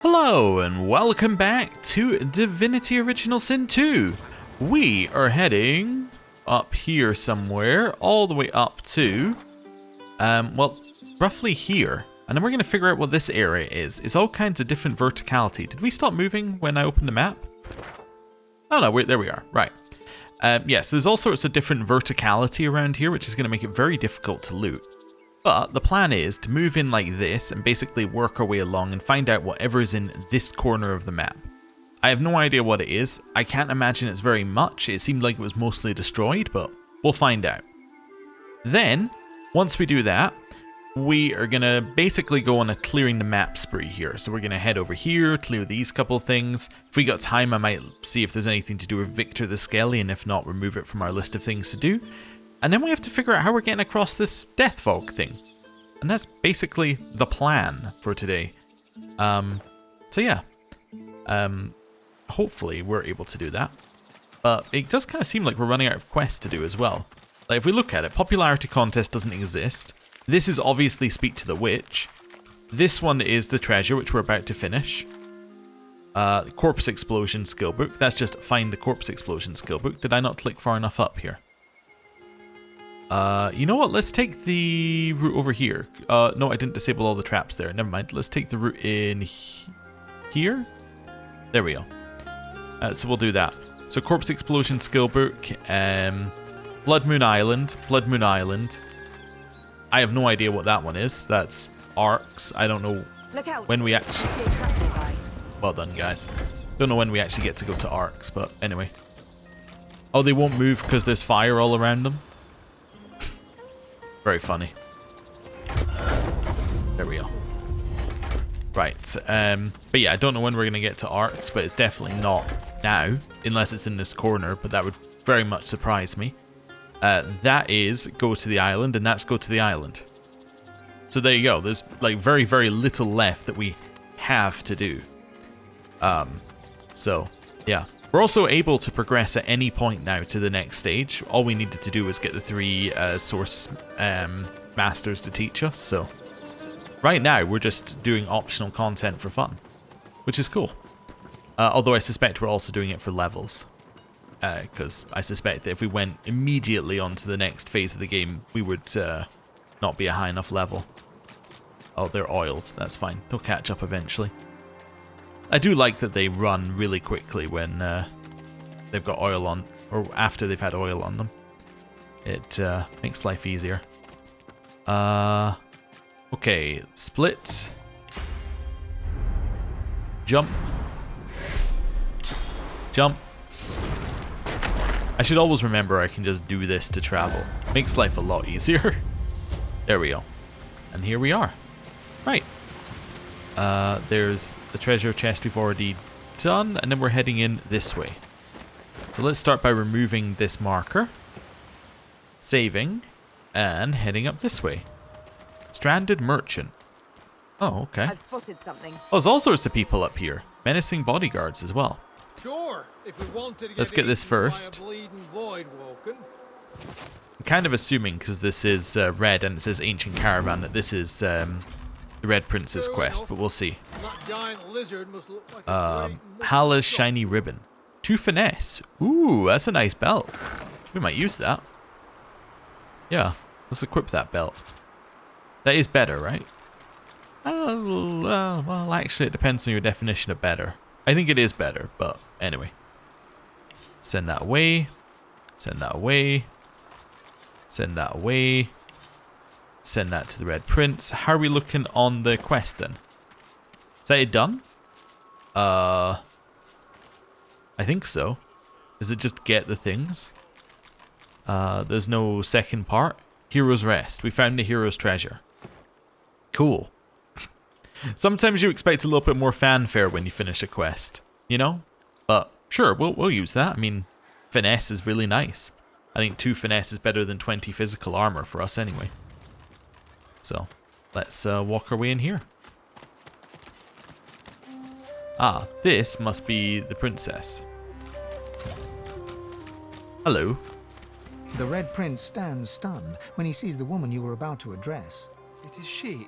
Hello and welcome back to Divinity Original Sin 2. We are heading up here somewhere, all the way up to, well, roughly here. And then we're going to figure out what this area is. It's all kinds of different verticality. Did we stop moving when I opened the map? Oh no, there we are, right. Yeah, so there's all sorts of different verticality around here, which is going to make it very difficult to loot. But the plan is to move in like this and basically work our way along and find out whatever is in this corner of the map. I have no idea what it is. I can't imagine it's very much. It seemed like it was mostly destroyed, but we'll find out. Then, once we do that, we are going to basically go on a clearing the map spree here. So we're going to head over here, clear these couple of things. If we got time, I might see if there's anything to do with Victor the Skelly, and if not, remove it from our list of things to do. And then we have to figure out how we're getting across this death fog thing. And that's basically the plan for today. So yeah. Hopefully we're able to do that. But it does kind of seem like we're running out of quests to do as well. Like if we look at it, popularity contest doesn't exist. This is obviously Speak to the Witch. This one is the treasure, which we're about to finish. The Corpse Explosion skill book. That's just find the Corpse Explosion skill book. Did I not click far enough up here? You know what? Let's take the route over here. No, I didn't disable all the traps there. Never mind. Let's take the route in here. There we go. So we'll do that. So Corpse Explosion skill book. Blood Moon Island. Blood Moon Island. I have no idea what that one is. That's Arcs. I don't know when we actually... Well done, guys. Don't know when we actually get to go to Arcs, but anyway. Oh, they won't move because there's fire all around them. Very funny. There we go. Right. But yeah, I don't know when we're going to get to Arcs, but it's definitely not now, unless it's in this corner, but that would very much surprise me. That is go to the island, and that's go to the island. So there you go. There's like very, very little left that we have to do. So, yeah. We're also able to progress at any point now to the next stage. All we needed to do was get the 3 source masters to teach us. So right now we're just doing optional content for fun, which is cool. Although I suspect we're also doing it for levels. Because I suspect that if we went immediately on to the next phase of the game, we would not be a high enough level. Oh, they're oils. That's fine. They'll catch up eventually. I do like that they run really quickly when they've got oil on, or after they've had oil on them. It makes life easier. Okay, split. Jump. Jump. I should always remember I can just do this to travel. Makes life a lot easier. There we go. And here we are. Right. There's the treasure chest we've already done, and then we're heading in this way. So let's start by removing this marker, saving, and heading up this way. Stranded merchant. Oh, okay. I've spotted something. Oh, there's all sorts of people up here. Menacing bodyguards as well. Sure, if we wanted to Let's get this first. I'm kind of assuming, because this is red and it says Ancient Caravan, that this is the Red Prince's quest, but we'll see. Hala's Shiny Ribbon. 2 finesse. Ooh, that's a nice belt. We might use that. Yeah, let's equip that belt. That is better, right? Well, actually, it depends on your definition of better. I think it is better, but anyway. Send that away. Send that away. Send that away. Send that to the Red Prince. How are we looking on the quest then? Is that it done? I think so. Is it just get the things? There's no second part. Hero's Rest. We found the hero's treasure. Cool. Sometimes you expect a little bit more fanfare when you finish a quest, you know? But sure, we'll use that. I mean, finesse is really nice. I think 2 finesse is better than 20 physical armor for us anyway. So, let's walk our way in here. Ah, this must be the princess. Hello. The Red Prince stands stunned when he sees the woman you were about to address. It is she.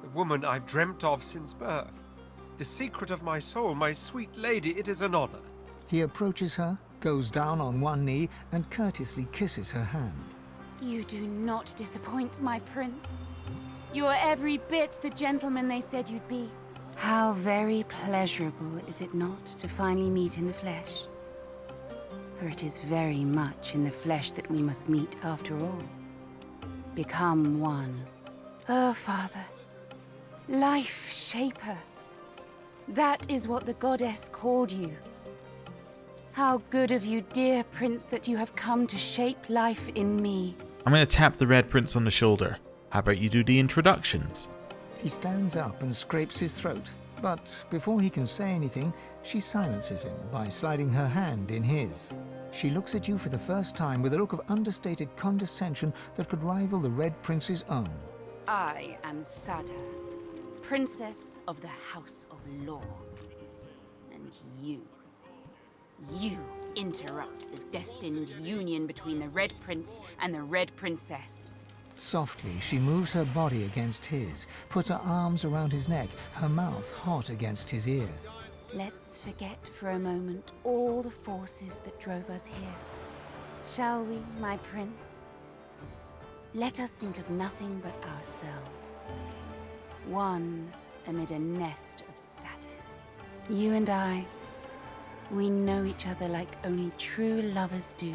The woman I've dreamt of since birth. the secret of my soul, my sweet lady, it is an honor. He approaches her, goes down on one knee, and courteously kisses her hand. You do not disappoint, my prince. You are every bit the gentleman they said you'd be. How very pleasurable, is it not, to finally meet in the flesh? For it is very much in the flesh that we must meet after all. Become one. Oh, Father. Life shaper. That is what the goddess called you. How good of you, dear prince, that you have come to shape life in me. I'm going to tap the Red Prince on the shoulder. How about you do the introductions? He stands up and scrapes his throat, but before he can say anything, she silences him by sliding her hand in his. She looks at you for the first time with a look of understated condescension that could rival the Red Prince's own. I am Sada, princess of the House of Law. And you interrupt the destined union between the Red Prince and the Red Princess. Softly, she moves her body against his, puts her arms around his neck, her mouth hot against his ear. Let's forget for a moment all the forces that drove us here. Shall we, my prince? Let us think of nothing but ourselves. One amid a nest of Saturn. You and I, we know each other like only true lovers do.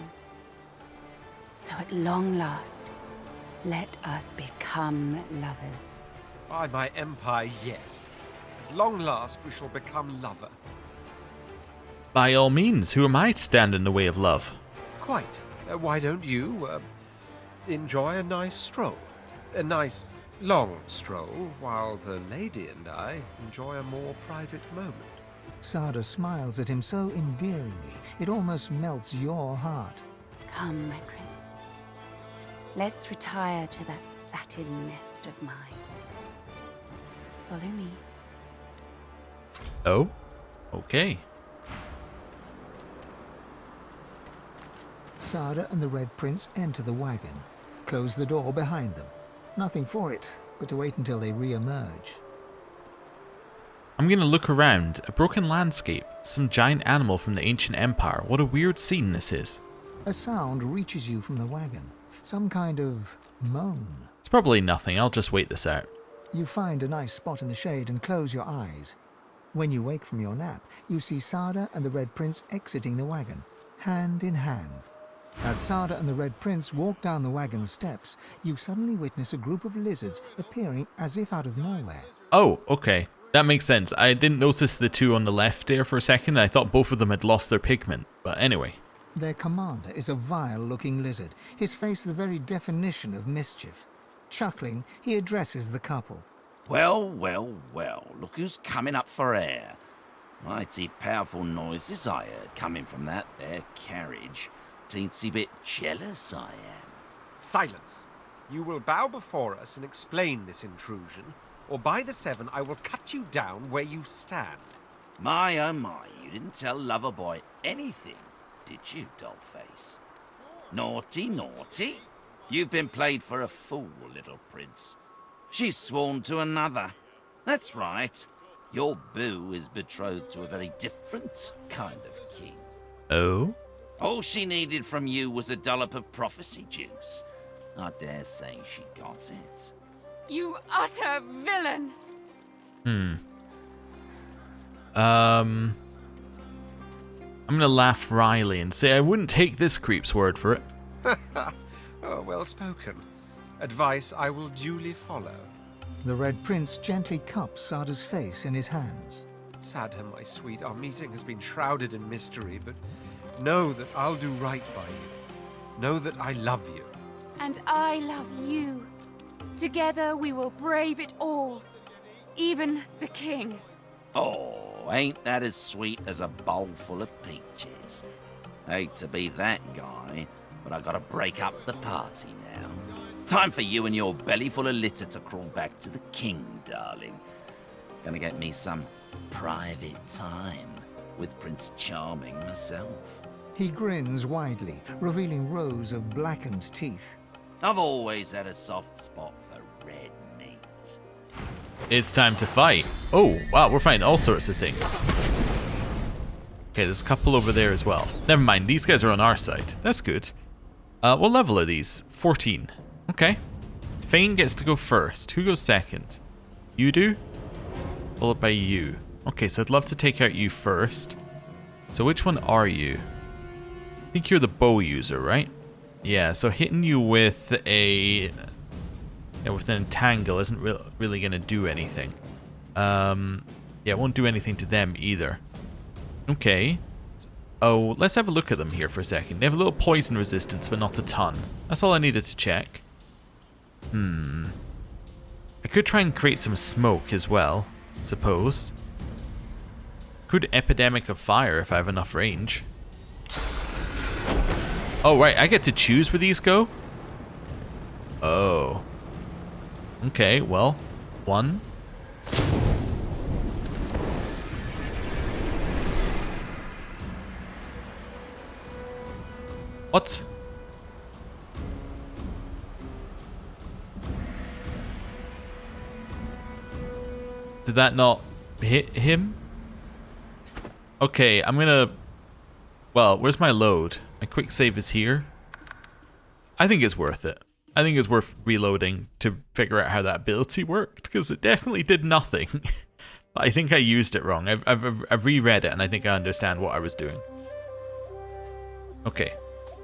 So at long last, let us become lovers. By my empire, yes. At long last, we shall become lover. By all means, who am I to stand in the way of love? Quite. Why don't you, enjoy a nice stroll? A nice, long stroll, while the lady and I enjoy a more private moment. Sada smiles at him so endearingly, it almost melts your heart. Come, my prince. Let's retire to that satin nest of mine. Follow me. Oh? Okay. Sada and the Red Prince enter the wagon, close the door behind them. Nothing for it but to wait until they re-emerge. I'm going to look around. A broken landscape. Some giant animal from the ancient empire. What a weird scene this is. A sound reaches you from the wagon. Some kind of moan. It's probably nothing. I'll just wait this out. You find a nice spot in the shade and close your eyes. When you wake from your nap, you see Sada and the Red Prince exiting the wagon, hand in hand. As Sada and the Red Prince walk down the wagon steps, you suddenly witness a group of lizards appearing as if out of nowhere. Oh, okay. That makes sense. I didn't notice the two on the left there for a second. I thought both of them had lost their pigment. But anyway. Their commander is a vile-looking lizard, his face the very definition of mischief. Chuckling, he addresses the couple. Well, well, well, look who's coming up for air. Mighty powerful noises I heard coming from that there carriage. Teensy bit jealous I am. Silence. You will bow before us and explain this intrusion, or by the seven I will cut you down where you stand. My, oh my, you didn't tell Loverboy anything, did you, Dollface? Naughty, naughty. You've been played for a fool, little prince. She's sworn to another. That's right. Your boo is betrothed to a very different kind of king. Oh? All she needed from you was a dollop of prophecy juice. I dare say she got it. You utter villain! I'm gonna laugh wryly and say I wouldn't take this creep's word for it. Oh, well spoken. Advice I will duly follow. The Red Prince gently cups Sada's face in his hands. Sada, my sweet, our meeting has been shrouded in mystery, but know that I'll do right by you. Know that I love you. And I love you. Together we will brave it all. Even the king. Oh, ain't that as sweet as a bowl full of peaches? Hate to be that guy, but I gotta break up the party now. Time for you and your belly full of litter to crawl back to the king, darling. Gonna get me some private time with Prince Charming myself. He grins widely, revealing rows of blackened teeth. I've always had a soft spot for red meat. It's time to fight. Oh, wow, we're fighting all sorts of things. Okay, there's a couple over there as well. Never mind, these guys are on our side. That's good. What level are these? 14. Okay. Fane gets to go first. Who goes second? You do? Followed by you. Okay, so I'd love to take out you first. So which one are you? I think you're the bow user, right? Yeah, so hitting you with a... Yeah, with an entangle isn't really going to do anything. Yeah, it won't do anything to them either. Okay. Oh, let's have a look at them here for a second. They have a little poison resistance, but not a ton. That's all I needed to check. I could try and create some smoke as well, suppose. Could Epidemic of Fire if I have enough range. Oh, right, I get to choose where these go? Oh. Okay, well, 1. What? Did that not hit him? Okay, I'm gonna... Well, where's my load? My quick save is here. I think it's worth it. I think it's worth reloading to figure out how that ability worked, because it definitely did nothing. But I think I used it wrong. I've reread it, and I think I understand what I was doing. Okay.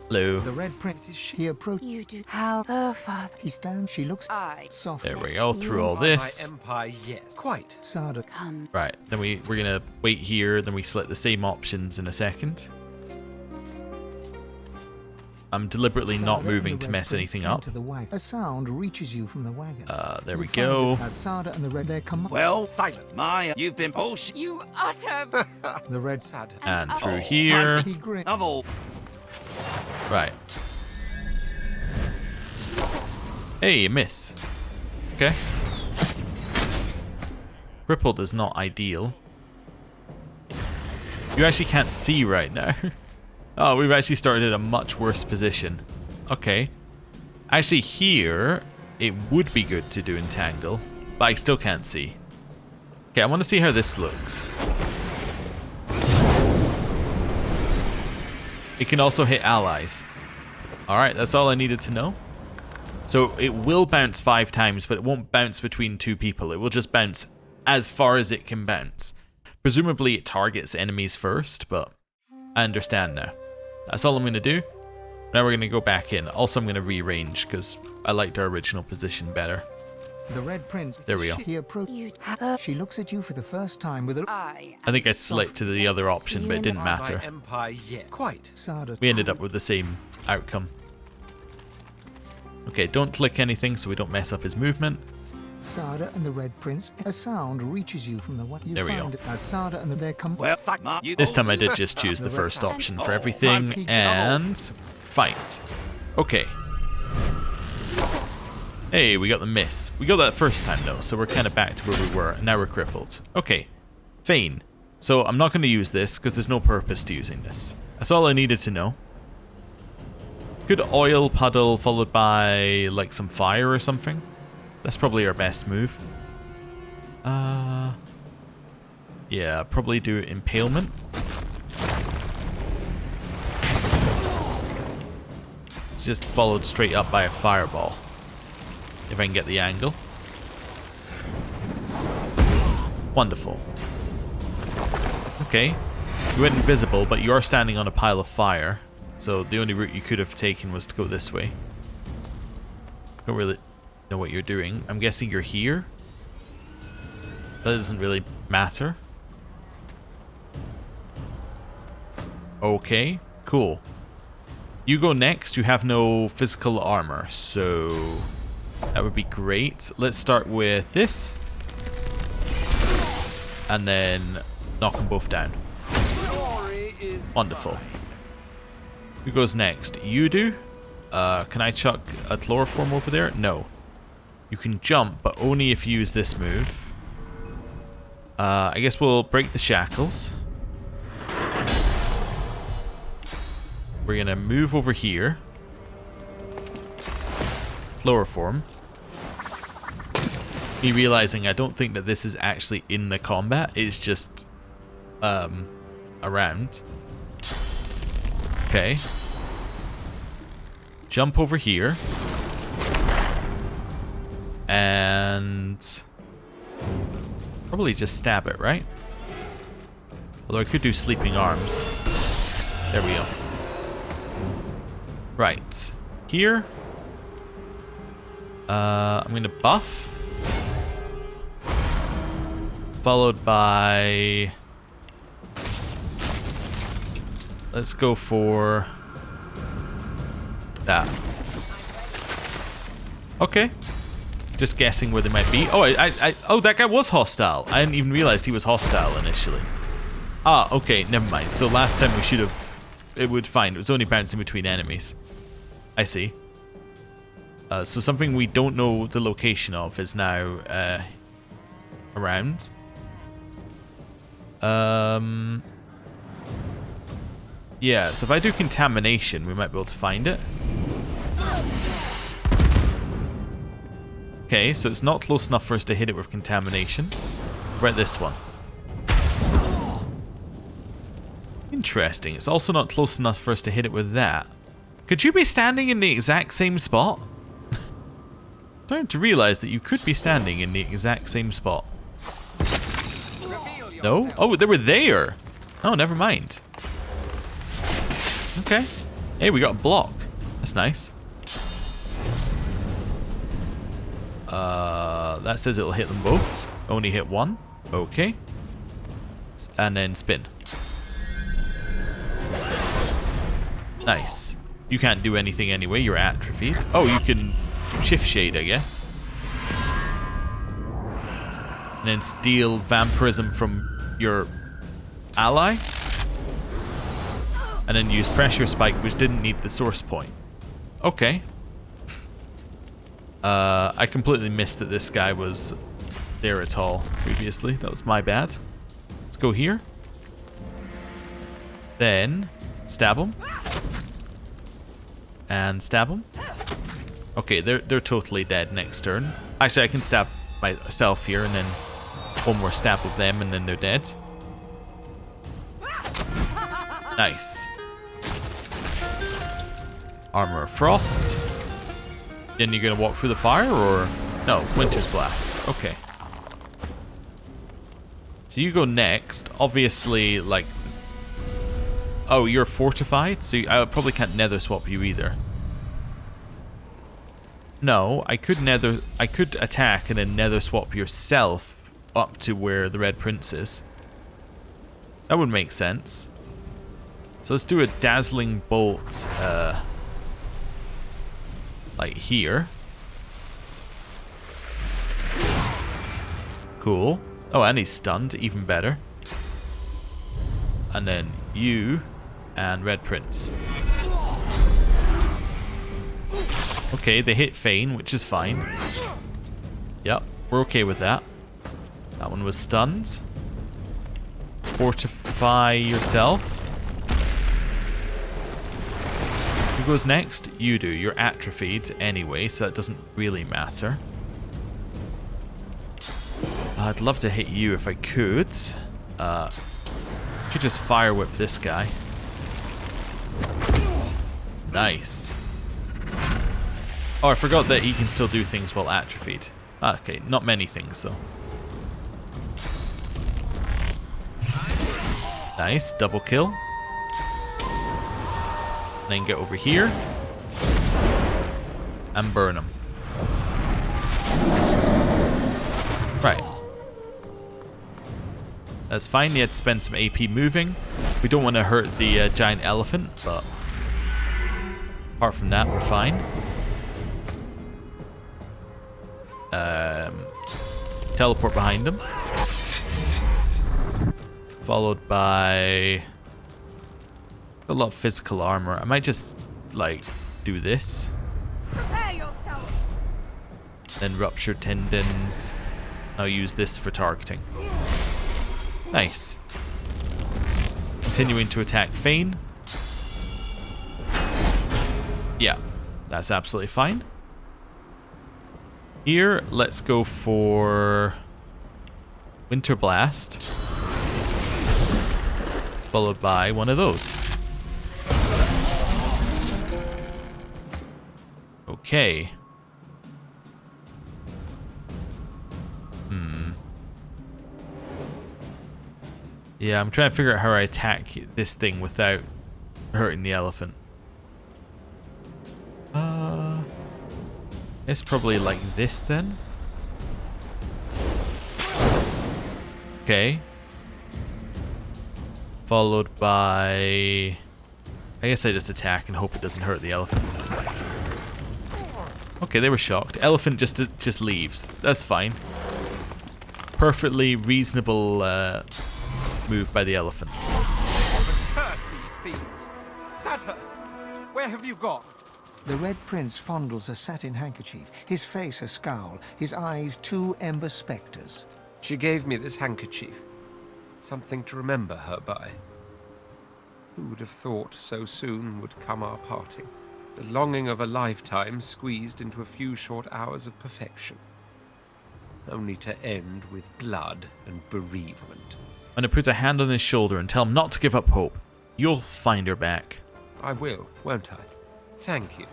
Hello. The Red Prince is she approached. You do. How? Oh, Father. He stands, she looks I. softly. There we go, through all My this. empire, yes. Quite. Sada Come. Right, then we're gonna wait here, then we select the same options in a second. I'm deliberately not Sada moving and the to Red mess Prince anything up. enter the wagon. A sound reaches you from the wagon. There we You find go. that As Sada and the Red there come Well, Silent. Maya, you've been bullshit. You utter. the Red Sad. And Oh, through time here. he grins. Of all. Right. Hey, miss. Okay. Crippled is not ideal. You actually can't see right now. Oh, we've actually started at a much worse position. Okay. Actually, here, it would be good to do entangle, but I still can't see. Okay, I want to see how this looks. It can also hit allies. Alright, that's all I needed to know. So it will bounce 5 times, but it won't bounce between 2 people. It will just bounce as far as it can bounce. Presumably it targets enemies first, but I understand now. That's all I'm going to do. Now we're going to go back in. Also, I'm going to rearrange because I liked our original position better. The Red Prince. There we go. He approaches. You. She looks at you for the first time with a. I. I think I selected the other option, but it didn't matter. My empire, yes. Quite. Sada. We ended up with the same outcome. Okay, don't click anything so we don't mess up his movement. Sada and the Red Prince. A sound reaches you from the wagon. There we go. As Sada and the there come. Well, you This time I did just choose the first option for everything, and fight. Okay. Hey, we got the miss. We got that first time though, so we're kind of back to where we were, and now we're crippled. Okay. Fane. So I'm not going to use this, because there's no purpose to using this. That's all I needed to know. Good oil puddle followed by, like, some fire or something. That's probably our best move. Yeah, probably do impalement. It's just followed straight up by a fireball. If I can get the angle. Wonderful. Okay. You went invisible, but you are standing on a pile of fire. So the only route you could have taken was to go this way. Don't really know what you're doing. I'm guessing you're here. That doesn't really matter. Okay, cool. You go next. You have no physical armor, so that would be great. Let's start with this. And then knock them both down. Wonderful. Who goes next? You do? Can I chuck a chloroform over there? No. You can jump, but only if you use this move. I guess we'll break the shackles. We're gonna move over here. me realizing I don't think that this is actually in the combat. It's just around. Okay. Jump over here. And probably just stab it, right? Although I could do sleeping arms. There we go. Right. Here. I'm going to buff. Followed by... Let's go for... that. Okay. Just guessing where they might be. Oh, oh, that guy was hostile. I didn't even realize he was hostile initially. Ah, okay, never mind. So last time we should have... It would fine. It was only bouncing between enemies. I see. So something we don't know the location of is now around. Yeah, so if I do contamination, we might be able to find it. Okay, so it's not close enough for us to hit it with contamination. What about this one? Interesting. It's also not close enough for us to hit it with that. Could you be standing in the exact same spot? Starting to realize that you could be standing in the exact same spot. No? Oh, they were there. Oh, never mind. Okay. Hey, we got a block. That's nice. That says it'll hit them both. Only hit one. Okay. And then spin. Nice. You can't do anything anyway. You're atrophied. Oh, you can shift shade, I guess. And then steal vampirism from your ally. And then use pressure spike, which didn't need the source point. Okay. I completely missed that this guy was there at all previously. That was my bad. Let's go here. Then stab him. And stab him. Okay, they're totally dead next turn. Actually, I can stab myself here and then one more stab of them and then they're dead. Nice. Armor of Frost. Then you're gonna walk through the fire, or no? Winter's Blast. Okay. So you go next. Obviously, like, oh, you're fortified, so I probably can't nether swap you either. No, I could attack and then nether swap yourself up to where the Red Prince is. That would make sense. So let's do a dazzling bolt. Like here. Cool. Oh, and he's stunned. Even better. And then you and Red Prince. Okay, they hit Fane, which is fine. Yep, we're okay with that. That one was stunned. Fortify yourself. Who goes next? You do. You're atrophied anyway, so that doesn't really matter. I'd love to hit you if I could. Could just fire whip this guy. Nice. Oh, I forgot that he can still do things while atrophied. Okay, not many things though. Nice, double kill. Then get over here and burn him. Right. That's fine. You had to spend some AP moving. We don't want to hurt the giant elephant, but apart from that, we're fine. Teleport behind him. Followed by a lot of physical armor. I might just, like, do this. Prepare yourself. Then rupture tendons. I'll use this for targeting. Nice. Continuing to attack Fane. Yeah, that's absolutely fine. Here, let's go for Winter Blast, followed by one of those. Okay. Yeah, I'm trying to figure out how I attack this thing without hurting the elephant. It's probably like this then. Okay. Followed by... I guess I just attack and hope it doesn't hurt the elephant. Okay, they were shocked. Elephant just leaves. That's fine. Perfectly reasonable move by the elephant. Curse these fiends! Satyr, where have you gone? The Red Prince fondles a satin handkerchief, his face a scowl, his eyes two ember spectres. She gave me this handkerchief. Something to remember her by. Who would have thought so soon would come our parting? The longing of a lifetime squeezed into a few short hours of perfection. Only to end with blood and bereavement. I'm going to put a hand on his shoulder and tell him not to give up hope. You'll find her back. I will, won't I? Thank you.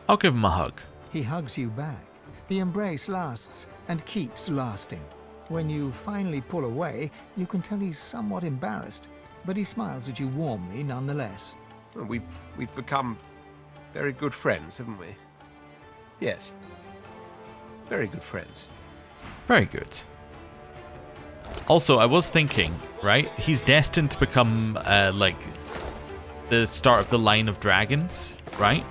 I'll give him a hug. He hugs you back. The embrace lasts and keeps lasting. When you finally pull away, you can tell he's somewhat embarrassed, but he smiles at you warmly nonetheless. Well, we've become very good friends, haven't we? Yes. Very good friends. Very good. Also, I was thinking, right? He's destined to become, like, the start of the line of dragons, right?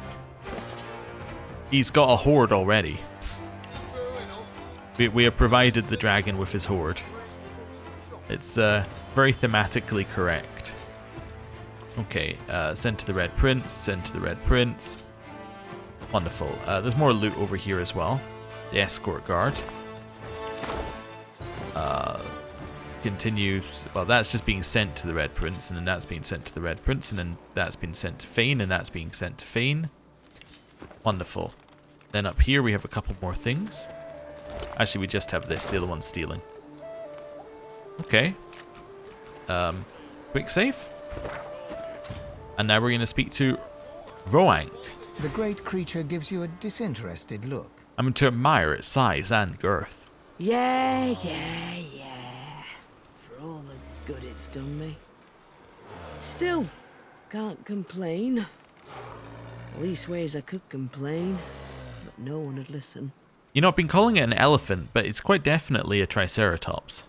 He's got a horde already. We have provided the dragon with his horde. It's very thematically correct. Okay, send to the Red Prince, send to the Red Prince. Wonderful. There's more loot over here as well. The escort guard. Continues. Well, that's just being sent to the Red Prince, and then that's being sent to the Red Prince, and then that's been sent to Fane, and that's being sent to Fane. Wonderful. Then up here we have a couple more things. Actually, we just have this. The other one's stealing. Okay. Quick save. And now we're going to speak to Roank. The great creature gives you a disinterested look. I'm going to admire its size and girth. Yeah. For all the good it's done me. Still, can't complain. Leastways I could complain, but no one would listen. You know, I've been calling it an elephant, but it's quite definitely a triceratops.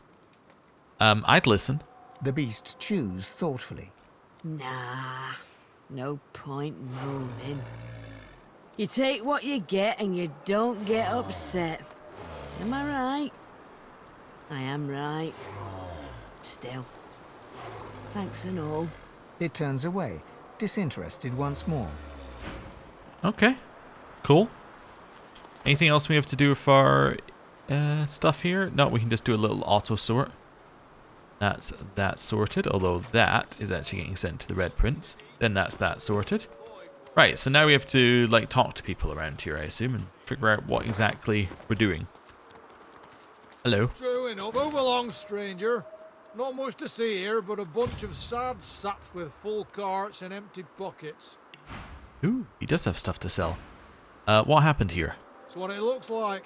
I'd listen. The beast chews thoughtfully. Nah, no point moaning. You take what you get and you don't get upset. Am I right? I am right. Still, thanks and all. It turns away, disinterested once more. Okay, cool. Anything else we have to do with our stuff here? No, we can just do a little auto sort. That's that sorted, although that is actually getting sent to the Red Prince. Then that's that sorted. Right, so now we have to like talk to people around here, I assume, and figure out what exactly we're doing. Hello. True enough. Move along, stranger. Not much to see here, but a bunch of sad saps with full carts and empty pockets. Ooh, he does have stuff to sell. What happened here? That's what it looks like.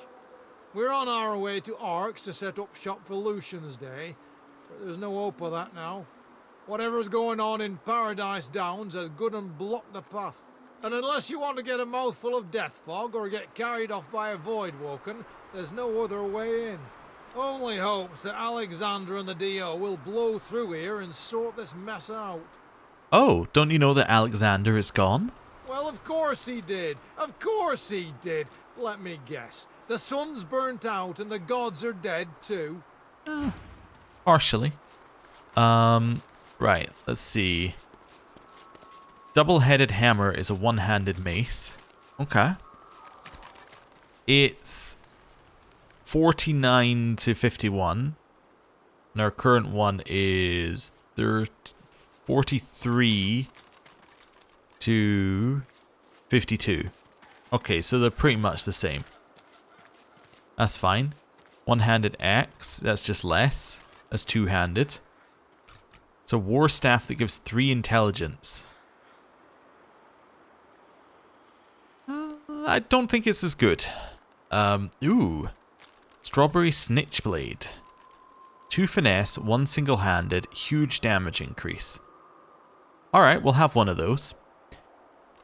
We're on our way to Arx to set up shop for Lucian's Day, but there's no hope of that now. Whatever's going on in Paradise Downs has good and blocked the path. And unless you want to get a mouthful of death fog or get carried off by a void woken, there's no other way in. Only hopes that Alexander and the DO will blow through here and sort this mess out. Oh, don't you know that Alexander is gone? Well, of course he did. Of course he did. Let me guess. The sun's burnt out and the gods are dead too. Partially. Right, let's see. Double-headed hammer is a one-handed mace. Okay. It's 49 to 51. And our current one is 43 to 52. Okay, so they're pretty much the same. That's fine. One-handed axe. That's just less. That's two-handed. It's a war staff that gives 3 intelligence. I don't think it's as good. Ooh. Strawberry Snitchblade. 2 finesse, 1 single-handed, huge damage increase. Alright, we'll have one of those.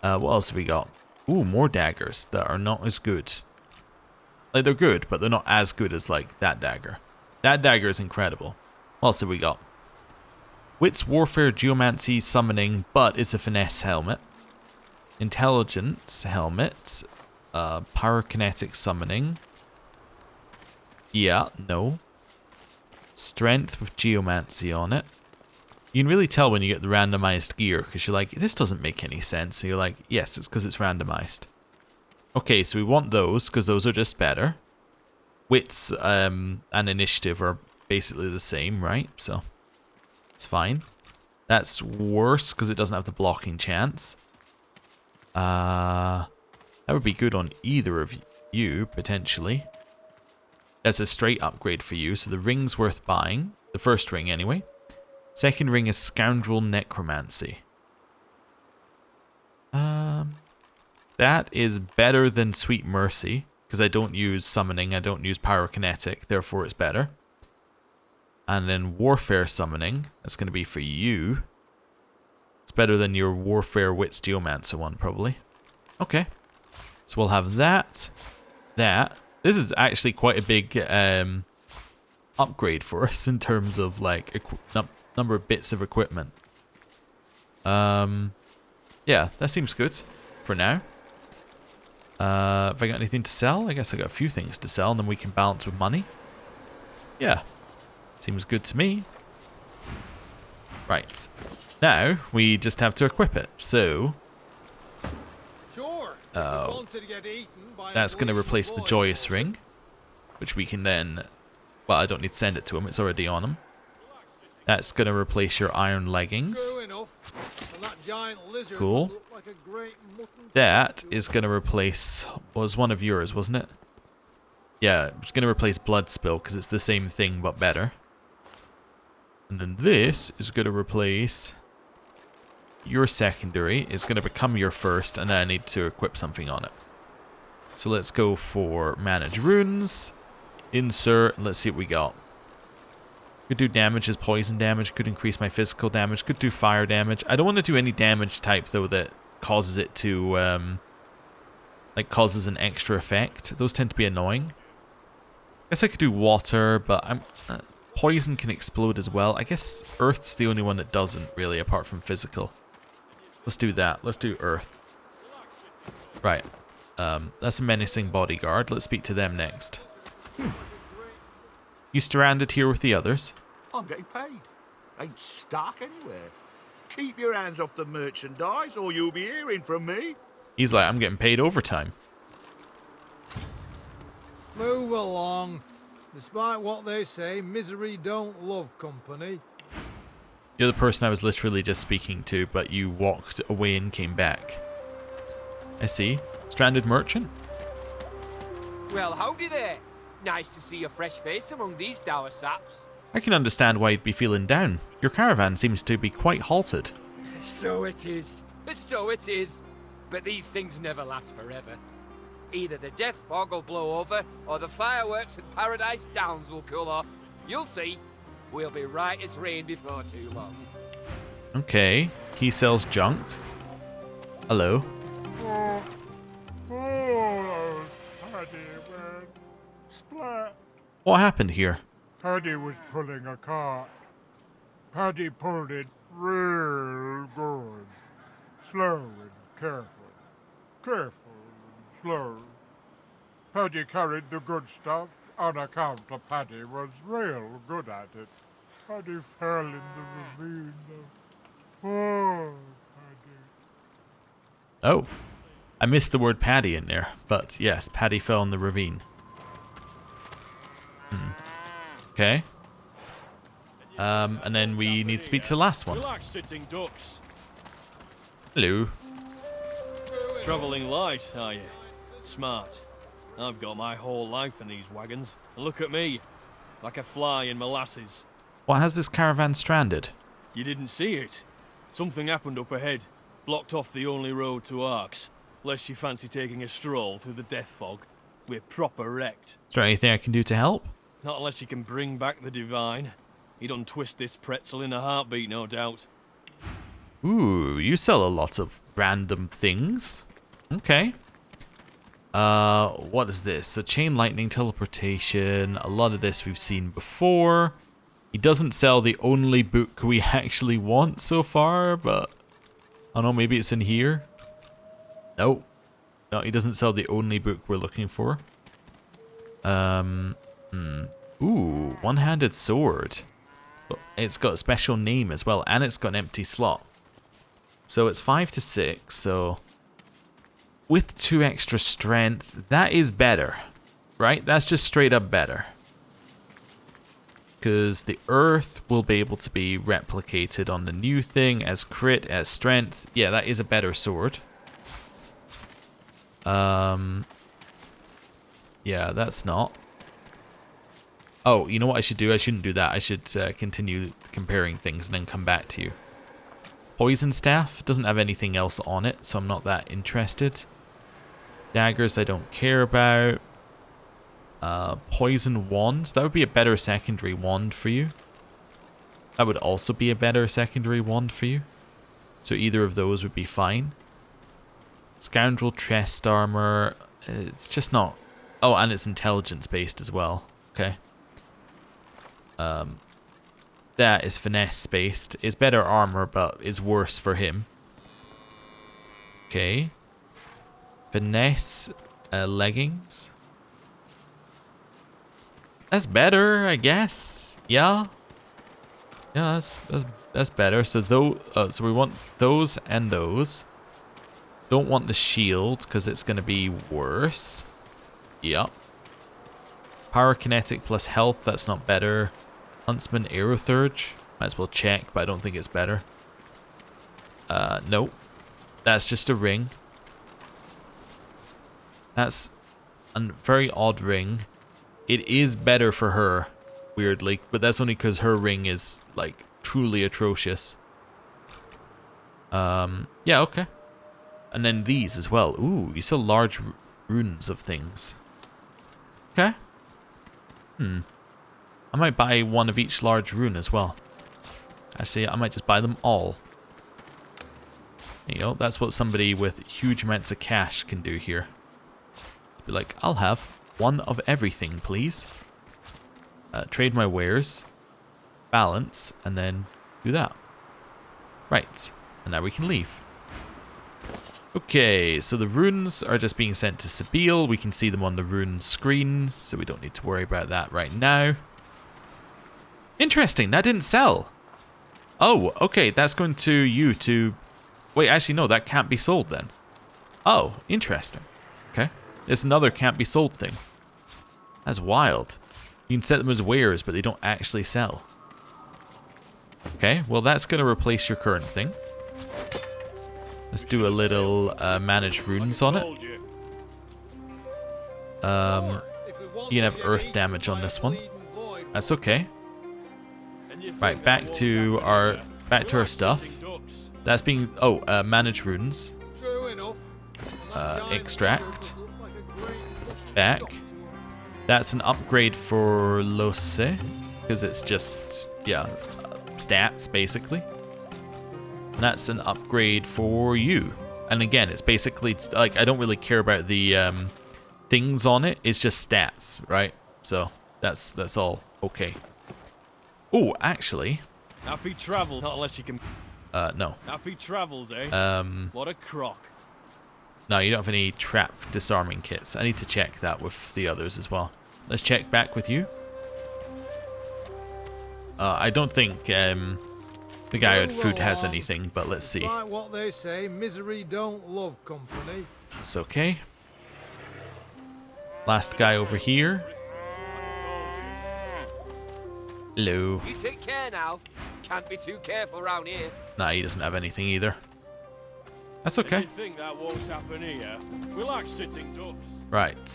What else have we got? Ooh, more daggers that are not as good. Like, they're good, but they're not as good as, like, that dagger. That dagger is incredible. What else have we got? Wits, Warfare, Geomancy, Summoning, but it's a finesse helmet. Intelligence helmet. Pyrokinetic Summoning. Yeah, no. Strength with Geomancy on it. You can really tell when you get the randomized gear, because you're like, this doesn't make any sense. And you're like, yes, it's because it's randomized. Okay, so we want those, because those are just better. Wits and Initiative are basically the same, right? So, it's fine. That's worse, because it doesn't have the blocking chance. That would be good on either of you, potentially. That's a straight upgrade for you, so the ring's worth buying. The first ring, anyway. Second ring is Scoundrel Necromancy. That is better than Sweet Mercy, because I don't use Summoning, I don't use Pyrokinetic, therefore it's better. And then Warfare Summoning, that's going to be for you. It's better than your Warfare Wits Geomancer one, probably. Okay. So we'll have that. This is actually quite a big upgrade for us in terms of, like, number of bits of equipment. Yeah, that seems good for now. Have I got anything to sell? I guess I got a few things to sell, and then we can balance with money. Yeah, seems good to me. Right, now we just have to equip it. So, Sure. that's going to replace the Joyous Ring, which we can then. Well, I don't need to send it to him; it's already on him. That's going to replace your Iron Leggings. Cool. That is going to replace... was one of yours, wasn't it? Yeah, it's going to replace Blood Spill because it's the same thing but better. And then this is going to replace... your secondary. It's going to become your first, and then I need to equip something on it. So let's go for Manage Runes. Insert, and let's see what we got. Could do damage as poison damage, could increase my physical damage, could do fire damage. I don't want to do any damage type, though, that causes it to, like, causes an extra effect. Those tend to be annoying. I guess I could do water, but poison can explode as well. I guess earth's the only one that doesn't, really, apart from physical. Let's do that. Let's do earth. Right. That's a menacing bodyguard. Let's speak to them next. You stranded here with the others? I'm getting paid. Ain't stuck anywhere. Keep your hands off the merchandise or you'll be hearing from me. He's like, I'm getting paid overtime. Move along. Despite what they say, misery don't love company. You're the person I was literally just speaking to, but you walked away and came back. I see. Stranded merchant? Well, howdy there. Nice to see a fresh face among these dour saps. I can understand why you'd be feeling down. Your caravan seems to be quite halted. So it is. So it is. But these things never last forever. Either the death fog will blow over, or the fireworks at Paradise Downs will cool off. You'll see. We'll be right as rain before too long. Okay. He sells junk. Hello. Splat. What happened here? Paddy was pulling a cart. Paddy pulled it real good. Slow and careful. Careful and slow. Paddy carried the good stuff on account of Paddy was real good at it. Paddy fell in the ravine. Oh, Paddy. Oh. I missed the word Paddy in there, but yes, Paddy fell in the ravine. Okay. And then we need to speak to the last one. Relax, sitting ducks. Hello. Travelling light, are you? Smart. I've got my whole life in these wagons. Look at me, like a fly in molasses. What has this caravan stranded? You didn't see it? Something happened up ahead. Blocked off the only road to Arx. Lest you fancy taking a stroll through the death fog. We're proper wrecked. Is there anything I can do to help? Not unless you can bring back the Divine. He'd untwist this pretzel in a heartbeat, no doubt. Ooh, you sell a lot of random things. Okay. What is this? So chain lightning, teleportation. A lot of this we've seen before. He doesn't sell the only book we actually want so far, but I don't know, maybe it's in here. Nope. No, he doesn't sell the only book we're looking for. Ooh, one-handed sword. But it's got a special name as well, and it's got an empty slot. So it's 5 to 6, so with 2 extra strength, that is better, right? That's just straight up better. Because the earth will be able to be replicated on the new thing as crit, as strength. Yeah, that is a better sword. Yeah, that's not. Oh, you know what I should do? I shouldn't do that. I should continue comparing things and then come back to you. Poison staff doesn't have anything else on it, so I'm not that interested. Daggers I don't care about. Poison wands, that would be a better secondary wand for you. That would also be a better secondary wand for you. So either of those would be fine. Scoundrel chest armor, it's just not... Oh, and it's intelligence based as well. Okay. That is finesse based. It's better armor, but is worse for him. Okay. Finesse leggings. That's better, I guess. Yeah. Yeah, that's better. So so we want those and those. Don't want the shield because it's going to be worse. Yep. Pyrokinetic plus health, that's not better. Huntsman Aerothurge, might as well check, but I don't think it's better. Nope. That's just a ring. That's a very odd ring. It is better for her, weirdly, but that's only because her ring is, like, truly atrocious. Yeah, okay. And then these as well. Ooh, you sell large runes of things. Okay. I might buy one of each large rune as well. Actually, I might just buy them all. There you go. That's what somebody with huge amounts of cash can do here. Just be like, I'll have one of everything, please. Trade my wares. Balance. And then do that. Right. And now we can leave. Okay, so the runes are just being sent to Sabile. We can see them on the rune screen, so we don't need to worry about that right now. Interesting, that didn't sell. Oh, okay, that's going to you to... Wait, actually, no, that can't be sold then. Oh, interesting. Okay, there's another can't be sold thing. That's wild. You can set them as wares, but they don't actually sell. Okay, well, that's going to replace your current thing. Let's do a little manage runes on it. You can have earth damage on this one. That's okay. Right, back to our stuff. That's being manage runes. Extract. Back. That's an upgrade for Lose, because it's just stats basically. And that's an upgrade for you. And again, it's basically like I don't really care about the things on it. It's just stats, right? So that's all okay. Oh, actually. Happy travel, not unless you can. No. Happy travels, eh? What a crock. No, you don't have any trap disarming kits. I need to check that with the others as well. Let's check back with you. I don't think the guy at food has anything, but let's see. Like what they say, misery don't love company. That's okay. Last guy over here. Hello. You take care now. Can't be too careful around here. Nah, he doesn't have anything either. That's okay. You think that won't happen here? We'll act sitting ducks. Right.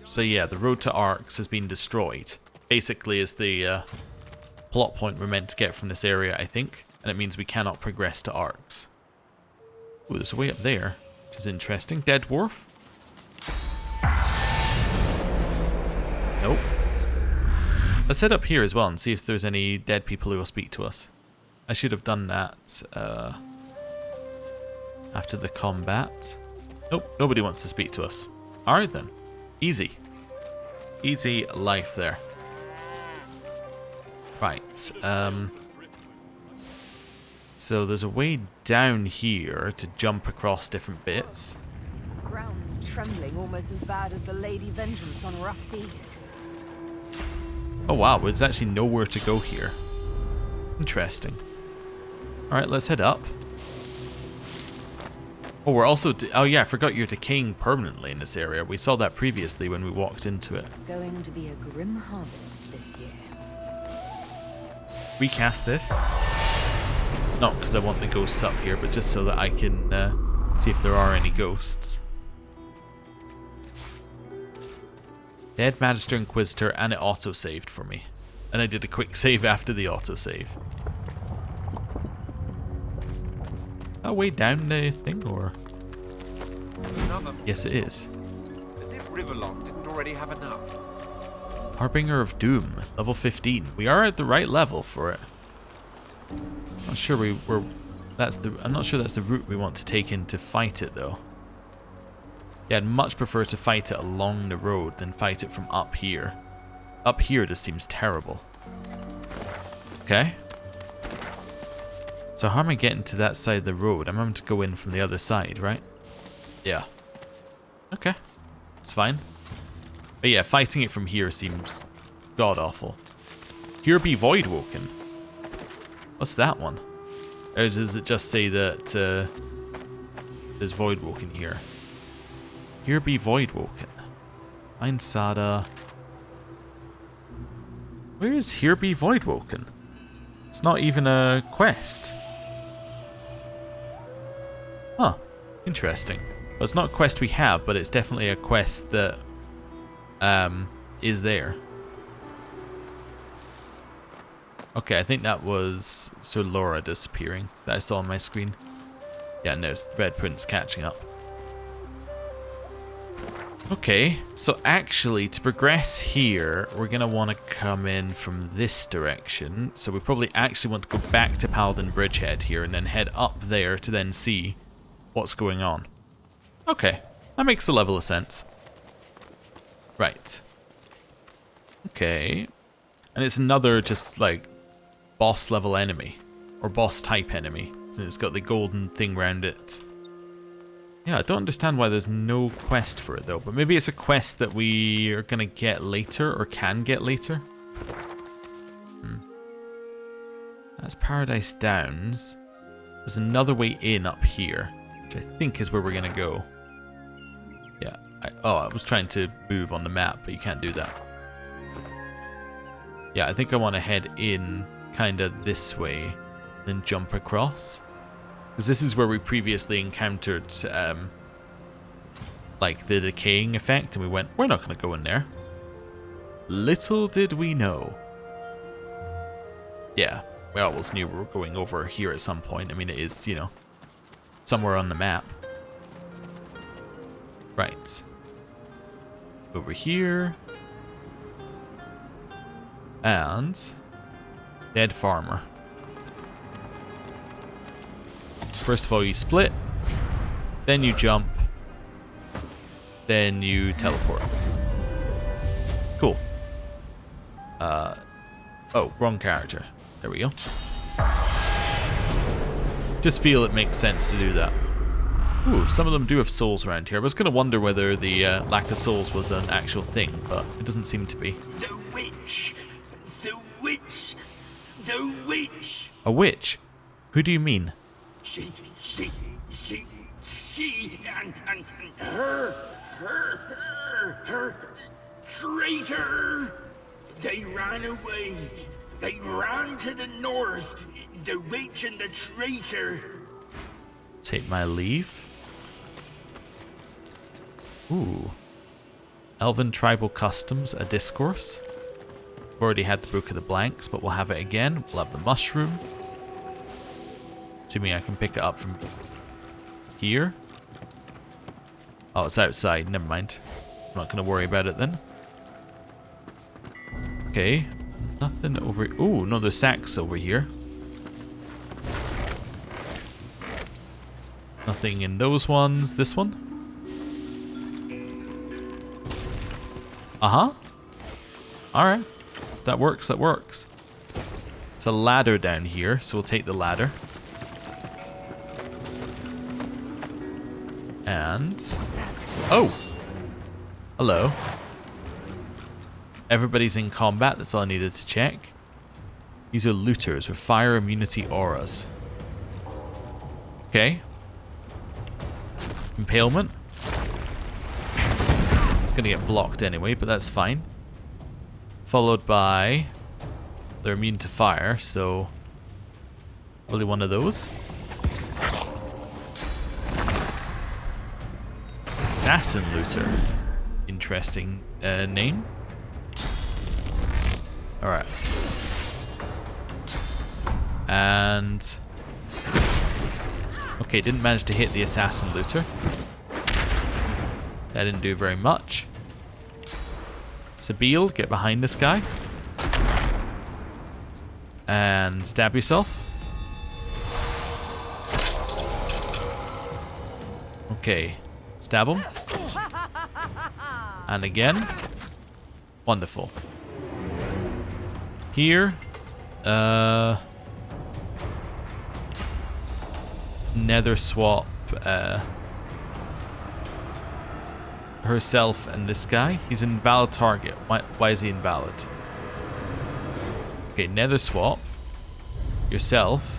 So yeah, the road to Arx has been destroyed. Basically is the plot point we're meant to get from this area, I think. And it means we cannot progress to Arx. Ooh, there's a way up there, which is interesting. Dead dwarf? Nope. Let's head up here as well and see if there's any dead people who will speak to us. I should have done that after the combat. Nope, nobody wants to speak to us. Alright then. Easy. Easy life there. Right. So there's a way down here to jump across different bits. Ground's trembling almost as bad as the Lady Vengeance on rough seas. Oh wow, there's actually nowhere to go here. Interesting. Alright, let's head up. Oh, we're also... oh yeah, I forgot you're decaying permanently in this area. We saw that previously when we walked into it. Going to be a grim harvest this year. Recast this. Not because I want the ghosts up here, but just so that I can see if there are any ghosts. Dead Magister Inquisitor, and it auto-saved for me. And I did a quick save after the autosave. That way down the thing, or...? Yes, it is. As if Riverlong didn't already have enough. Harbinger of Doom, level 15. We are at the right level for it. Not sure I'm not sure that's the route we want to take in to fight it though. Yeah, I'd much prefer to fight it along the road than fight it from up here. Up here just seems terrible. Okay. So how am I getting to that side of the road? I'm having to go in from the other side, right? Yeah. Okay. It's fine. But yeah, fighting it from here seems god-awful. Here be Voidwoken. What's that one? Or does it just say that there's Voidwoken here? Here be Voidwoken. Find Sada. Where is Here be Voidwoken? It's not even a quest. Huh. Interesting. Well, it's not a quest we have, but it's definitely a quest that is there. Okay, I think that was Sir Laura disappearing that I saw on my screen. Yeah, no, it's the Red Prince catching up. Okay, so actually to progress here, we're going to want to come in from this direction. So we probably actually want to go back to Paladin Bridgehead here and then head up there to then see what's going on. Okay, that makes a level of sense. Right. Okay. And it's another just like boss level enemy. Or boss type enemy. And it's got the golden thing around it. Yeah, I don't understand why there's no quest for it though. But maybe it's a quest that we are going to get later or can get later. That's Paradise Downs. There's another way in up here. Which I think is where we're going to go. Yeah. I was trying to move on the map, but you can't do that. Yeah, I think I want to head in kind of this way, then jump across. Because this is where we previously encountered like the decaying effect, and we went, we're not going to go in there. Little did we know. Yeah, we always knew we were going over here at some point. I mean, it is, you know, somewhere on the map. Right. Over here. And dead farmer. First of all, you split, then you jump, then you teleport. Cool. Oh, wrong character. There we go. Just feel it makes sense to do that. Ooh, some of them do have souls around here. I was going to wonder whether the lack of souls was an actual thing, but it doesn't seem to be. The witch! The witch! The witch! A witch? Who do you mean? She, and her, traitor! They ran away. They ran to the north. The witch and the traitor. Take my leave. Ooh. Elven Tribal Customs, a discourse. We've already had the Book of the Blanks, but we'll have it again. We'll have the mushroom. Assuming I can pick it up from here. Oh, it's outside. Never mind. I'm not going to worry about it then. Okay. Nothing over... Ooh, no, there's sacks over here. Nothing in those ones. This one? Uh-huh. Alright. That works, that works. It's a ladder down here, so we'll take the ladder. And... Oh! Hello. Everybody's in combat, that's all I needed to check. These are looters with fire immunity auras. Okay. Impalement. It's gonna get blocked anyway, but that's fine. Followed by... They're immune to fire, so... Probably one of those. Assassin Looter. Interesting name. Alright. And... Okay, didn't manage to hit the Assassin Looter. That didn't do very much. Sabine, get behind this guy. And stab yourself. Okay. Stab him. And again. Wonderful. Here. Nether swap herself and this guy. He's an invalid target. Why is he invalid? Okay, nether swap yourself.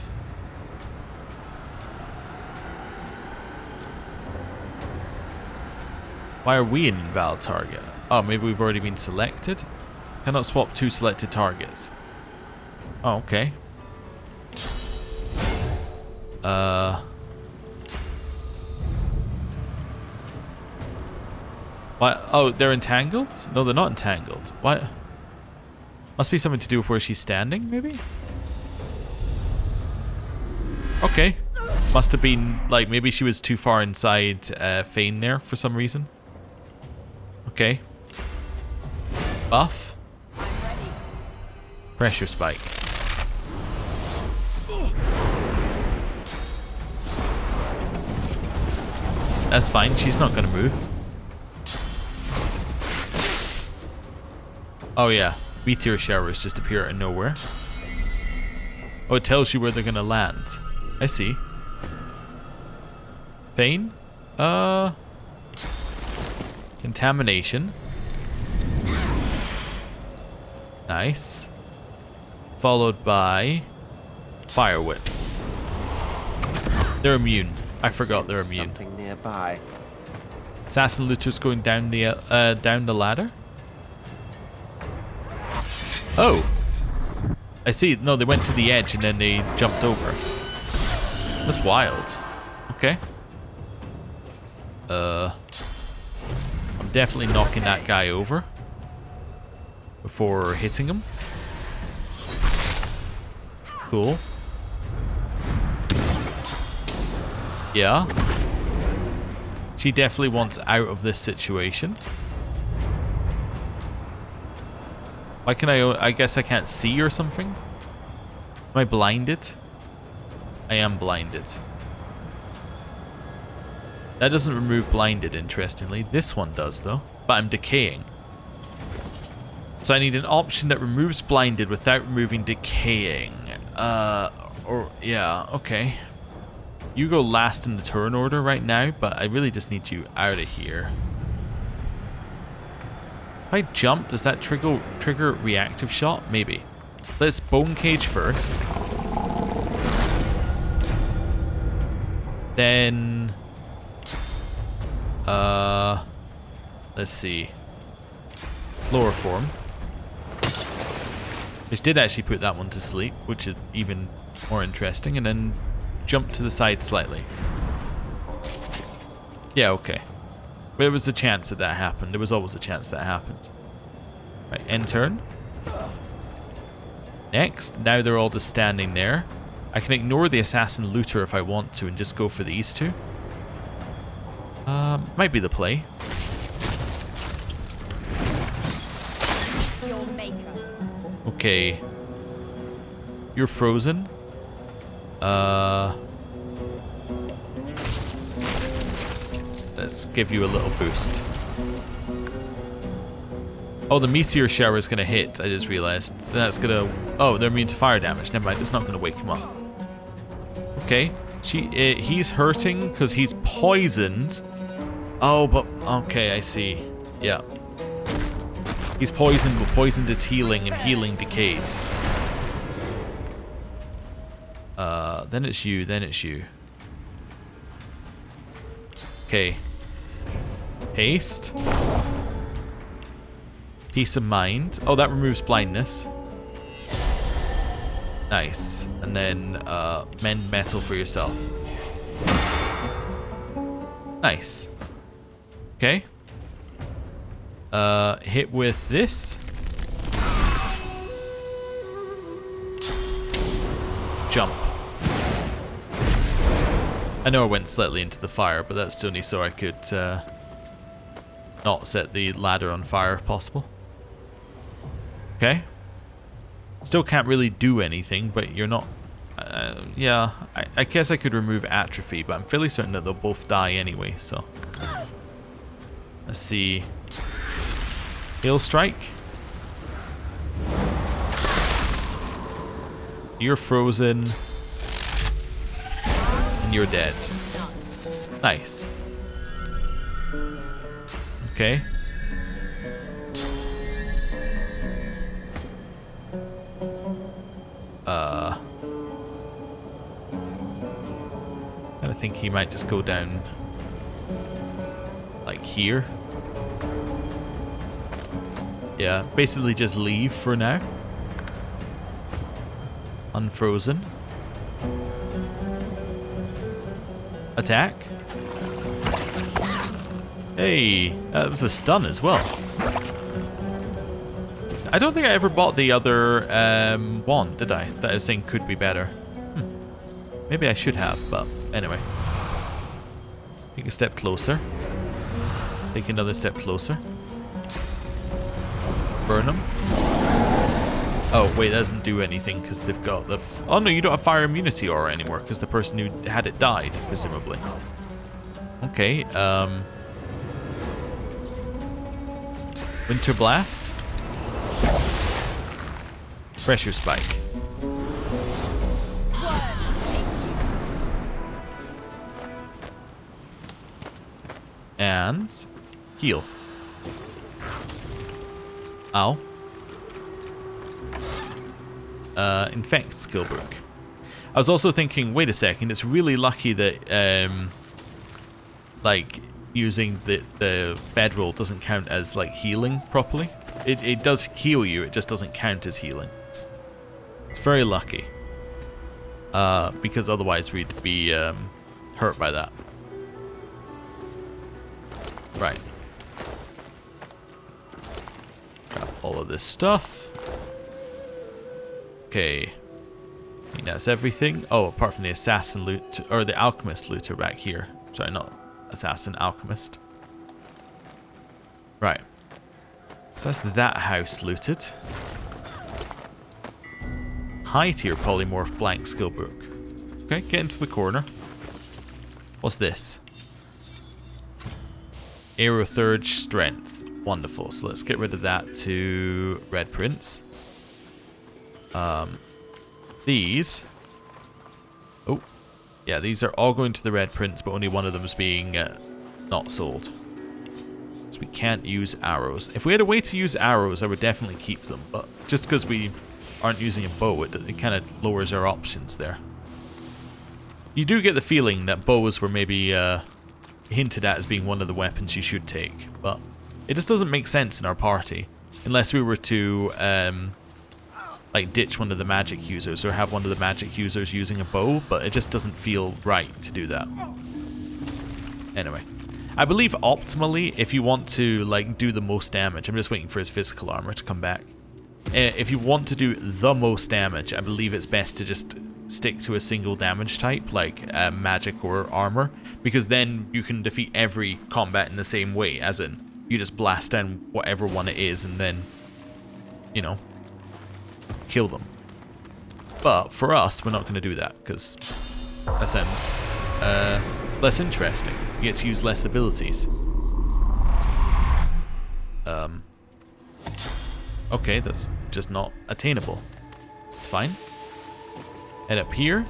Why are we an invalid target? Oh, maybe we've already been selected? Cannot swap two selected targets. Oh, okay. Why? Oh, they're entangled? No, they're not entangled. What? Must be something to do with where she's standing, maybe? Okay. Must have been, like, maybe she was too far inside Fane there for some reason. Okay. Buff. Pressure spike. That's fine, she's not going to move. Oh yeah, meteor showers just appear out of nowhere. Oh, it tells you where they're going to land. I see. Fane? Contamination. Nice. Followed by Fire Whip. They're immune. I forgot they're immune. Something nearby. Assassin Looter's going down the ladder. Oh. I see. No, they went to the edge and then they jumped over. That's wild. Okay. I'm definitely knocking that guy over before hitting him. Cool. Yeah. She definitely wants out of this situation. Why can I guess I can't see or something? Am I blinded? I am blinded. That doesn't remove blinded, interestingly. This one does, though. But I'm decaying. So I need an option that removes blinded without removing decaying. Yeah, okay. You go last in the turn order right now, but I really just need you out of here. If I jump, does that trigger reactive shot? Maybe. Let's bone cage first. Then... let's see. Chloroform. Which did actually put that one to sleep, which is even more interesting. And then jump to the side slightly. Yeah, okay. There was a chance that that happened. There was always a chance that happened. Right, end turn. Next, now they're all just standing there. I can ignore the assassin looter if I want to and just go for these two. Might be the play. Okay. You're frozen. Let's give you a little boost. Oh, the meteor shower is going to hit. I just realized. That's going to... Oh, they're immune to fire damage. Never mind. It's not going to wake him up. Okay. He's hurting because he's poisoned. Oh, but... Okay, I see. Yeah. He's poisoned, but poisoned is healing, and healing decays. Then it's you, then it's you. Okay. Haste. Peace of mind. Oh, that removes blindness. Nice. And then mend metal for yourself. Nice. Okay. Hit with this. Jump. I know I went slightly into the fire, but that's only so I could not set the ladder on fire if possible. Okay. Still can't really do anything, but you're not... yeah, I guess I could remove atrophy, but I'm fairly certain that they'll both die anyway, so... Let's see... Hail strike. You're frozen. And you're dead. Nice. Okay. I think he might just go down like here. Yeah, basically just leave for now. Unfrozen. Attack. Hey, that was a stun as well. I don't think I ever bought the other wand, did I? That I was saying could be better. Maybe I should have, but anyway. Take a step closer. Take another step closer. Burn them. Oh, wait, that doesn't do anything because they've got the... Oh, no, you don't have fire immunity aura anymore because the person who had it died, presumably. Okay, Winter Blast. Pressure Spike. And... Heal. Ow. Infect skillbook. I was also thinking, wait a second, it's really lucky that like using the bedroll doesn't count as like healing properly. It does heal you, it just doesn't count as healing. It's very lucky. Because otherwise we'd be hurt by that. Right. Got all of this stuff. Okay. I think that's everything. Oh, apart from the assassin loot, or the alchemist looter back here. Sorry, not assassin, alchemist. Right. So that's that house looted. High tier polymorph blank skill book. Okay, get into the corner. What's this? Aerothurge strength. Wonderful. So let's get rid of that to Red Prince. These. Oh, yeah, these are all going to the Red Prince, but only one of them is being not sold. So we can't use arrows. If we had a way to use arrows, I would definitely keep them. But just because we aren't using a bow, it kind of lowers our options there. You do get the feeling that bows were maybe hinted at as being one of the weapons you should take, but it just doesn't make sense in our party unless we were to like ditch one of the magic users or have one of the magic users using a bow, but it just doesn't feel right to do that. Anyway, I believe optimally, if you want to like do the most damage, I'm just waiting for his physical armor to come back. If you want to do the most damage, I believe it's best to just stick to a single damage type, like magic or armor, because then you can defeat every combat in the same way, as in, you just blast down whatever one it is and then, you know, kill them. But for us, we're not going to do that, because that sounds less interesting. You get to use less abilities. Okay, that's just not attainable. It's fine. Head up here.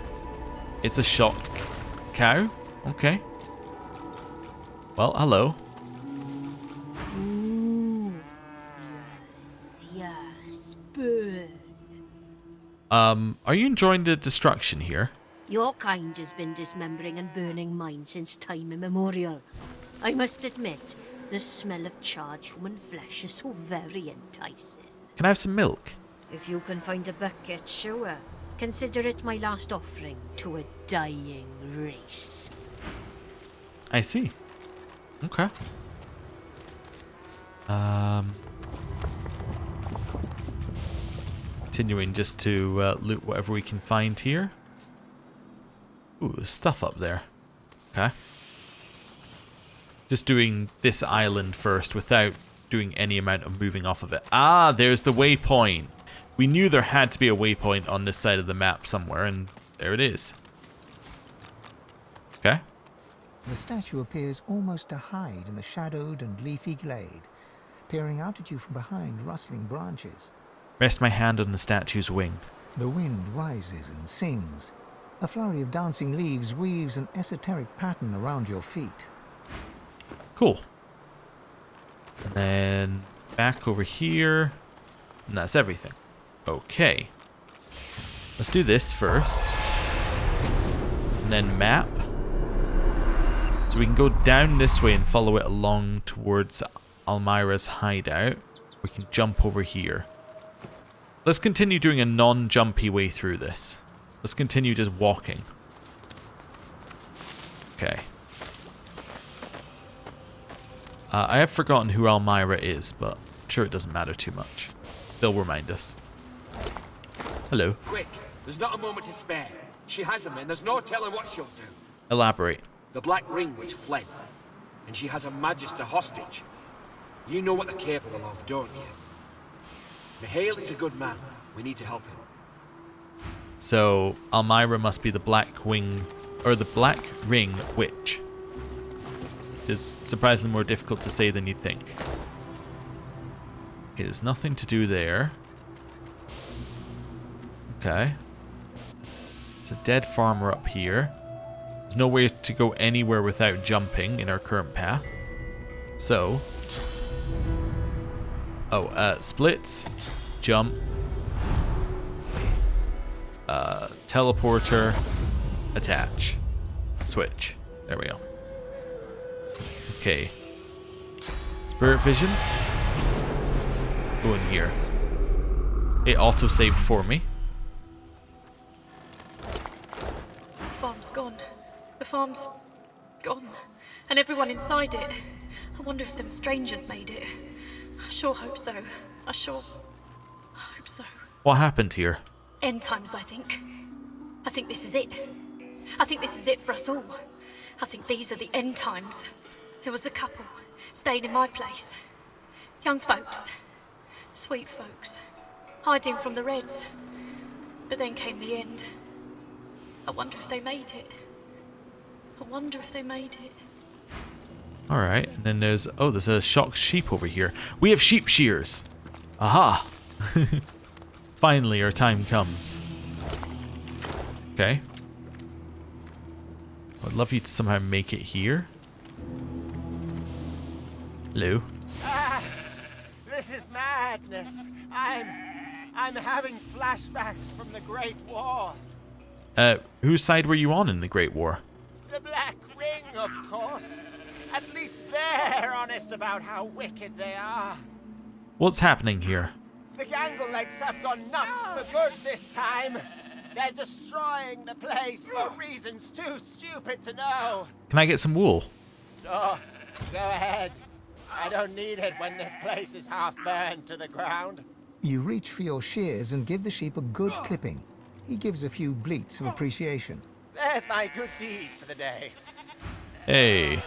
It's a shot cow. Okay. Well, hello. Ooh, yes, burn. Are you enjoying the destruction here? Your kind has been dismembering and burning mine since time immemorial. I must admit, the smell of charred human flesh is so very enticing. Can I have some milk? If you can find a bucket, sure. Consider it my last offering to a dying race. I see. Okay. Continuing just to loot whatever we can find here. Ooh, there's stuff up there. Okay. Just doing this island first without doing any amount of moving off of it. Ah, there's the waypoint. We knew there had to be a waypoint on this side of the map somewhere, and there it is. Okay. The statue appears almost to hide in the shadowed and leafy glade, peering out at you from behind rustling branches. Rest my hand on the statue's wing. The wind rises and sings. A flurry of dancing leaves weaves an esoteric pattern around your feet. Cool. And then back over here. And that's everything. Okay. Let's do this first. And then map. So we can go down this way and follow it along towards Almira's hideout. We can jump over here. Let's continue doing a non-jumpy way through this. Let's continue just walking. Okay. I have forgotten who Almira is, but I'm sure it doesn't matter too much. They'll remind us. Hello. Quick, there's not a moment to spare. She has him, and there's no telling what she'll do. Elaborate. The Black Ring Witch fled, and she has a Magister hostage. You know what they're capable of, don't you? Mihaly's a good man. We need to help him. So Almira must be the Black Ring Witch. It's surprisingly more difficult to say than you'd think. Okay, there's nothing to do there. Okay. There's a dead farmer up here. There's no way to go anywhere without jumping in our current path. So... splits, jump, teleporter, attach, switch. There we go. Okay. Spirit vision. Go in here. It auto-saved for me. The farm's gone. The farm's gone. And everyone inside it. I wonder if them strangers made it. I sure hope so. I hope so. What happened here? End times, I think. I think this is it. I think this is it for us all. I think these are the end times. There was a couple staying in my place. Young folks. Sweet folks. Hiding from the Reds. But then came the end. I wonder if they made it. I wonder if they made it. Alright, and then there's a shocked sheep over here. We have sheep shears! Aha! Finally, our time comes. Okay. I'd love you to somehow make it here. Hello. Ah, this is madness. I'm having flashbacks from the Great War. Whose side were you on in the Great War? The Black Ring, of course. At least they're honest about how wicked they are. What's happening here? The Ganglelegs have gone nuts for good this time. They're destroying the place for reasons too stupid to know. Can I get some wool? Oh, Go ahead. I don't need it when this place is half burned to the ground. You reach for your shears and give the sheep a good clipping. He gives a few bleats of appreciation. There's my good deed for the day. Hey.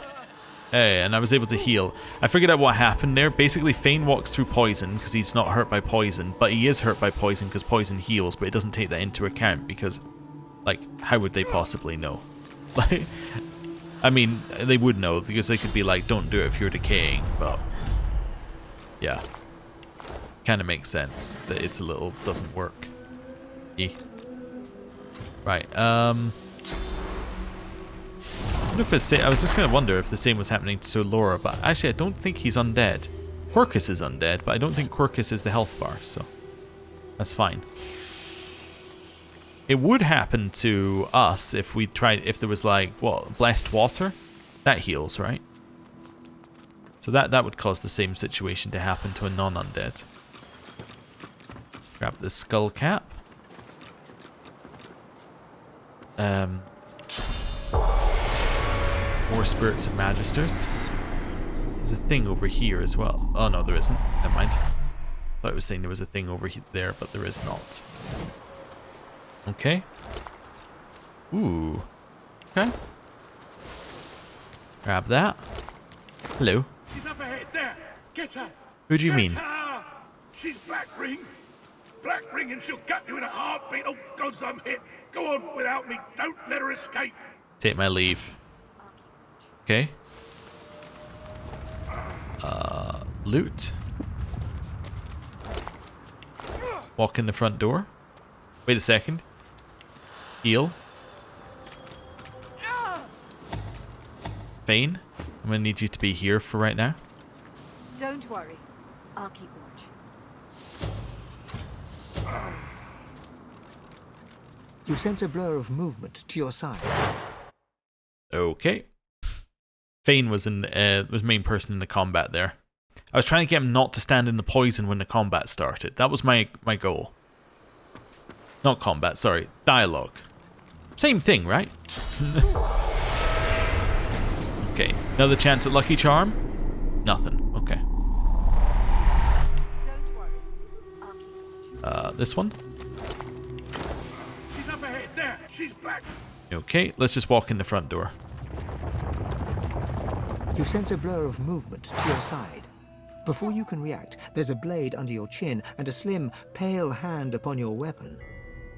Hey, and I was able to heal. I figured out what happened there. Basically, Fane walks through poison because he's not hurt by poison, but he is hurt by poison because poison heals, but it doesn't take that into account because, like, how would they possibly know? Like, I mean, they would know because they could be like, don't do it if you're decaying, but yeah. Kind of makes sense that it's a little doesn't work. Right, I wonder if it's I was just gonna wonder if the same was happening to Laura, but actually I don't think he's undead. Quirkus is undead, but I don't think Quirkus is the health bar, so that's fine. It would happen to us if we tried, if there was like, what, blessed water? That heals, right? So that would cause the same situation to happen to a non-undead. Grab the skull cap. More spirits and magisters. There's a thing over here as well. Oh no, there isn't. Never mind. Thought I was saying there was a thing over there, but there is not. Okay. Ooh. Okay. Grab that. Hello. She's up ahead there. Get her. Who do you mean? Her. She's Black Ring. Black Ring, and she'll gut you in a heartbeat. Oh, God, I'm hit. Go on without me. Don't let her escape. Take my leave. Okay. Loot. Walk in the front door. Wait a second. Heal. Fane, I'm gonna need you to be here for right now. Don't worry. I'll keep watch. You sense a blur of movement to your side. Okay. Fane was main person in the combat there. I was trying to get him not to stand in the poison when the combat started. That was my goal. Not combat, sorry. Dialogue. Same thing, right? Okay. Another chance at Lucky Charm? Nothing. Okay. Don't worry. I'll keep watch. This one? She's up ahead there. She's black. Okay, let's just walk in the front door. You sense a blur of movement to your side. Before you can react, there's a blade under your chin and a slim, pale hand upon your weapon.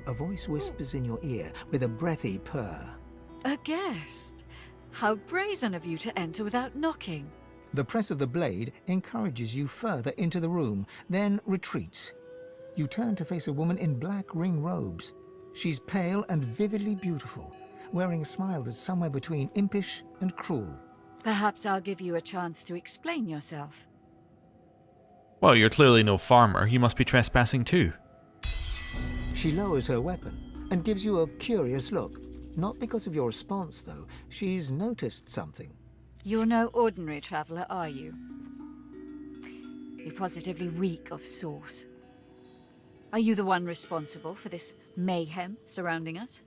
A voice whispers in your ear with a breathy purr. A guest? How brazen of you to enter without knocking. The press of the blade encourages you further into the room, then retreats. You turn to face a woman in black ring robes. She's pale and vividly beautiful, wearing a smile that's somewhere between impish and cruel. Perhaps I'll give you a chance to explain yourself. Well, you're clearly no farmer. You must be trespassing too. She lowers her weapon and gives you a curious look. Not because of your response, though. She's noticed something. You're no ordinary traveler, are you? You positively reek of sauce. Are you the one responsible for this mayhem surrounding us?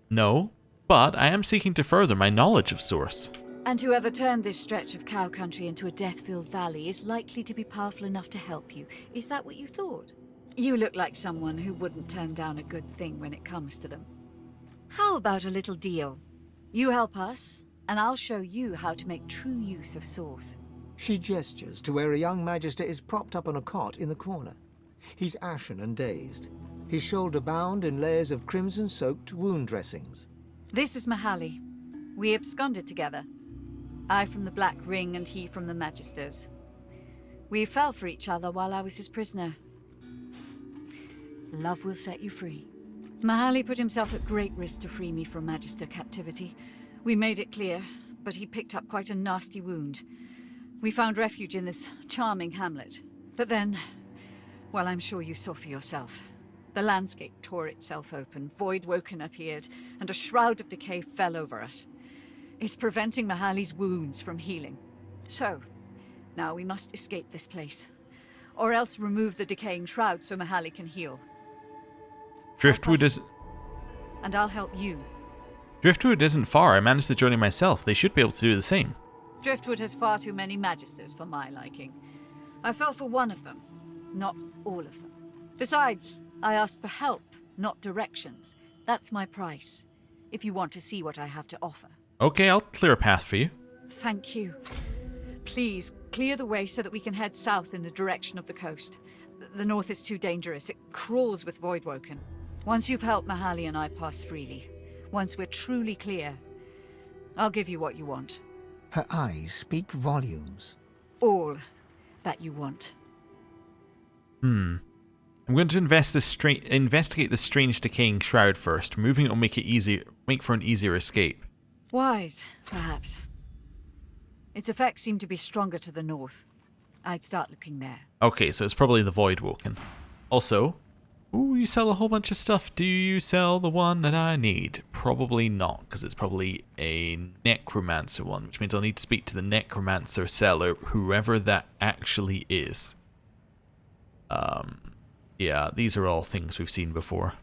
No, but I am seeking to further my knowledge of Source. And whoever turned this stretch of cow country into a death-filled valley is likely to be powerful enough to help you. Is that what you thought? You look like someone who wouldn't turn down a good thing when it comes to them. How about a little deal? You help us, and I'll show you how to make true use of Source. She gestures to where a young magister is propped up on a cot in the corner. He's ashen and dazed, his shoulder bound in layers of crimson-soaked wound dressings. This is Mahaly. We absconded together. I from the Black Ring and he from the Magisters. We fell for each other while I was his prisoner. Love will set you free. Mahaly put himself at great risk to free me from Magister captivity. We made it clear, but he picked up quite a nasty wound. We found refuge in this charming hamlet. But then, well, I'm sure you saw for yourself. The landscape tore itself open, Void Woken appeared, and a shroud of decay fell over us. It's preventing Mahaly's wounds from healing. So, now we must escape this place. Or else remove the decaying shroud so Mahaly can heal. Driftwood is... And I'll help you. Driftwood isn't far. I managed the journey myself. They should be able to do the same. Driftwood has far too many magisters for my liking. I fell for one of them, not all of them. Besides, I asked for help, not directions. That's my price, if you want to see what I have to offer. Okay, I'll clear a path for you. Thank you. Please, clear the way so that we can head south in the direction of the coast. The north is too dangerous. It crawls with Voidwoken. Once you've helped Mahali and I pass freely, once we're truly clear, I'll give you what you want. Her eyes speak volumes. All that you want. I'm going to investigate this strange decaying shroud first. Moving it will make for an easier escape. Wise, perhaps. Its effects seem to be stronger to the north. I'd start looking there. Okay, so it's probably the Voidwoken. Also, ooh, you sell a whole bunch of stuff. Do you sell the one that I need? Probably not, because it's probably a necromancer one, which means I'll need to speak to the necromancer seller, whoever that actually is. Yeah, these are all things we've seen before.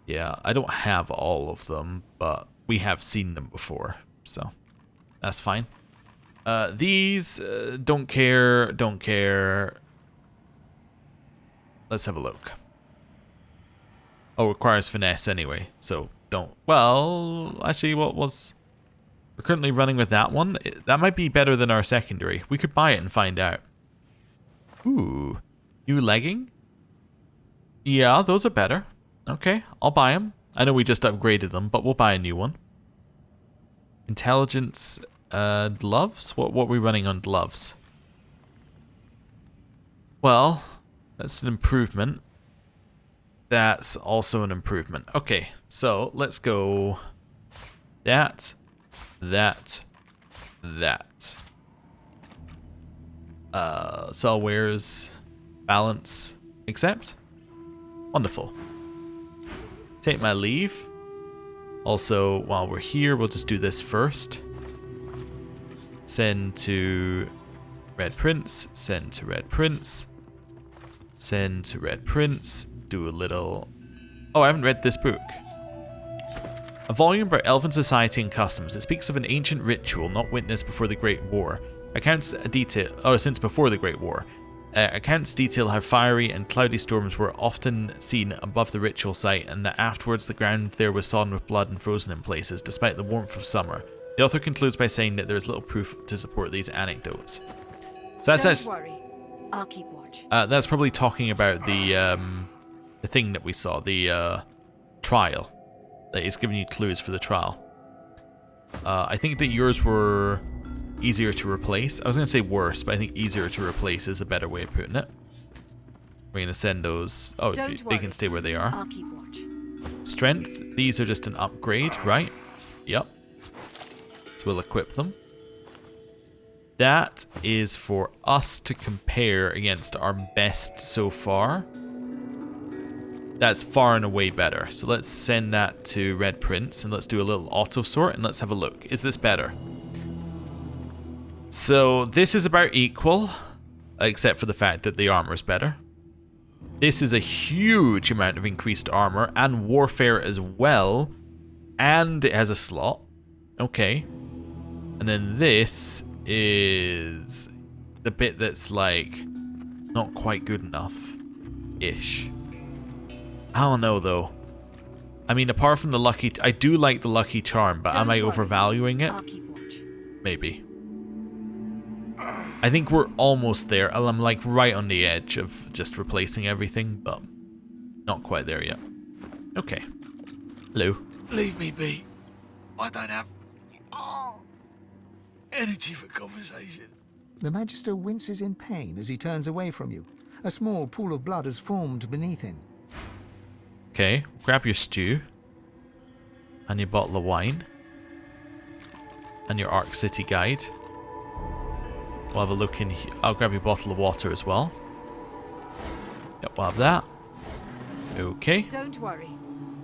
Yeah, I don't have all of them, but we have seen them before, so that's fine. These, don't care. Let's have a look. Oh, requires finesse anyway, so don't. Well, actually, what was... We're currently running with that one. That might be better than our secondary. We could buy it and find out. Ooh. New legging? Yeah, those are better. Okay, I'll buy them. I know we just upgraded them, but we'll buy a new one. Intelligence, gloves? What are we running on gloves? Well, that's an improvement. That's also an improvement. Okay, so let's go that. Sell wares, balance, accept. Wonderful. Take my leave. Also, while we're here, we'll just do this first. Send to Red Prince, send to Red Prince, send to Red Prince, do a little... Oh, I haven't read this book. A volume about Elven society and customs. It speaks of an ancient ritual not witnessed before the Great War. Accounts detail... Oh, since before the Great War. Accounts detail how fiery and cloudy storms were often seen above the ritual site, and that afterwards the ground there was sodden with blood and frozen in places, despite the warmth of summer. The author concludes by saying that there is little proof to support these anecdotes. So that's Don't worry, I'll keep watch. That's probably talking about the thing that we saw, the trial. That is giving you clues for the trial. I think that yours were easier to replace. I was going to say worse, but I think easier to replace is a better way of putting it. We're going to send those... Oh, they can stay where they are. I'll keep watch. Strength. These are just an upgrade, right? Yep. So we'll equip them. That is for us to compare against our best so far. That's far and away better. So let's send that to Red Prince and let's do a little auto sort and let's have a look. Is this better? So this is about equal, except for the fact that the armor is better. This is a huge amount of increased armor and warfare as well, and it has a slot. Okay. And then this is the bit that's like not quite good enough-ish. I don't know though. I mean, apart from the lucky... I do like the lucky charm, but am I overvaluing it? I'll keep watch. Maybe. I think we're almost there. I'm like right on the edge of just replacing everything, but not quite there yet. Okay. Hello. Leave me be. I don't have energy for conversation. The Magister winces in pain as he turns away from you. A small pool of blood has formed beneath him. Okay, grab your stew. And your bottle of wine. And your Ark City guide. We'll have a look in here. I'll grab your bottle of water as well. Yep, we'll have that. Okay. Don't worry,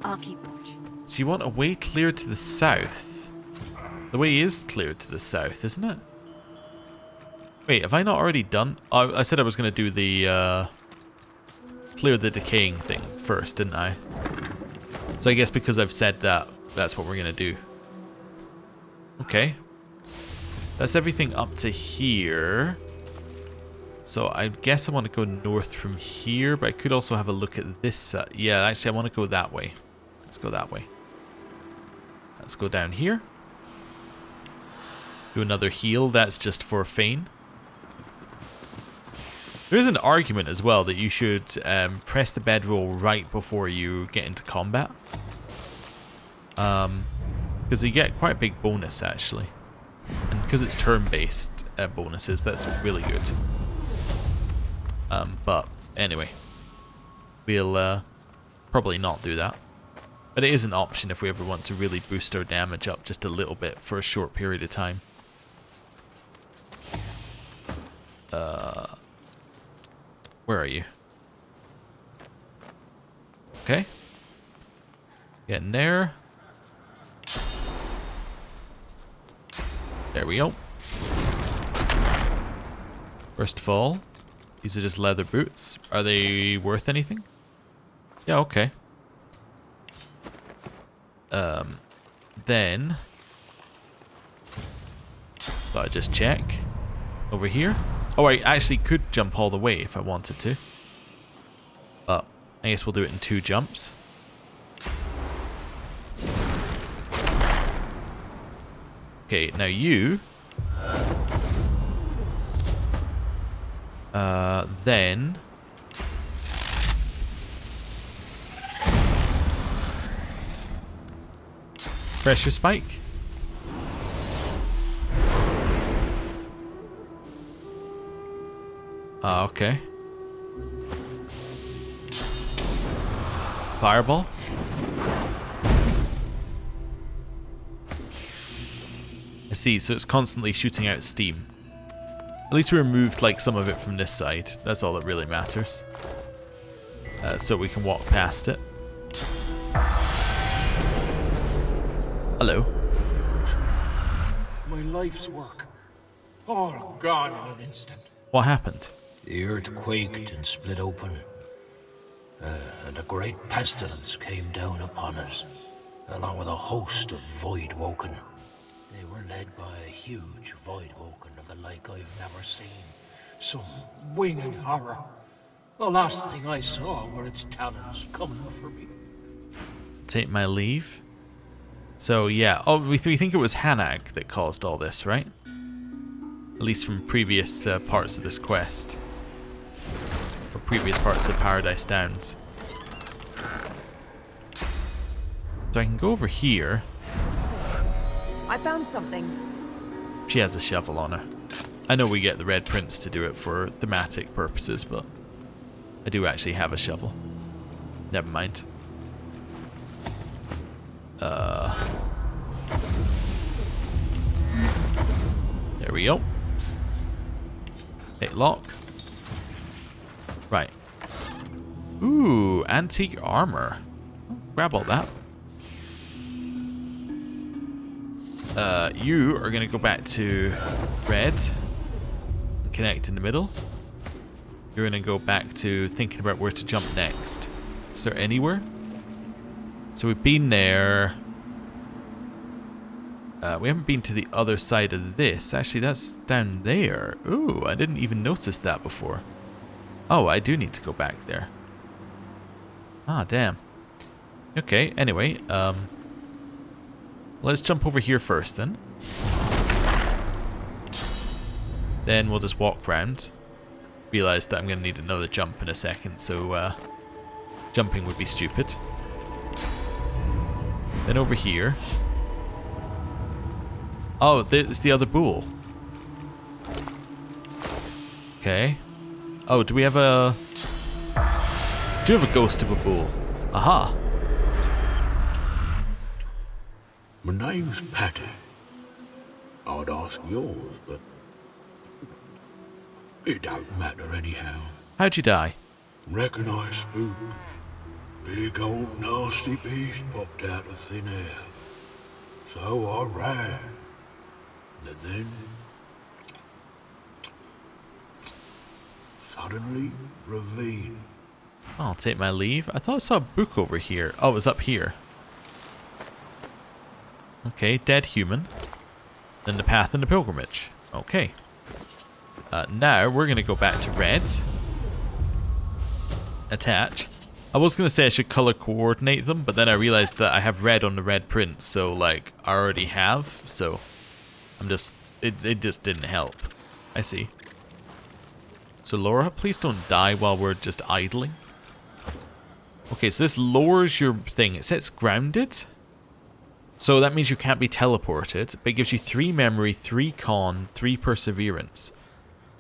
I'll keep watch. So you want a way clear to the south? The way is clear to the south, isn't it? Wait, have I not already done... Oh, I said I was going to do the... clear the decaying thing first, didn't I? So I guess because I've said that, that's what we're going to do. Okay. That's everything up to here. So I guess I want to go north from here, but I could also have a look at this side. Yeah, actually I want to go that way. Let's go that way. Let's go down here. Do another heal. That's just for Fane. There is an argument as well that you should press the bedroll right before you get into combat. Because you get quite a big bonus actually. And because it's turn-based bonuses, that's really good. But anyway, we'll probably not do that. But it is an option if we ever want to really boost our damage up just a little bit for a short period of time. Where are you? Okay. Getting there. There we go. First of all, these are just leather boots. Are they worth anything? Yeah, okay. Then gotta just check over here. Oh, I actually could jump all the way if I wanted to, but I guess we'll do it in 2 jumps. Okay, now you then pressure spike. Okay. Fireball. I see, so it's constantly shooting out steam. At least we removed like some of it from this side. That's all that really matters. So we can walk past it. Hello. My life's work. All gone in an instant. What happened? The earth quaked and split open, and a great pestilence came down upon us, along with a host of void-woken. They were led by a huge void-woken of the like I've never seen. Some winged horror. The last thing I saw were its talons coming for me. Take my leave. So yeah, oh, we think it was Hanag that caused all this, right? At least from previous parts of this quest. Or previous parts of Paradise Downs. So I can go over here. I found something. She has a shovel on her. I know we get the Red Prince to do it for thematic purposes, but I do actually have a shovel. Never mind. There we go. Hit lock. Right. Ooh, antique armor. Grab all that. You are going to go back to red and connect in the middle. You're going to go back to thinking about where to jump next. Is there anywhere? So we've been there. We haven't been to the other side of this. Actually, that's down there. Ooh, I didn't even notice that before. Oh, I do need to go back there. Ah, damn. Okay, anyway, let's jump over here first then. Then we'll just walk round. Realize that I'm going to need another jump in a second, so jumping would be stupid. Then over here. Oh, it's the other bull. Okay. Oh, do we have a... Do you have a ghost of a bull? Aha! My name's Patty. I'd ask yours, but it don't matter anyhow. How'd you die? Reckon I spooked. Big old nasty beast popped out of thin air. So I ran. And then suddenly ravine. I'll take my leave. I thought I saw a book over here. Oh, it was up here. Okay, dead human. Then the path and the pilgrimage. Okay. Now we're going to go back to red. Attach. I was going to say I should color coordinate them, but then I realized that I have red on the red print, so like I already have, so I'm just, it just didn't help. I see. So Laura, please don't die while we're just idling. Okay, so this lowers your thing. It says grounded. So that means you can't be teleported, but it gives you 3 memory, 3 con, 3 perseverance.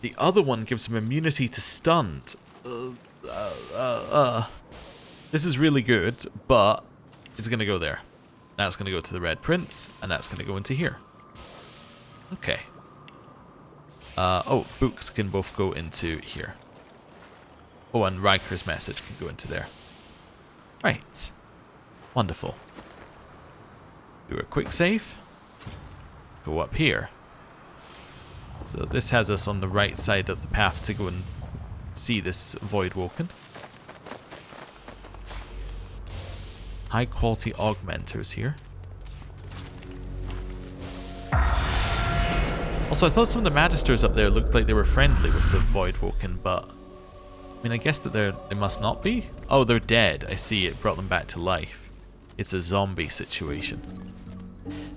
The other one gives him immunity to stunned. This is really good, but it's going to go there. That's going to go to the red prince, and that's going to go into here. Okay. Oh, books can both go into here. Oh, and Riker's message can go into there. Right. Wonderful. Do a quick save. Go up here. So this has us on the right side of the path to go and see this void woken. High quality augmenters here. Also, I thought some of the magisters up there looked like they were friendly with the void woken, but I mean, I guess that they must not be. Oh, they're dead. I see. It brought them back to life. It's a zombie situation.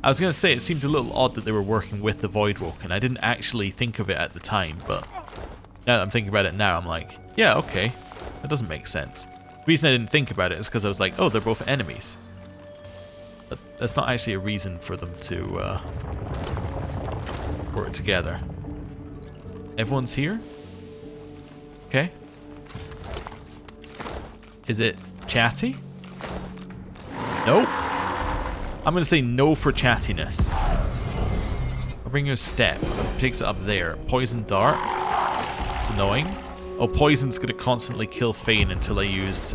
I was going to say, it seems a little odd that they were working with the void woken. I didn't actually think of it at the time, but now that I'm thinking about it now, I'm like, yeah, okay. That doesn't make sense. The reason I didn't think about it is because I was like, oh, they're both enemies. But that's not actually a reason for them to work together. Everyone's here? Okay. Is it chatty? Nope. I'm going to say no for chattiness. I'll bring you a step. It takes it up there. Poison dart. It's annoying. Oh, poison's going to constantly kill Fane until I use...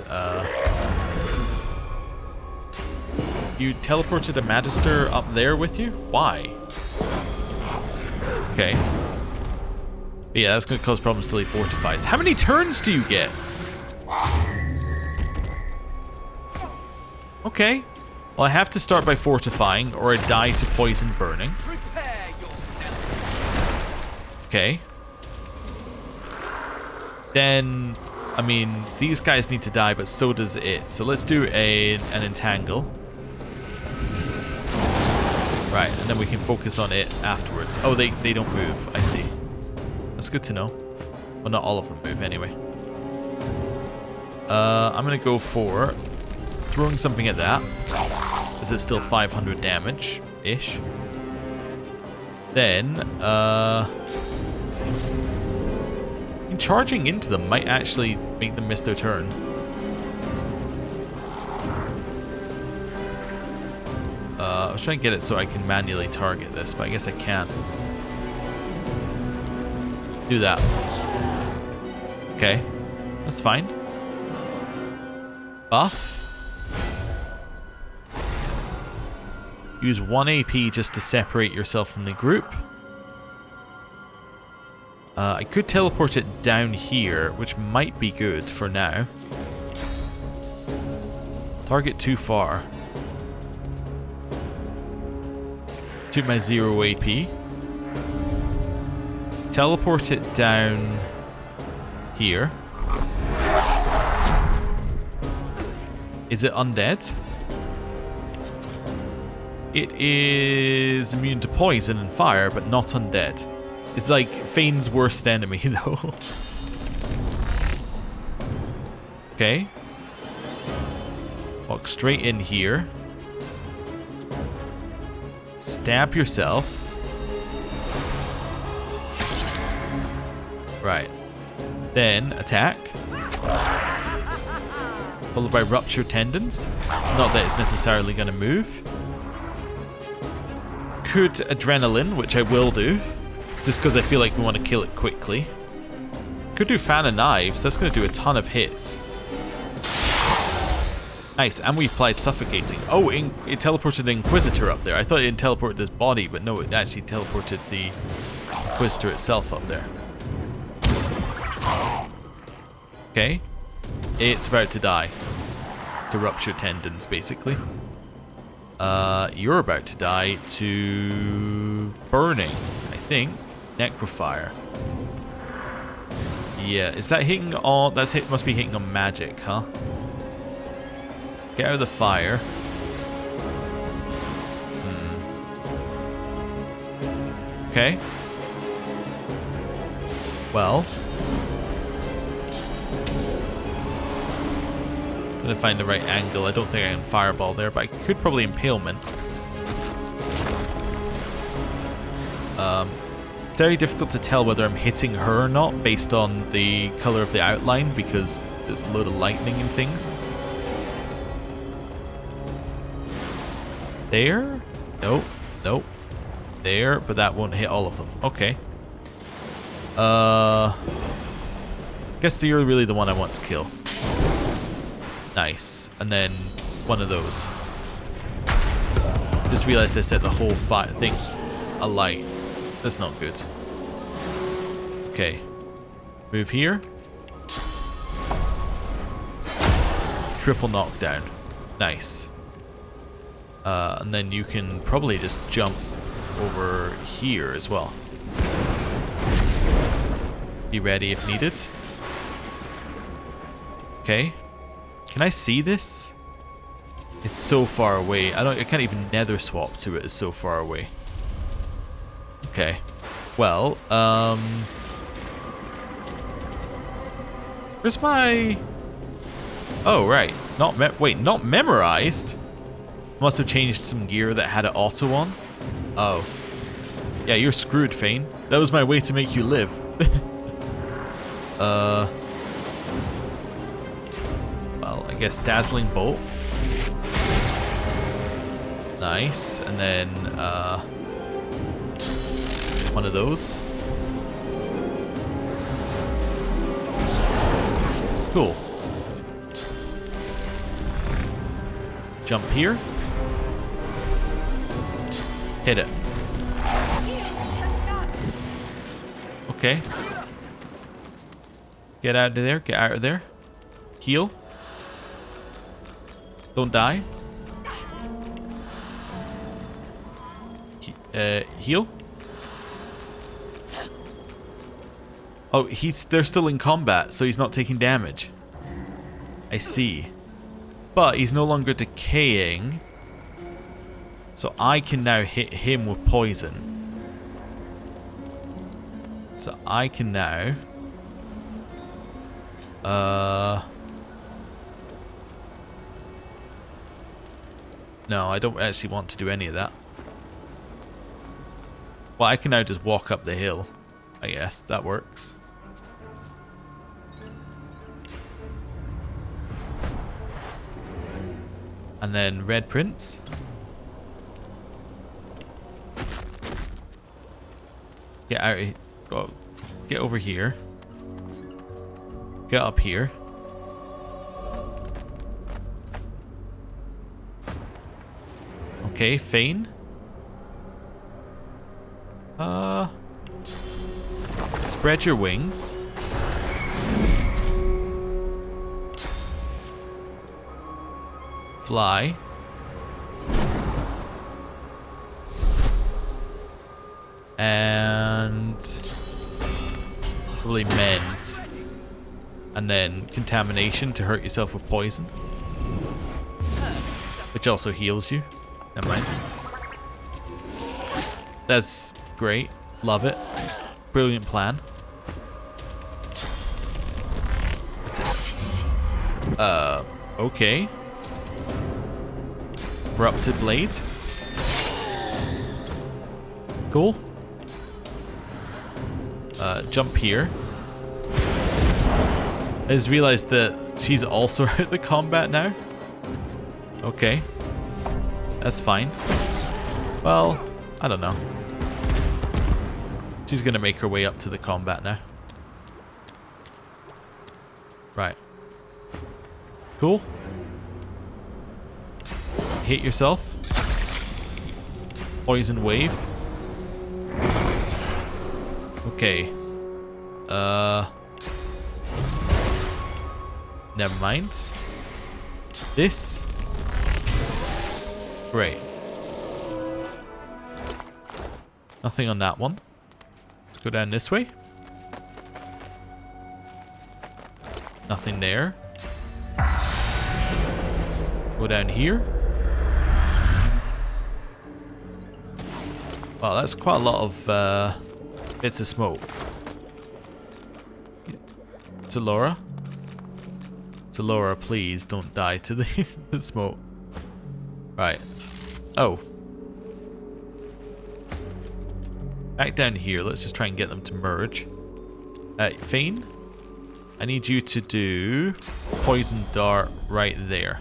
You teleported a Magister up there with you? Why? Okay. But yeah, that's going to cause problems till he fortifies. How many turns do you get? Okay. Well, I have to start by fortifying, or I die to poison burning. Okay. Then, I mean, these guys need to die, but so does it. So let's do an entangle. Right, and then we can focus on it afterwards. Oh, they don't move. I see. That's good to know. Well, not all of them move anyway. I'm going to go for throwing something at that. Is it still 500 damage-ish? Then, charging into them might actually make them miss their turn. I was trying to get it so I can manually target this, but I guess I can't. Do that. Okay, that's fine. Buff. Use 1 AP just to separate yourself from the group. I could teleport it down here, which might be good for now. Target too far. Took my 0 AP. Teleport it down here. Is it undead? It is immune to poison and fire, but not undead. It's like Fane's worst enemy, though. Okay. Walk straight in here. Stab yourself. Right. Then attack. Followed by rupture tendons. Not that it's necessarily going to move. Could adrenaline, which I will do. Just because I feel like we want to kill it quickly. Could do fan of knives. That's going to do a ton of hits. Nice, and we applied suffocating. Oh, it teleported the Inquisitor up there. I thought it teleported his body, but no, it actually teleported the Inquisitor itself up there. Okay. It's about to die. To rupture tendons, basically. You're about to die to burning, I think. Necrofire. Yeah, is that hitting on... must be hitting on magic, huh? Get out of the fire. Okay. Well. I'm gonna find the right angle. I don't think I can fireball there, but I could probably impalement. It's very difficult to tell whether I'm hitting her or not based on the color of the outline because there's a load of lightning and things. There? Nope. Nope. There, but that won't hit all of them. Okay. Guess you're really the one I want to kill. Nice. And then one of those. Just realized I set the whole thing alight. That's not good. Okay. Move here. Triple knockdown. Nice. And then you can probably just jump over here as well. Be ready if needed. Okay. Can I see this? It's so far away. I can't even nether swap to it. It's so far away. Okay. Well, where's my... Oh, right. Not memorized? Must have changed some gear that had an auto on. Oh. Yeah, you're screwed, Fane. That was my way to make you live. Well, I guess Dazzling Bolt. Nice. And then, one of those. Cool. Jump here. Hit it. Okay. Get out of there. Get out of there. Heal. Don't die. Heal. Oh, they're still in combat, so he's not taking damage. I see. But he's no longer decaying. So I can now hit him with poison. So I can now... No, I don't actually want to do any of that. Well, I can now just walk up the hill. I guess that works. And then Red Prince. Get out of, oh, get over here. Get up here. Okay, Fane. Spread your wings. Fly. And probably mend. And then contamination to hurt yourself with poison. Which also heals you. Never mind. That's great. Love it. Brilliant plan. That's it. Okay. Corrupted Blade. Cool. Jump here. I just realized that she's also out of the combat now. Okay. That's fine. Well, I don't know. She's gonna make her way up to the combat now. Right. Cool. Hit yourself. Poison wave. Okay. Never mind. This. Great. Nothing on that one. Let's Go down this way. Nothing there. Go down here. Wow, that's quite a lot of bits of smoke. To Laura. To Laura, please don't die to the smoke. Right. Oh. Back down here. Let's just try and get them to merge. Fane, I need you to do poison dart right there.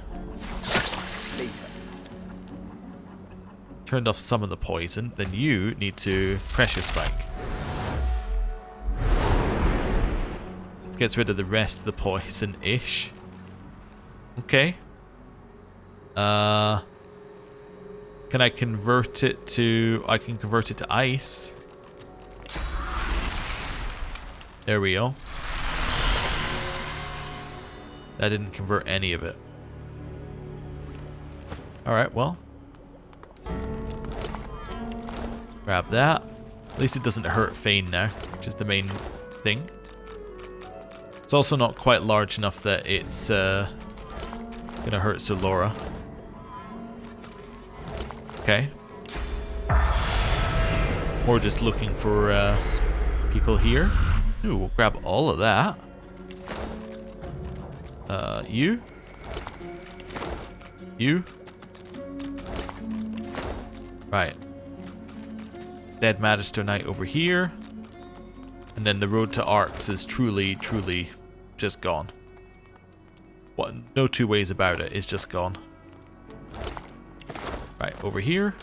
Turned off some of the poison. Then you need to pressure spike. Gets rid of the rest of the poison-ish. Okay. Can I convert it to... I can convert it to ice. There we go. That didn't convert any of it. Alright, well. Grab that. At least it doesn't hurt Fane now, which is the main thing. It's also not quite large enough that it's gonna hurt Solora. Okay. Or just looking for people here. Ooh, we'll grab all of that. You. You. Right. Dead Magister Knight over here. And then the road to Arx is truly, truly just gone. What? No two ways about it. It's just gone. Right, over here.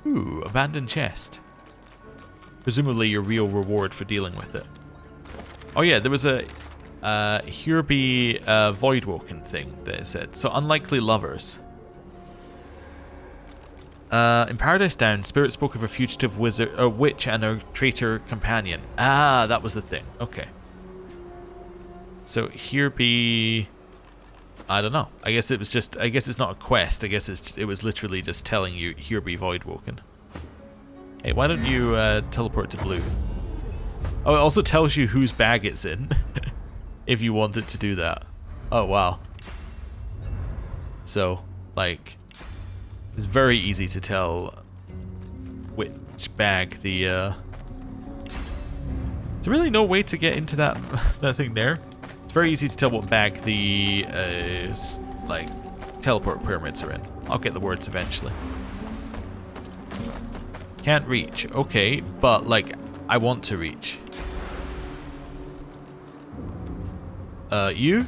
Ooh, abandoned chest. Presumably your real reward for dealing with it. Oh yeah, there was a here be Voidwoken thing that it said. So unlikely lovers. In Paradise Down, Spirit spoke of a fugitive witch and a traitor companion. Ah, that was the thing. Okay. So here be... I don't know. I guess it was just... I guess it's not a quest. I guess it was literally just telling you, here be Voidwoken. Hey, why don't you teleport to blue? Oh, it also tells you whose bag it's in. If you wanted to do that. Oh, wow. So, like... It's very easy to tell which bag the... There's really no way to get into that thing there. It's very easy to tell what bag the like teleport pyramids are in. I'll get the words eventually. Can't reach. Okay, but like I want to reach. You?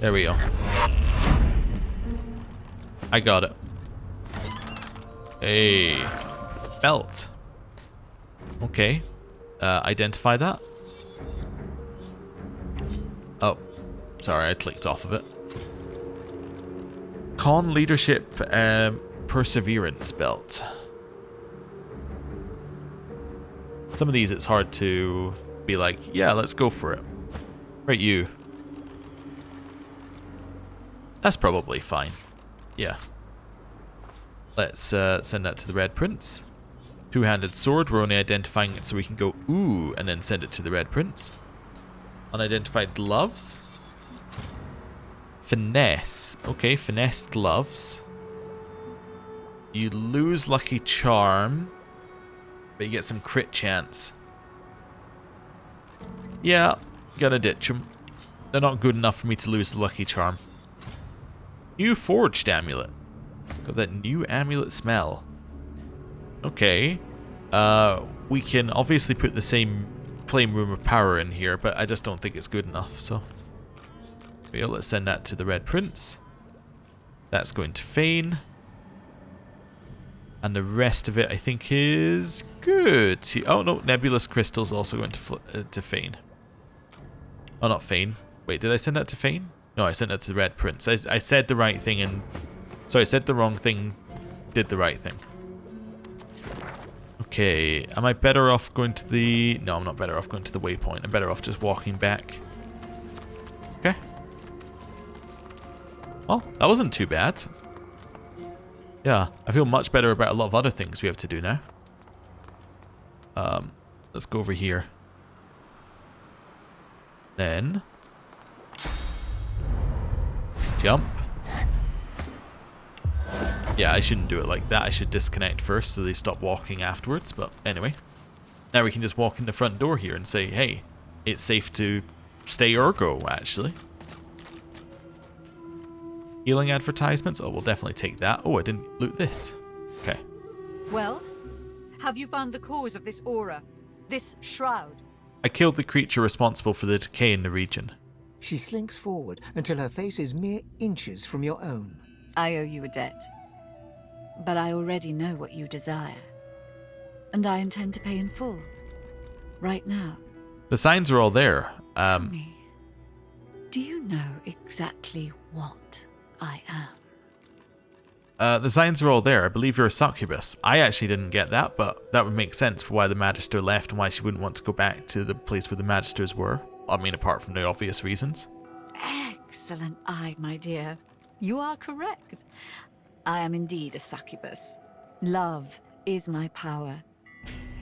There we go. I got it. Hey. Belt. Okay. Identify that. Oh. Sorry, I clicked off of it. Con Leadership Perseverance Belt. Some of these it's hard to be like, yeah, let's go for it. Right, you. That's probably fine. Yeah. Let's send that to the Red Prince. Two-handed sword. We're only identifying it so we can go ooh and then send it to the Red Prince. Unidentified gloves. Finesse. Okay, finesse gloves. You lose lucky charm, but you get some crit chance. Yeah, gotta ditch them. They're not good enough for me to lose the lucky charm. New forged amulet. Got that new amulet smell. Okay. We can obviously put the same flame room of power in here, but I just don't think it's good enough, so. Okay, let's send that to the Red Prince. That's going to Fane. And the rest of it, I think, is good. Oh, no, Nebulous Crystal's also going to Fane. Oh, not Fane. Wait, did I send that to Fane? No, I sent that to the Red Prince. I said the right thing and... Sorry, I said the wrong thing, did the right thing. Okay, am I better off going to the... No, I'm not better off going to the waypoint. I'm better off just walking back. Okay. Well, that wasn't too bad. Yeah, I feel much better about a lot of other things we have to do now. Let's go over here. Then... jump. Yeah, I shouldn't do it like that. I should disconnect first so they stop walking afterwards. But anyway, now we can just walk in the front door here and say, hey, it's safe to stay or go, actually. Healing advertisements? Oh, we'll definitely take that. Oh, I didn't loot this. Okay. Well, have you found the cause of this aura? This shroud? I killed the creature responsible for the decay in the region. She slinks forward until her face is mere inches from your own. I owe you a debt. But I already know what you desire. And I intend to pay in full. Right now. The signs are all there. Tell me, do you know exactly what I am? The signs are all there. I believe you're a succubus. I actually didn't get that, but that would make sense for why the Magister left and why she wouldn't want to go back to the place where the Magisters were. I mean, apart from the obvious reasons. Excellent eye, my dear. You are correct. I am indeed a succubus. Love is my power.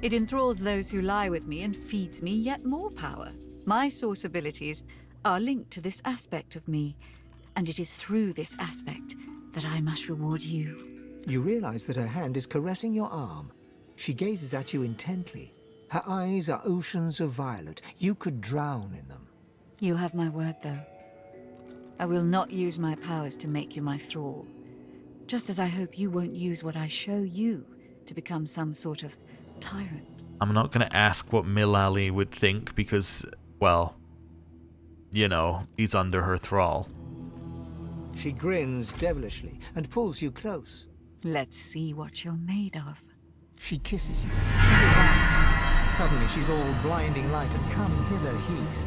It enthralls those who lie with me and feeds me yet more power. My source abilities are linked to this aspect of me, and it is through this aspect that I must reward you. You realize that her hand is caressing your arm. She gazes at you intently. Her eyes are oceans of violet. You could drown in them. You have my word, though. I will not use my powers to make you my thrall. Just as I hope you won't use what I show you to become some sort of tyrant. I'm not going to ask what Milali would think because, well, you know, he's under her thrall. She grins devilishly and pulls you close. Let's see what you're made of. She kisses you. She devours you. Suddenly she's all blinding light and come hither heat.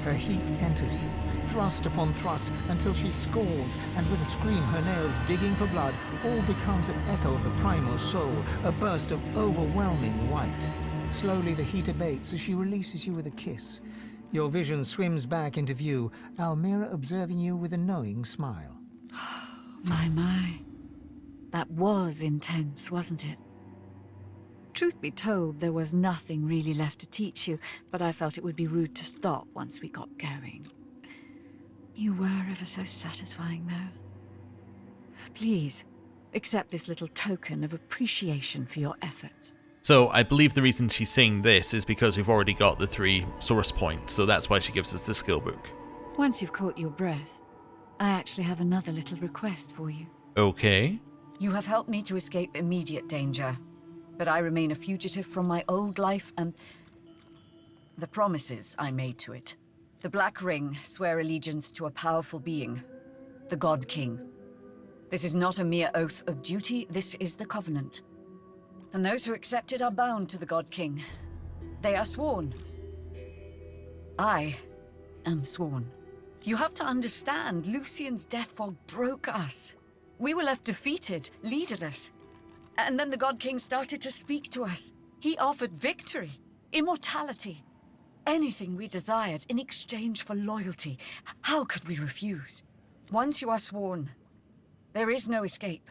Her heat enters you, thrust upon thrust, until she scalds, and with a scream, her nails digging for blood, all becomes an echo of the primal soul, a burst of overwhelming white. Slowly the heat abates as she releases you with a kiss. Your vision swims back into view, Almira observing you with a knowing smile. My. That was intense, wasn't it? Truth be told, there was nothing really left to teach you, but I felt it would be rude to stop once we got going. You were ever so satisfying, though. Please, accept this little token of appreciation for your effort. So I believe the reason she's saying this is because we've already got the 3 source points, so that's why she gives us the skill book. Once you've caught your breath, I actually have another little request for you. Okay. You have helped me to escape immediate danger, but I remain a fugitive from my old life and the promises I made to it. The Black Ring swear allegiance to a powerful being, the God King. This is not a mere oath of duty, this is the Covenant. And those who accept it are bound to the God King. They are sworn. I am sworn. You have to understand, Lucian's death fog broke us. We were left defeated, leaderless. And then the God King started to speak to us. He offered victory, immortality, anything we desired in exchange for loyalty. How could we refuse? Once you are sworn, there is no escape.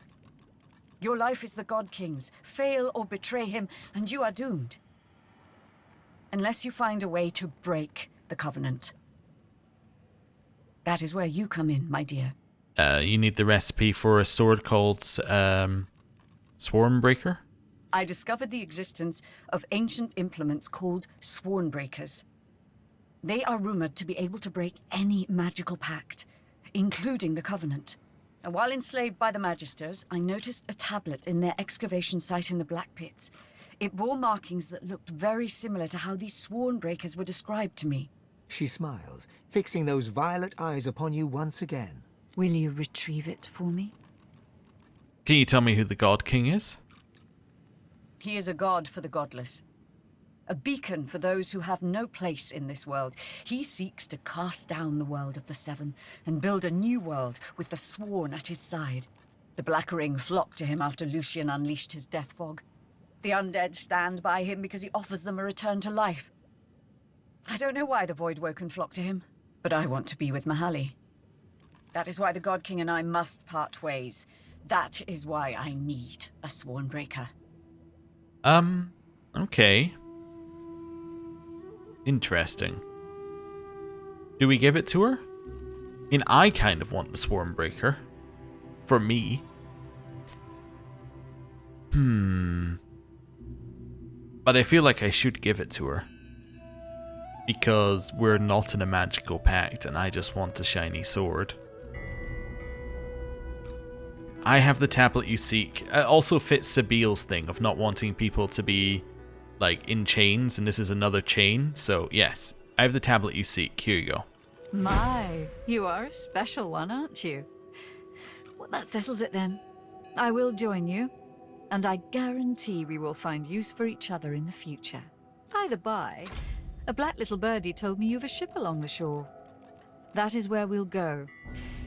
Your life is the God King's. Fail or betray him, and you are doomed. Unless you find a way to break the Covenant. That is where you come in, my dear. You need the recipe for a sword called Swarmbreaker? I discovered the existence of ancient implements called Swornbreakers. They are rumored to be able to break any magical pact, including the Covenant. And while enslaved by the Magisters, I noticed a tablet in their excavation site in the Black Pits. It bore markings that looked very similar to how these Swornbreakers were described to me. She smiles, fixing those violet eyes upon you once again. Will you retrieve it for me? Can you tell me who the God King is? He is a god for the godless. A beacon for those who have no place in this world. He seeks to cast down the world of the Seven and build a new world with the Sworn at his side. The Black Ring flocked to him after Lucian unleashed his death fog. The undead stand by him because he offers them a return to life. I don't know why the Voidwoken flock to him, but I want to be with Mahali. That is why the God King and I must part ways. That is why I need a Swornbreaker. Okay. Interesting. Do we give it to her? I mean, I kind of want the Swornbreaker. For me. But I feel like I should give it to her. Because we're not in a magical pact and I just want a shiny sword. I have the tablet you seek. It also fits Sabile's thing of not wanting people to be like in chains, and this is another chain. So yes, I have the tablet you seek. Here you go. My, you are a special one, aren't you? Well, that settles it then. I will join you, and I guarantee we will find use for each other in the future. By the by, a black little birdie told me you've a ship along the shore. That is where we'll go.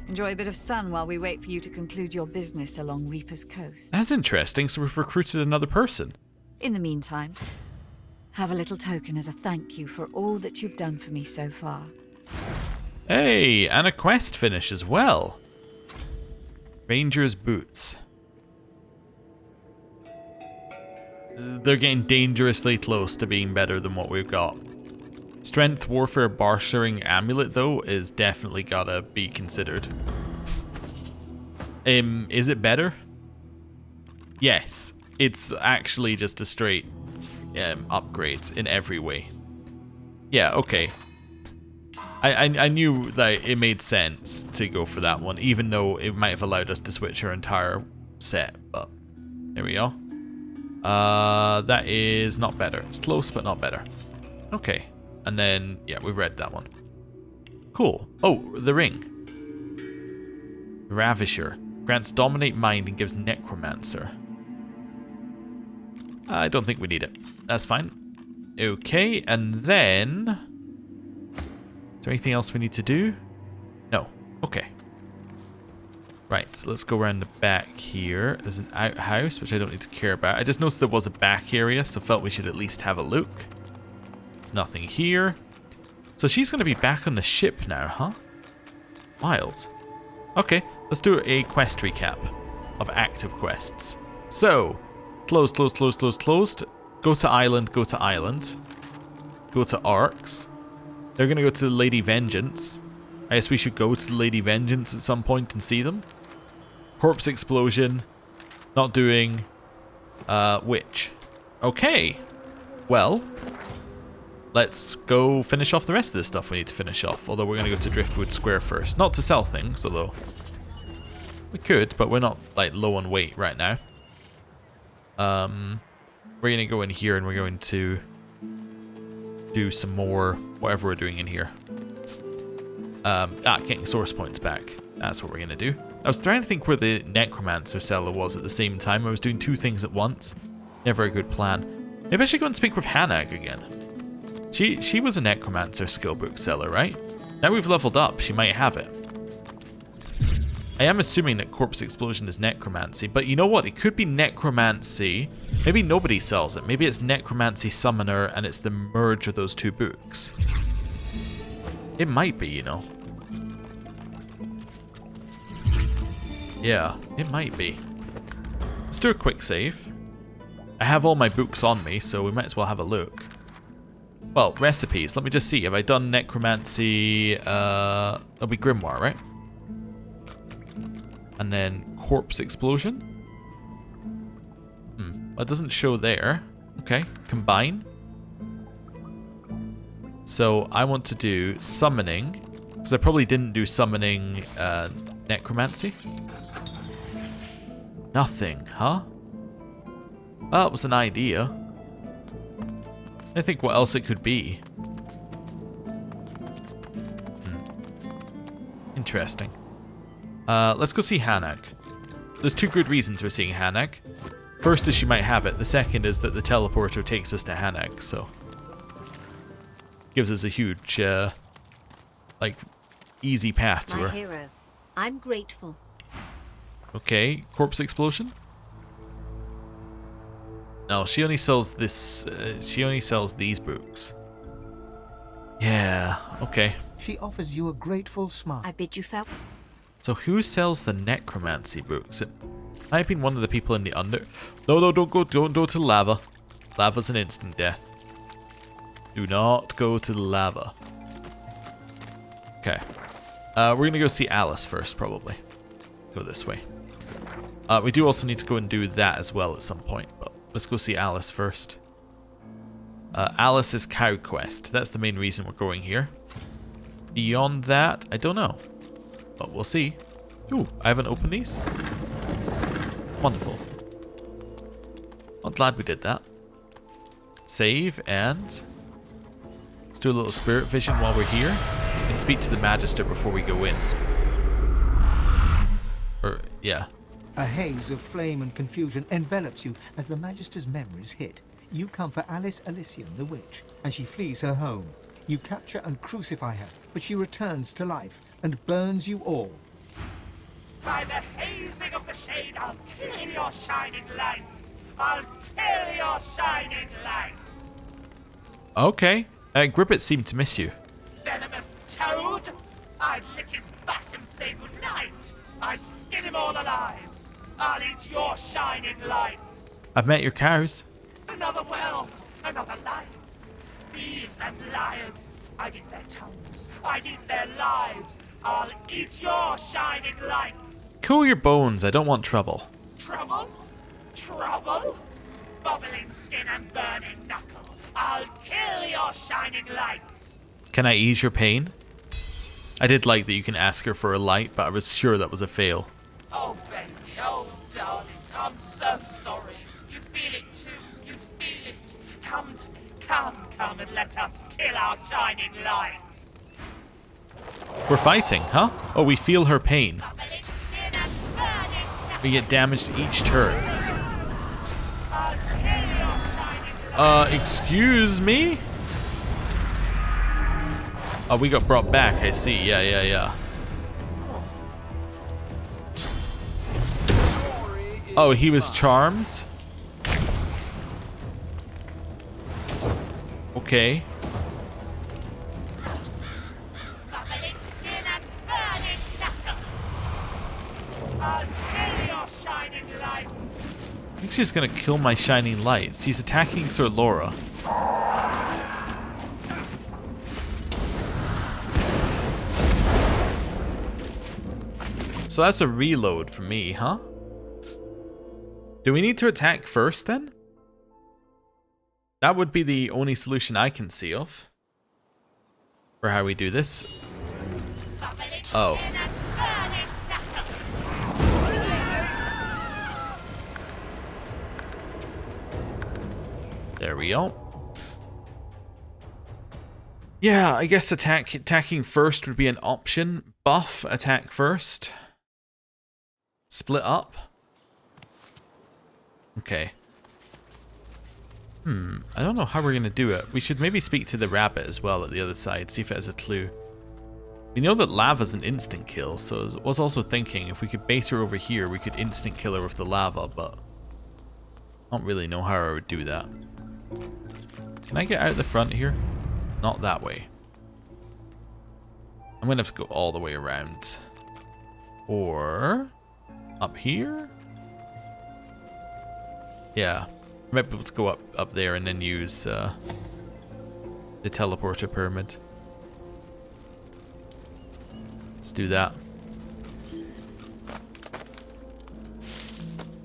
Enjoy a bit of sun while we wait for you to conclude your business along Reaper's Coast. That's interesting, so we've recruited another person. In the meantime, have a little token as a thank you for all that you've done for me so far. Hey, and a quest finish as well. Ranger's Boots. They're getting dangerously close to being better than what we've got. Strength Warfare Bartering Amulet, though, is definitely gotta be considered. Is it better? Yes. It's actually just a straight upgrade in every way. Yeah, okay. I knew that it made sense to go for that one, even though it might have allowed us to switch our entire set, but there we go. That is not better. It's close, but not better. Okay. And then, yeah, we've read that one. Cool. Oh, the ring. Ravisher. Grants Dominate Mind and gives Necromancer. I don't think we need it. That's fine. Okay, and then... Is there anything else we need to do? No. Okay. Right, so let's go around the back here. There's an outhouse, which I don't need to care about. I just noticed there was a back area, so felt we should at least have a look. There's nothing here. So she's going to be back on the ship now, huh? Wild. Okay, let's do a quest recap of active quests. So, closed, closed, closed, closed, closed. Go to island, go to island. Go to Arcs. They're going to go to Lady Vengeance. I guess we should go to Lady Vengeance at some point and see them. Corpse Explosion. Not doing... Witch. Okay. Well... Let's go finish off the rest of the stuff we need to finish off. Although we're going to go to Driftwood Square first. Not to sell things, although... We could, but we're not, like, low on weight right now. We're going to go in here and we're going to... do some more... whatever we're doing in here. Getting source points back. That's what we're going to do. I was trying to think where the Necromancer seller was at the same time. I was doing two things at once. Never a good plan. Maybe I should go and speak with Hanag again. She was a Necromancer skill book seller, right? Now we've leveled up, she might have it. I am assuming that Corpse Explosion is Necromancy, but you know what? It could be Necromancy. Maybe nobody sells it. Maybe it's Necromancy Summoner and it's the merge of those two books. It might be, you know. Yeah, it might be. Let's do a quick save. I have all my books on me, so we might as well have a look. Well, recipes. Let me just see. Have I done Necromancy? It'll be Grimoire, right? And then Corpse Explosion. It doesn't show there. Okay, combine. So I want to do summoning, because I probably didn't do summoning Necromancy. Nothing, huh? Well, that was an idea. I think what else it could be. Interesting. Let's go see Hanag. There's two good reasons we're seeing Hanag. First is she might have it. The second is that the teleporter takes us to Hanag, so... gives us a huge, like, easy path to her. My hero. I'm grateful. Okay, Corpse Explosion? No, she only sells this, she only sells these books. Yeah, okay. She offers you a grateful smile. I bid you farewell. So who sells the necromancy books? It might have been one of the people in the under... No, don't go to the lava. Lava's an instant death. Do not go to the lava. Okay. We're going to go see Alice first, probably. Go this way. We do also need to go and do that as well at some point, but let's go see Alice first. Alice's Cow Quest. That's the main reason we're going here. Beyond that, I don't know. But we'll see. Ooh, I haven't opened these. Wonderful. I'm glad we did that. Save and... let's do a little spirit vision while we're here. And speak to the Magister before we go in. Or, yeah. A haze of flame and confusion envelops you as the Magister's memories hit. You come for Alice Elysium, the witch, and she flees her home. You capture and crucify her, but she returns to life and burns you all. By the hazing of the shade, I'll kill your shining lights. I'll kill your shining lights. Okay. Gribbet seemed to miss you. Venomous toad! I'd lick his back and say goodnight. I'd skin him all alive. I'll eat your shining lights. I've met your cows. Another world, another life. Thieves and liars. I'd eat their tongues. I'd eat their lives. I'll eat your shining lights. Cool your bones. I don't want trouble. Trouble? Trouble? Bubbling skin and burning knuckle. I'll kill your shining lights. Can I ease your pain? I did like that you can ask her for a light, but I was sure that was a fail. Oh, baby. Oh, darling. I'm so sorry. You feel it too. You feel it. Come to me. Come and let us kill our shining lights. We're fighting, huh? Oh, we feel her pain. We get damaged each turn. Excuse me? Oh, we got brought back, I see. Yeah. Oh, he was charmed? Okay. I think she's gonna kill my shining lights. He's attacking Sir Laura. So that's a reload for me, huh? Do we need to attack first then? That would be the only solution I can see of for how we do this. Oh. There we go. Yeah, I guess attacking first would be an option. Buff, attack first. Split up. Okay. I don't know how we're going to do it. We should maybe speak to the rabbit as well at the other side, see if it has a clue. We know that lava's an instant kill, so I was also thinking if we could bait her over here, we could instant kill her with the lava, but I don't really know how I would do that. Can I get out the front here? Not that way. I'm going to have to go all the way around. Or up here? Yeah. I might be able to go up there and then use the teleporter pyramid. Let's do that.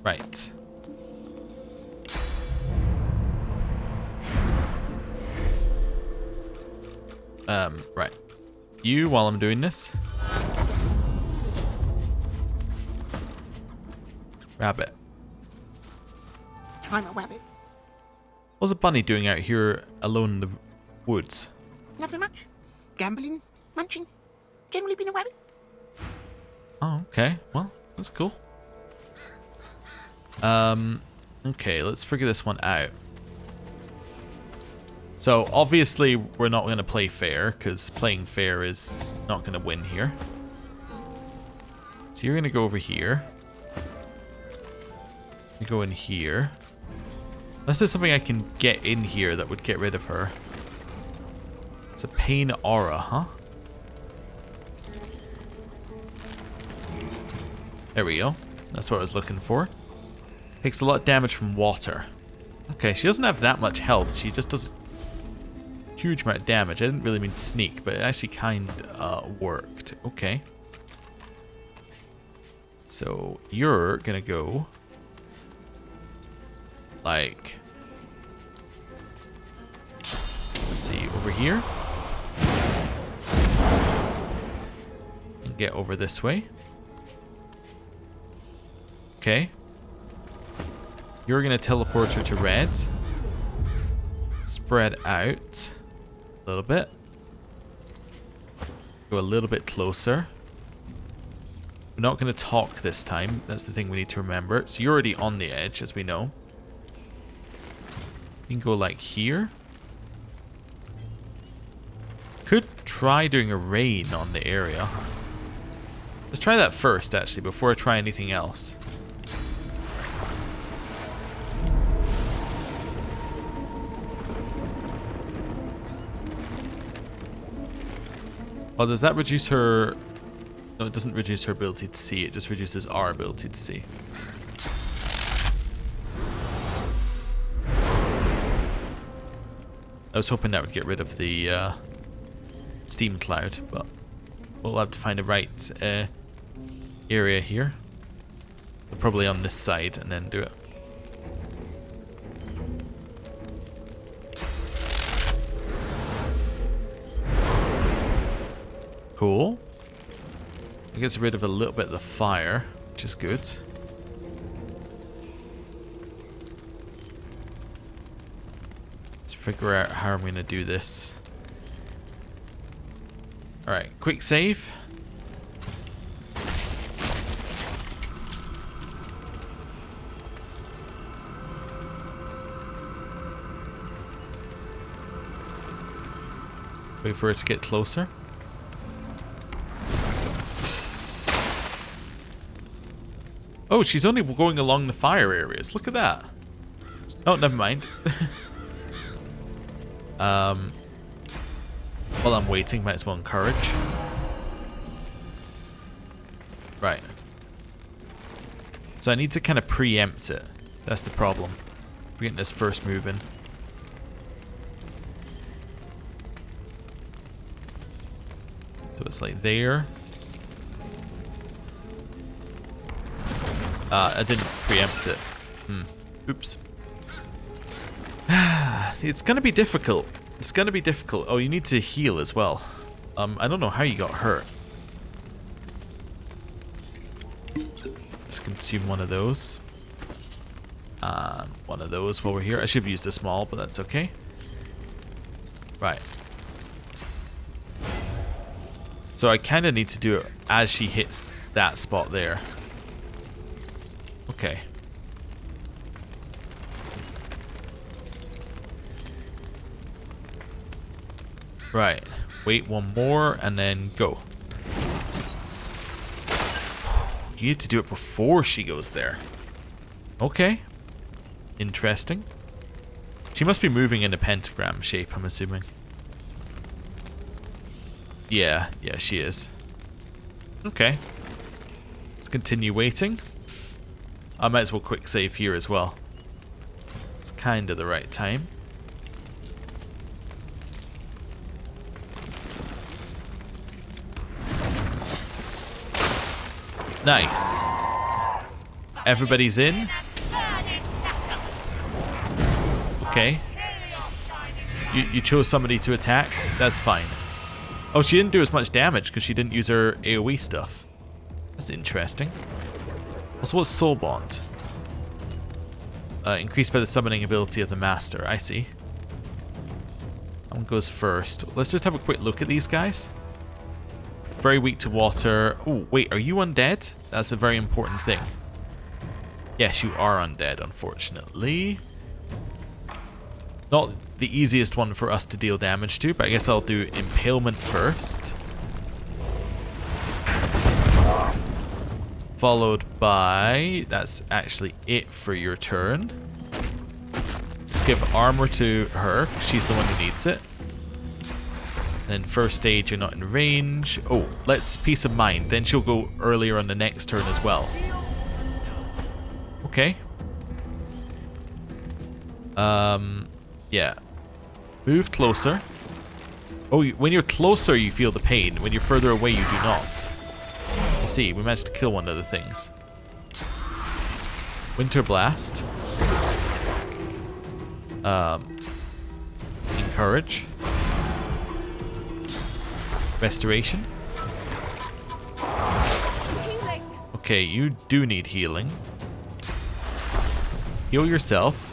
Right. Right. You, while I'm doing this. Rabbit. I'm a rabbit. What's a bunny doing out here alone in the woods? Nothing much. Gambling, munching. Generally been a rabbit. Oh, okay. Well, that's cool. Okay, let's figure this one out. So, obviously, we're not going to play fair, because playing fair is not going to win here. So you're going to go over here. You go in here. Unless there's something I can get in here that would get rid of her. It's a pain aura, huh? There we go. That's what I was looking for. Takes a lot of damage from water. Okay, she doesn't have that much health. She just does a huge amount of damage. I didn't really mean to sneak, but it actually kind of worked. Okay. So you're gonna go like, let's see, over here. And get over this way. Okay. You're going to teleport her to red. Spread out a little bit. Go a little bit closer. We're not going to talk this time. That's the thing we need to remember. So you're already on the edge, as we know. You can go like here. Could try doing a rain on the area. Let's try that first, actually, before I try anything else. Oh, does that reduce her... No, it doesn't reduce her ability to see. It just reduces our ability to see. I was hoping that would get rid of the steam cloud, but we'll have to find the right area here. Probably on this side and then do it. Cool. It gets rid of a little bit of the fire, which is good. Let's figure out how I'm going to do this. Alright, quick save. Wait for it to get closer. Oh, she's only going along the fire areas. Look at that. Oh, never mind. While I'm waiting, might as well encourage. Right. So I need to kind of preempt it. That's the problem. We're getting this first move in. So it's like there. I didn't preempt it. Oops. It's gonna be difficult. It's gonna be difficult. Oh, you need to heal as well. I don't know how you got hurt. Let's consume one of those. And one of those while we're here. I should have used a small, but that's okay. Right. So I kind of need to do it as she hits that spot there. Okay. Right. Wait one more and then go. You need to do it before she goes there. Okay. Interesting. She must be moving in a pentagram shape, I'm assuming. Yeah, she is. Okay. Let's continue waiting. I might as well quick save here as well. It's kind of the right time. Nice. Everybody's in. Okay. You chose somebody to attack. That's fine. Oh, she didn't do as much damage because she didn't use her AoE stuff. That's interesting. Also, what's Soul Bond? Increased by the summoning ability of the Master. I see. That one goes first. Let's just have a quick look at these guys. Very weak to water. Oh, wait, are you undead? That's a very important thing. Yes, you are undead, unfortunately. Not the easiest one for us to deal damage to, but I guess I'll do Impalement first. Followed by... That's actually it for your turn. Let's give armor to her. She's the one who needs it. Then first aid, you're not in range. Oh, let's peace of mind. Then she'll go earlier on the next turn as well. Okay. Yeah. Move closer. Oh, when you're closer, you feel the pain. When you're further away, you do not. I see. We managed to kill one of the things. Winter Blast. Encourage. Restoration. Okay, you do need healing. Heal yourself.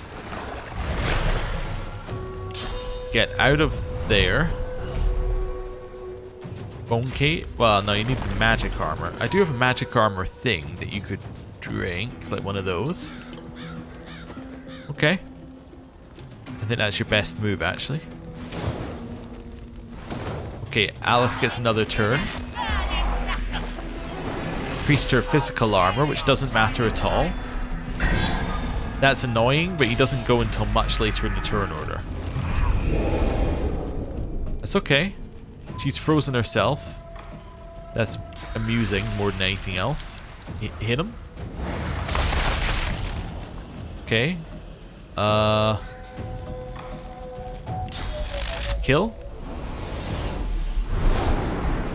Get out of there. Bone Kate? Well, no, you need the magic armor. I do have a magic armor thing that you could drink, like one of those. Okay. I think that's your best move, actually. Okay, Alice gets another turn. Increased her physical armor, which doesn't matter at all. That's annoying, but he doesn't go until much later in the turn order. That's okay. She's frozen herself. That's amusing more than anything else. Hit him. Okay. Kill?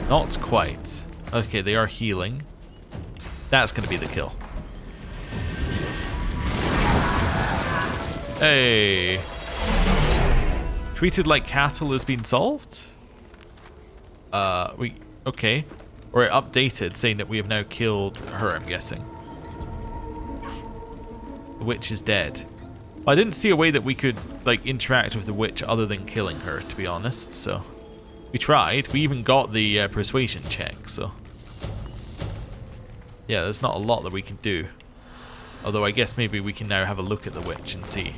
Not quite. Okay, they are healing. That's going to be the kill. Hey. Treated like cattle has been solved? Okay. Or it updated saying that we have now killed her, I'm guessing. The witch is dead. Well, I didn't see a way that we could, like, interact with the witch other than killing her, to be honest, so... We tried. We even got the persuasion check, so... Yeah, there's not a lot that we can do. Although I guess maybe we can now have a look at the witch and see.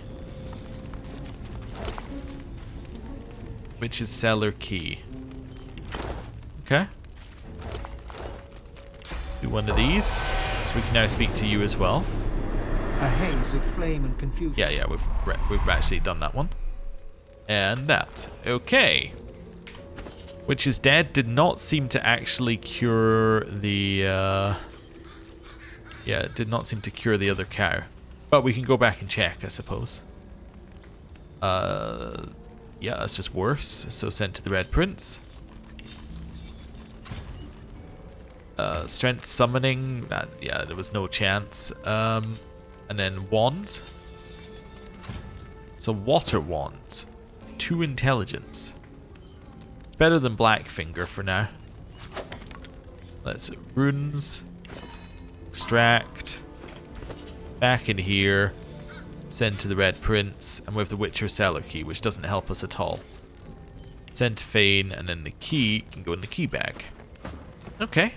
Witch's cellar key. Okay. Do one of these. So we can now speak to you as well. A haze of flame and confusion. Yeah, we've actually done that one. And that. Okay. Witch is dead did not seem to actually cure the... Yeah, it did not seem to cure the other cow. But we can go back and check, I suppose. Yeah, that's just worse. So sent to the Red Prince. Strength summoning. Yeah, there was no chance. And then wand. It's a water wand. 2 intelligence. It's better than Blackfinger for now. Let's runes. Extract. Back in here. Send to the Red Prince. And we have the Witcher cellar key, which doesn't help us at all. Send to Fane, and then the key can go in the key bag. Okay.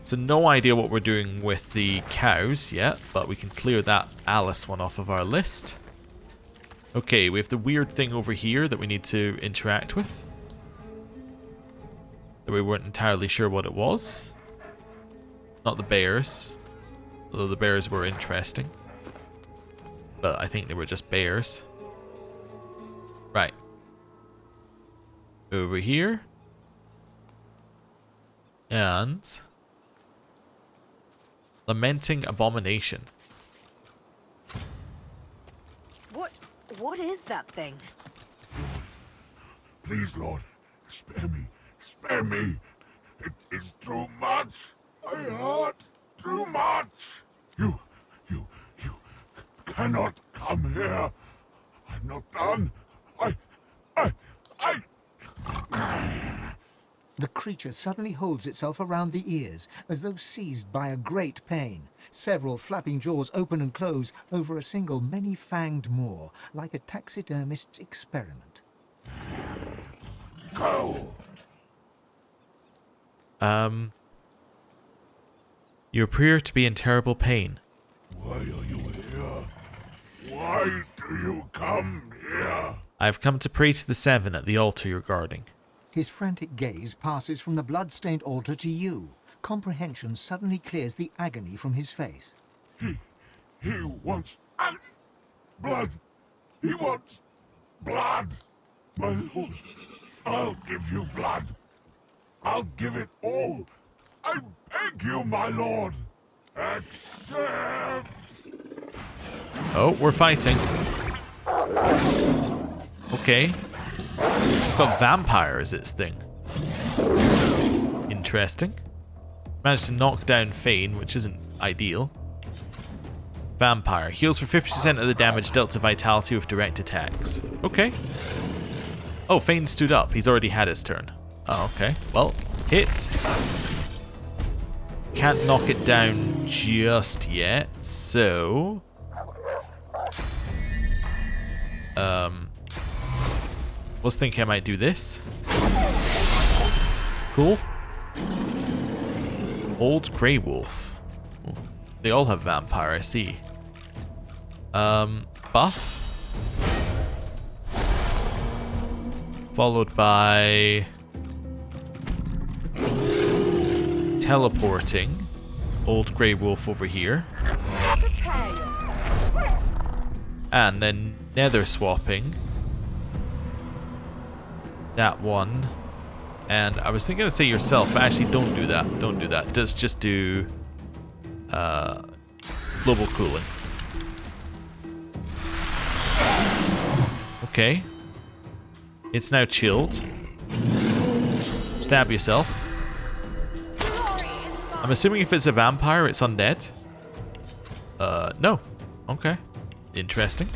So no idea what we're doing with the cows yet, but we can clear that Alice one off of our list. Okay, we have the weird thing over here that we need to interact with. That we weren't entirely sure what it was. Not the bears. Although the bears were interesting. But I think they were just bears. Right. Over here. And... Lamenting Abomination. What is that thing? Please, Lord, spare me. Spare me. It is too much. I hurt too much. You cannot come here. I'm not done. The creature suddenly holds itself around the ears, as though seized by a great pain. Several flapping jaws open and close over a single many-fanged maw, like a taxidermist's experiment. Go. You appear to be in terrible pain. Why are you here? Why do you come here? I have come to pray to the 7 at the altar you're guarding. His frantic gaze passes from the blood-stained altar to you. Comprehension suddenly clears the agony from his face. He wants blood. He wants blood. My Lord, I'll give you blood. I'll give it all. I beg you, my lord. Accept. Oh, we're fighting. Okay. It's got vampire as its thing. Interesting. Managed to knock down Fane, which isn't ideal. Vampire. Heals for 50% of the damage dealt to vitality with direct attacks. Okay. Oh, Fane stood up. He's already had his turn. Oh, okay. Well, hit. Can't knock it down just yet, so... was thinking I might do this. Cool. Old Grey Wolf. Ooh, they all have vampire, I see. Buff. Followed by... teleporting. Old Grey Wolf over here. And then nether swapping. That one. And I was thinking to say yourself, but actually don't do that. Don't do that. Just do global cooling. Okay. It's now chilled. Stab yourself. I'm assuming if it's a vampire, it's undead. No. Okay. Interesting.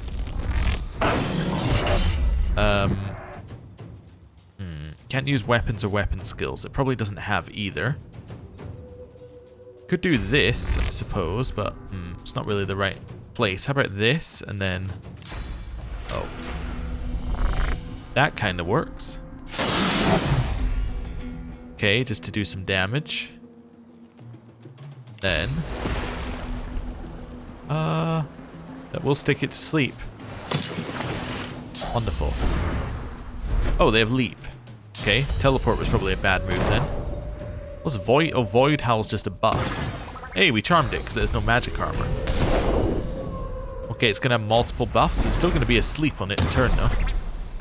Can't use weapons or weapon skills. It probably doesn't have either. Could do this, I suppose, but it's not really the right place. How about this, and then... oh. That kind of works. Okay, just to do some damage. Then... that will stick it to sleep. Wonderful. Oh, they have leap. Okay, teleport was probably a bad move then. What's Void? Oh, Void Howl's just a buff. Hey, we charmed it because there's no magic armor. Okay, it's going to have multiple buffs. It's still going to be asleep on its turn though.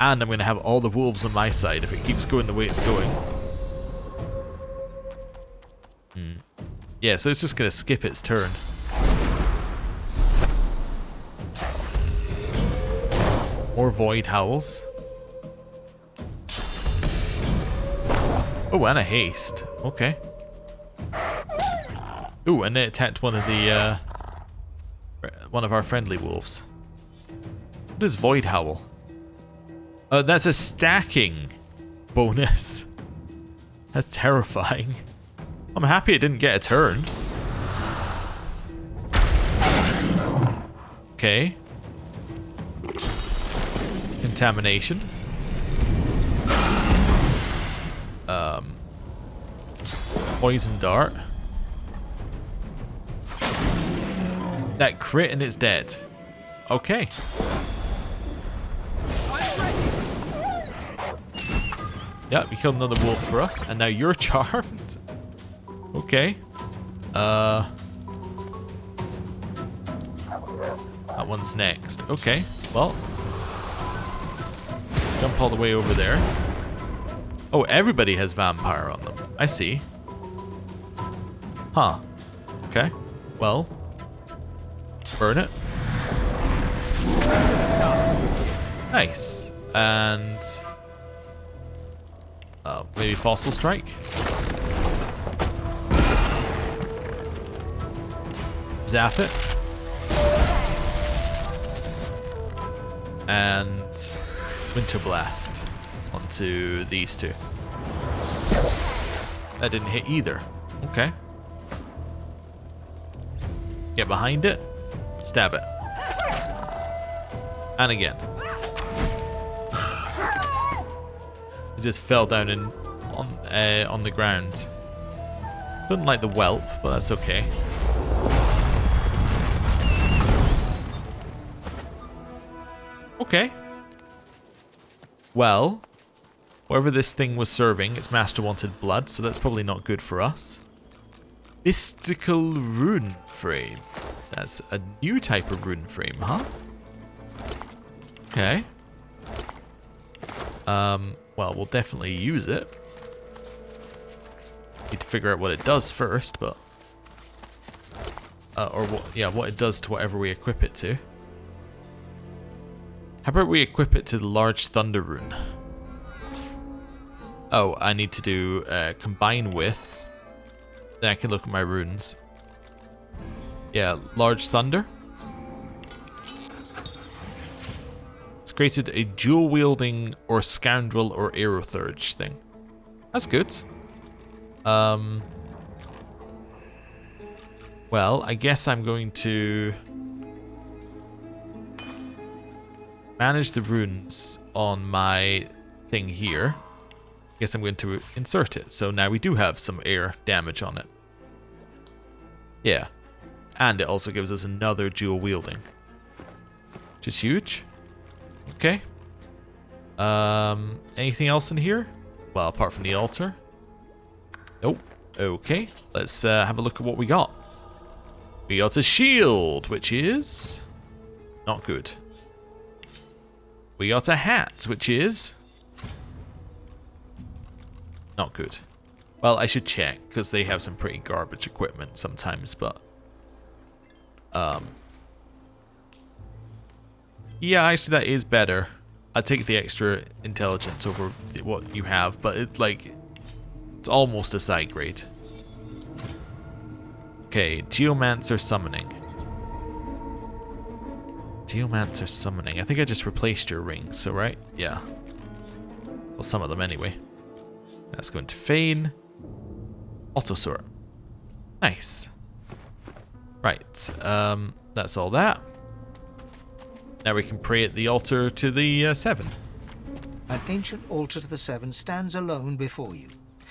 And I'm going to have all the wolves on my side if it keeps going the way it's going. Yeah, so it's just going to skip its turn. More Void Howls. Oh, and a haste. Okay. Ooh, and it attacked one of the one of our friendly wolves. What is Void Howl? That's a stacking bonus. That's terrifying. I'm happy it didn't get a turn. Okay. Contamination. Poison dart. That crit and it's dead. Okay. Yep, you killed another wolf for us, and now you're charmed. Okay. That one's next. Okay, well. Jump all the way over there. Oh, everybody has vampire on them. I see. Huh. Okay. Well. Burn it. Nice. And... maybe Fossil Strike? Zap it. And... Winter Blast onto these two. That didn't hit either. Okay. Get behind it. Stab it. And again. It just fell down on the ground. Doesn't like the whelp, but that's okay. Okay. Well, whatever this thing was serving, its master wanted blood, so that's probably not good for us. Mystical rune frame. That's a new type of rune frame, huh? Okay. well, we'll definitely use it. Need to figure out what it does first, but or what it does to whatever we equip it to. How about we equip it to the large thunder rune? Oh, I need to do combine with. Then I can look at my runes. Yeah, large thunder. It's created a dual wielding or scoundrel or aerothurge thing. That's good. Well, I guess I'm going to manage the runes on my thing here. I guess I'm going to insert it. So now we do have some air damage on it. Yeah. And it also gives us another dual wielding, which is huge. Okay. Anything else in here? Well, apart from the altar. Nope. Okay. Let's have a look at what we got. We got a shield, which is not good. We got a hat, which is not good. Well, I should check, because they have some pretty garbage equipment sometimes, but yeah, actually that is better. I'd take the extra intelligence over what you have, but it's like, it's almost a side grade. Okay, Geomancer Summoning. Geomancer Summoning. I think I just replaced your rings, so right? Yeah. Well, some of them anyway. That's going to Feign. Autosort. Nice. Right, that's all that. Now we can pray at the altar to the 7. An ancient altar to the 7 stands alone before you.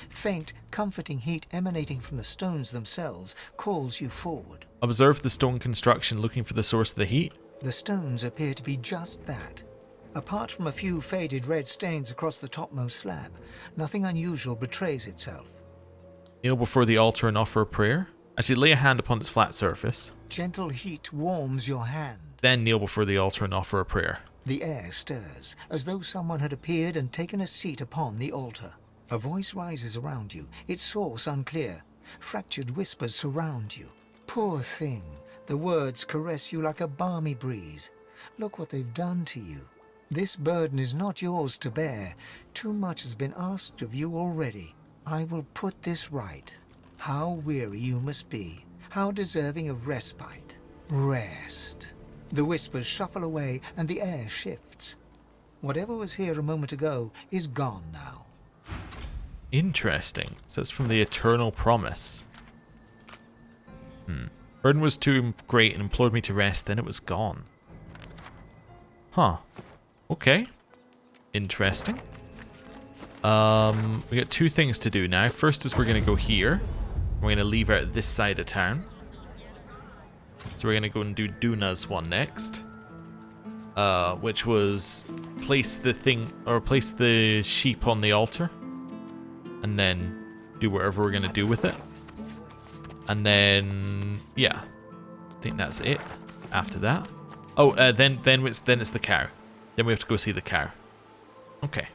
Faint, comforting heat emanating from the stones themselves calls you forward. Observe the stone construction looking for the source of the heat. The stones appear to be just that. Apart from a few faded red stains across the topmost slab, nothing unusual betrays itself. Kneel before the altar and offer a prayer. I should lay a hand upon its flat surface. Gentle heat warms your hand. Then kneel before the altar and offer a prayer. The air stirs, as though someone had appeared and taken a seat upon the altar. A voice rises around you, its source unclear. Fractured whispers surround you. Poor thing, the words caress you like a balmy breeze. Look what they've done to you. This burden is not yours to bear. Too much has been asked of you already. I will put this right. How weary you must be. How deserving of respite. Rest. The whispers shuffle away and the air shifts. Whatever was here a moment ago is gone now. Interesting. So it's from the Eternal Promise. Burden was too great and implored me to rest, then it was gone. Huh. Okay. Interesting. We got 2 things to do now. First is we're going to go here. We're going to leave out this side of town. So we're going to go and do Duna's one next. Which was place the thing, or place the sheep on the altar. And then do whatever we're going to do with it. And then, yeah. I think that's it after that. Oh, then it's the cow. Then we have to go see the cow. Okay.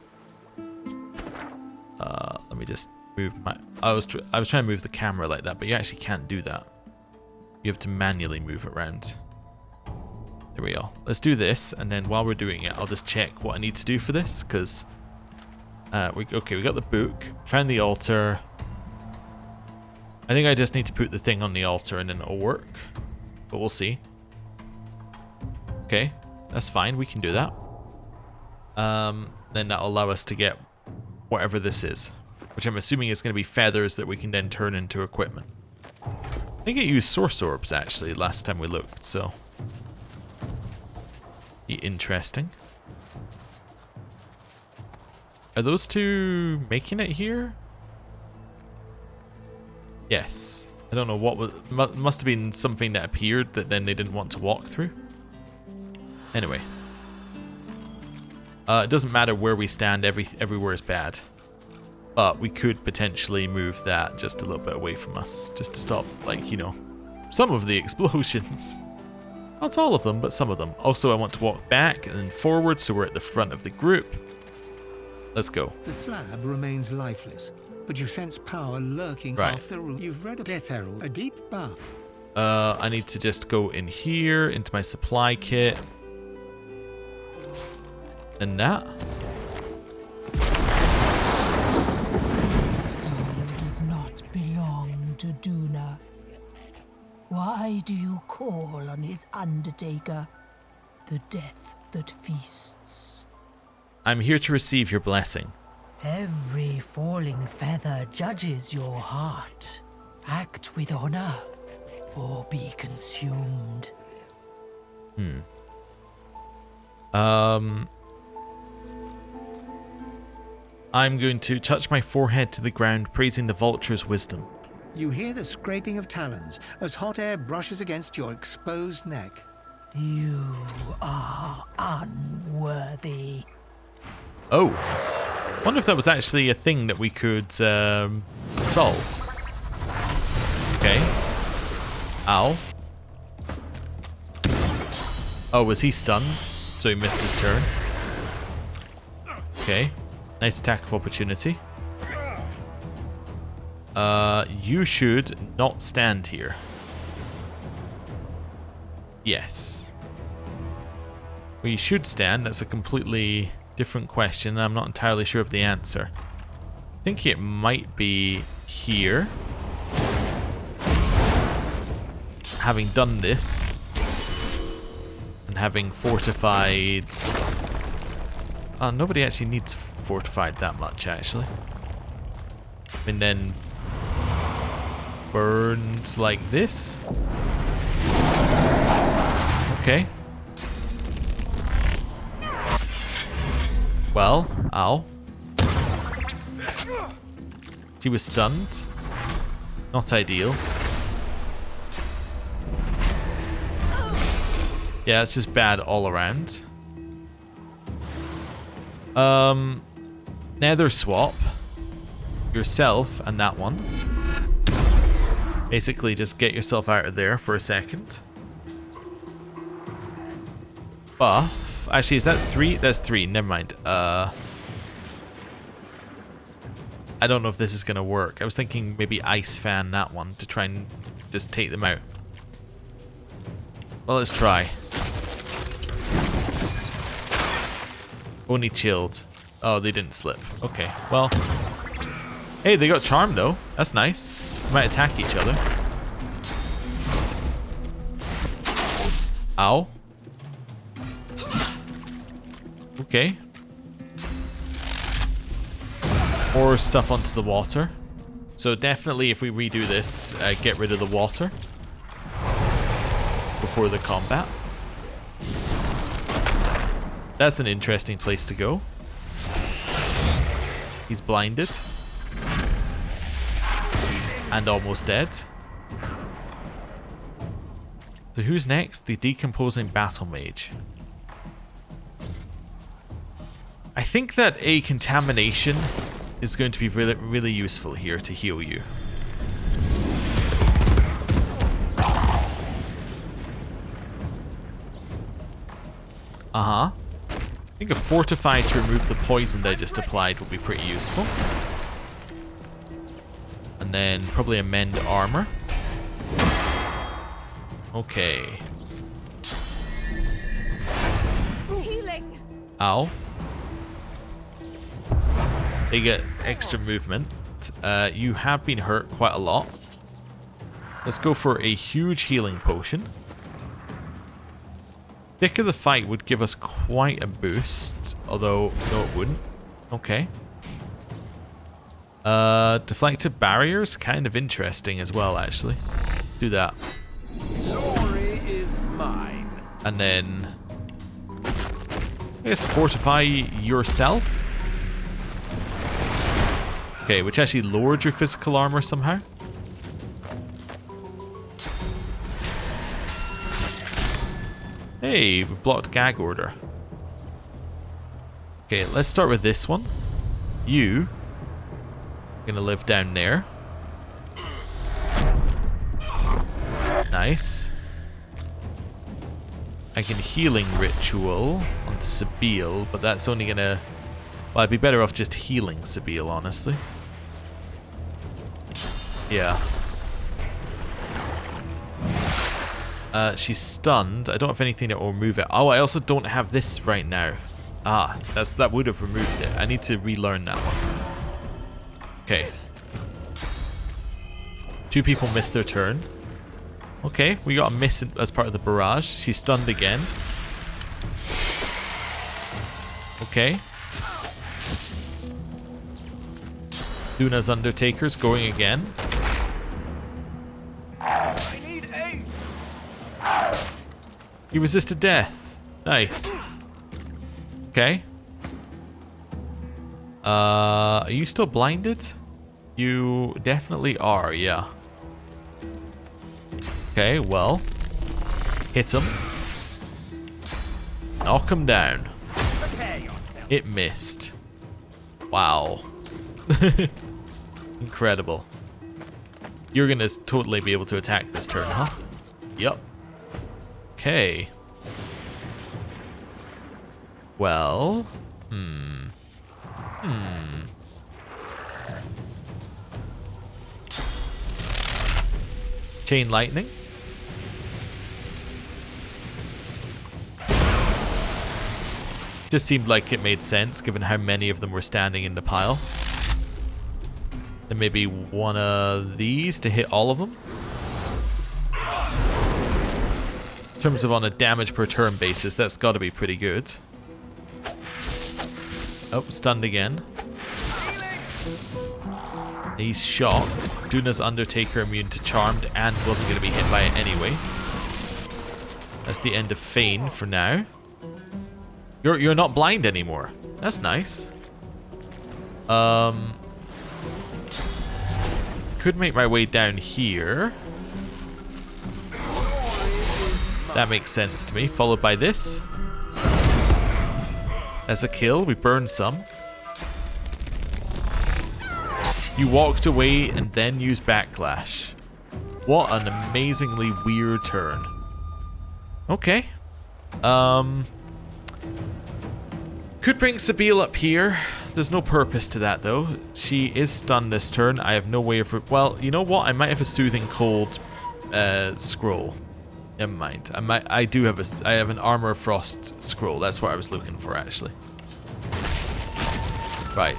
Let me just move my... I was trying to move the camera like that, but you actually can't do that. You have to manually move it around. There we go. Let's do this, and then while we're doing it, I'll just check what I need to do for this, because... okay, we got the book. Found the altar. I think I just need to put the thing on the altar and then it'll work. But we'll see. Okay, that's fine. We can do that. Then that'll allow us to get whatever this is. Which I'm assuming is going to be feathers that we can then turn into equipment. I think it used source orbs actually last time we looked, so... Be interesting. Are those 2 making it here? Yes. I don't know what was... Must have been something that appeared that then they didn't want to walk through. Anyway. It doesn't matter where we stand, everywhere is bad. But we could potentially move that just a little bit away from us. Just to stop, like, you know, some of the explosions. Not all of them, but some of them. Also, I want to walk back and then forward so we're at the front of the group. Let's go. The slab remains lifeless, but you sense power lurking Right. off the roof. You've read a Death Herald, a deep bar. I need to just go in here, into my supply kit. And that. Soul does not belong to Duna. Why do you call on his undertaker, the death that feasts? I'm here to receive your blessing. Every falling feather judges your heart. Act with honor, or be consumed. I'm going to touch my forehead to the ground, praising the vulture's wisdom. You hear the scraping of talons as hot air brushes against your exposed neck. You are unworthy. Oh. Wonder if that was actually a thing that we could solve. Okay. Ow. Oh, was he stunned? So he missed his turn. Okay. Nice attack of opportunity. You should not stand here. Yes. Well, you should stand. That's a completely different question. I'm not entirely sure of the answer. I think it might be here. Having done this, and having fortified... nobody actually needs fortified that much, actually. And then burned like this. Okay. Well, ow. She was stunned. Not ideal. Yeah, it's just bad all around. Nether swap yourself and that one. Basically, just get yourself out of there for a second. Buff. Actually, is that 3? That's 3. Never mind. I don't know if this is gonna work. I was thinking maybe ice fan that one to try and just take them out. Well, let's try. Only chilled. Oh, they didn't slip. Okay, well. Hey, they got charm though. That's nice. They might attack each other. Ow. Okay. Or stuff onto the water. So definitely if we redo this, get rid of the water before the combat. That's an interesting place to go. He's blinded. And almost dead. So who's next? The decomposing battle mage. I think that a contamination is going to be really, really useful here to heal you. Uh-huh. I think a fortify to remove the poison that I just applied will be pretty useful. And then probably amend armor. Okay. Healing. Ow. They get extra movement. You have been hurt quite a lot. Let's go for a huge healing potion. Thick of the fight would give us quite a boost, although no it wouldn't. Okay. Deflected barriers, kind of interesting as well actually. Do that. Glory is mine. And then I guess fortify yourself. Okay, which actually lowered your physical armor somehow. Hey, we blocked gag order. Okay, let's start with this one. You are gonna live down there. Nice. I can healing ritual onto Sabile, but that's only gonna Well, I'd be better off just healing Sabine, honestly. Yeah. She's stunned. I don't have anything that will remove it. Oh, I also don't have this right now. Ah, that would have removed it. I need to relearn that one. Okay. 2 people missed their turn. Okay, we got a miss as part of the barrage. She's stunned again. Okay. Duna's Undertaker's going again. I need aid. He resisted death. Nice. Okay. Are you still blinded? You definitely are, yeah. Okay, well. Hit him. Knock him down. It missed. Wow. Incredible. You're gonna totally be able to attack this turn, huh? Yep. Okay. Well. Chain lightning. Just seemed like it made sense given how many of them were standing in the pile. Then maybe one of these to hit all of them. In terms of on a damage per turn basis, that's got to be pretty good. Oh, stunned again. He's shocked. Duna's Undertaker immune to Charmed and wasn't going to be hit by it anyway. That's the end of Fane for now. You're not blind anymore. That's nice. Could make my way down here. That makes sense to me. Followed by this. As a kill, we burn some. You walked away and then used backlash. What an amazingly weird turn. Okay. Could bring Sabine up here. There's no purpose to that though. She is stunned this turn. I have no way of... Well, you know what? I might have a Soothing Cold scroll. Never mind. I have an Armor of Frost scroll. That's what I was looking for actually. Right,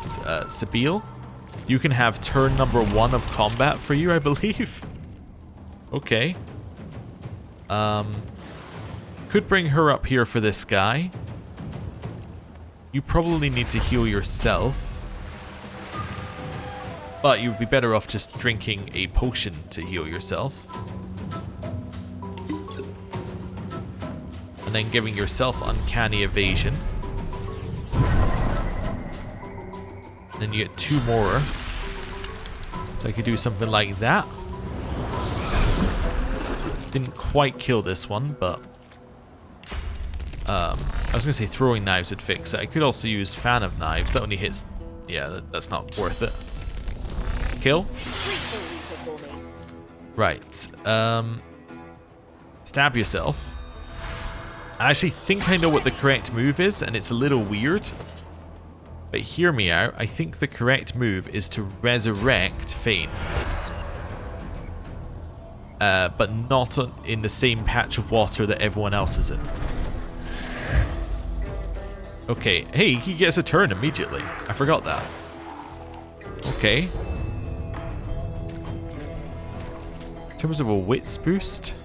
Sabine. You can have turn number 1 of combat for you, I believe. Okay. Could bring her up here for this guy. You probably need to heal yourself. But you'd be better off just drinking a potion to heal yourself. And then giving yourself uncanny evasion. And then you get 2 more. So I could do something like that. Didn't quite kill this one, but... I was going to say throwing knives would fix it. I could also use Fan of Knives. That only hits... Yeah, that's not worth it. Kill. Right. Stab yourself. I actually think I know what the correct move is, and it's a little weird. But hear me out. I think the correct move is to resurrect Fane. But not in the same patch of water that everyone else is in. Okay. Hey, he gets a turn immediately. I forgot that. Okay. In terms of a wits boost,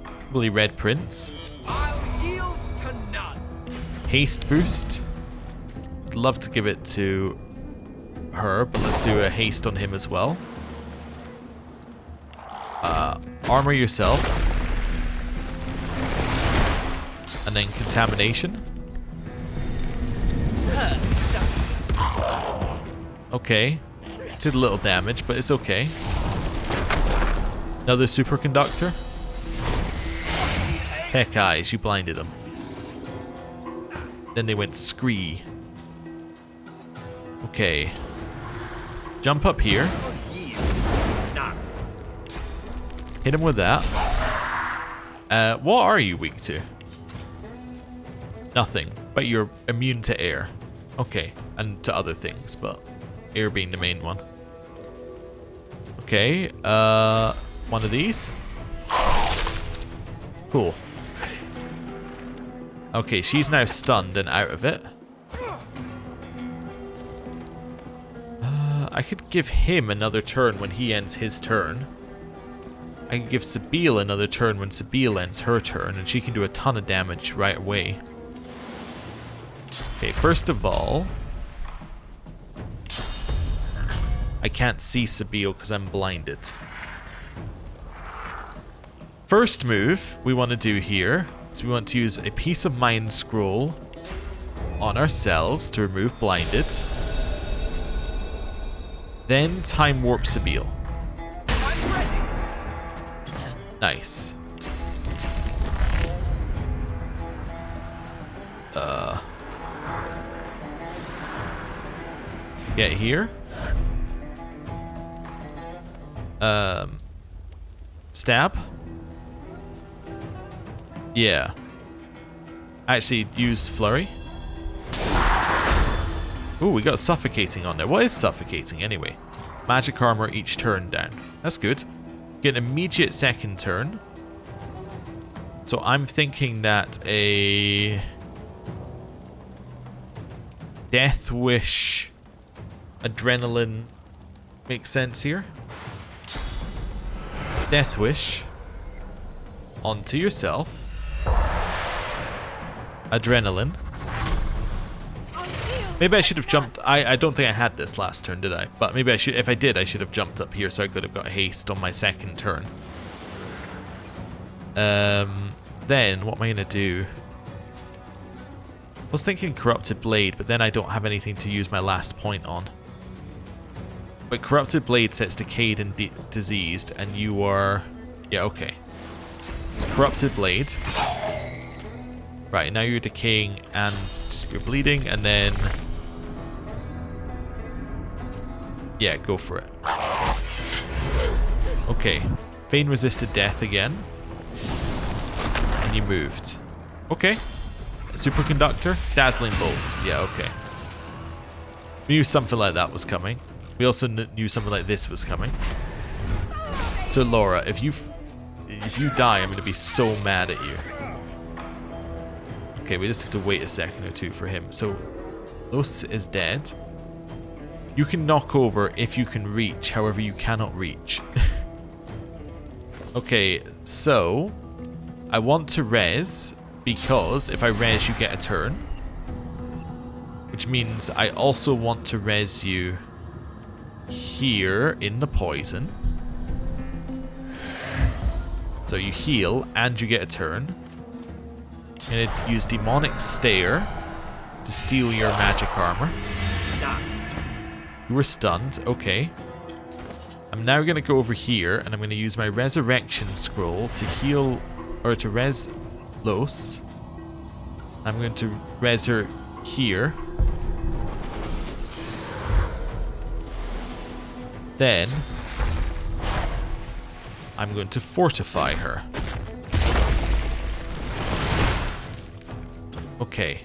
probably Red Prince. I'll yield to none. Haste boost. I'd love to give it to her, but let's do a haste on him as well. Armor yourself. And then contamination. Okay. Did a little damage, but it's okay. Another superconductor. Heck eyes, you blinded them. Then they went scree. Okay. Jump up here. Hit him with that. What are you weak to? Nothing, but you're immune to air. Okay. And to other things, but air being the main one. Okay, one of these. Cool. Okay, she's now stunned and out of it. I could give him another turn when he ends his turn. I could give Sabile another turn when Sabile ends her turn, and she can do a ton of damage right away. Okay, first of all, I can't see Sabile because I'm blinded. First move we want to do here is we want to use a Peace of Mind scroll on ourselves to remove blinded. Then time warp Sabile. Nice. Get here. Stab. Yeah. Actually, use flurry. Ooh, we got suffocating on there. What is suffocating anyway? Magic armor each turn down. That's good. Get an immediate second turn. So I'm thinking that a Death Wish Adrenaline makes sense here. Death Wish onto yourself. Adrenaline. Maybe I should have jumped. I don't think I had this last turn, did I? But maybe I should. If I did, I should have jumped up here so I could have got haste on my second turn. Then what am I gonna do? I was thinking Corrupted Blade, but then I don't have anything to use my last point on. But Corrupted Blade sets Decayed and Diseased, and you are... Yeah, okay. It's Corrupted Blade. Right, now you're decaying and you're bleeding, and then... Yeah, go for it. Okay. Feign resisted death again. And you moved. Okay. Superconductor? Dazzling Bolt. Yeah, okay. We knew something like that was coming. We also knew something like this was coming. So Laura, if you die, I'm going to be so mad at you. Okay, we just have to wait a second or two for him. So, Los is dead. You can knock over if you can reach, however you cannot reach. Okay, so I want to res, because if I res you get a turn. Which means I also want to res you here in the poison. So you heal and you get a turn. I'm going to use Demonic Stare to steal your magic armor. You were stunned, okay. I'm now going to go over here and I'm going to use my Resurrection Scroll to heal, or to res Los. I'm going to res her here. Then I'm going to fortify her. Okay.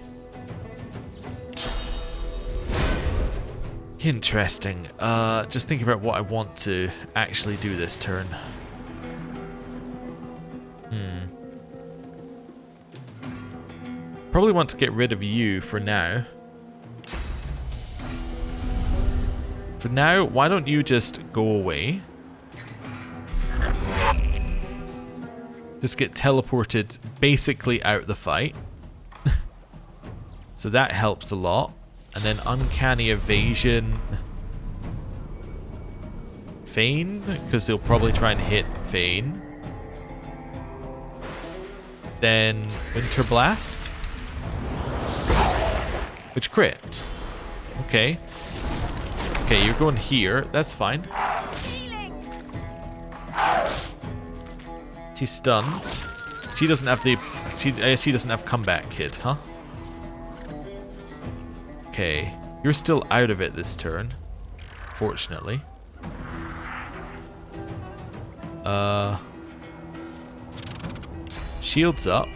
Interesting. Just thinking about what I want to actually do this turn. Probably want to get rid of you for now. For now, why don't you just go away? Just get teleported basically out the fight. So that helps a lot. And then Uncanny Evasion. Feign, because they'll probably try and hit Feign. Then Winter Blast. Which crit. Okay. Okay, you're going here. That's fine. She's stunned. She doesn't have the... She doesn't have comeback kit, huh? Okay. You're still out of it this turn. Fortunately. Shields up.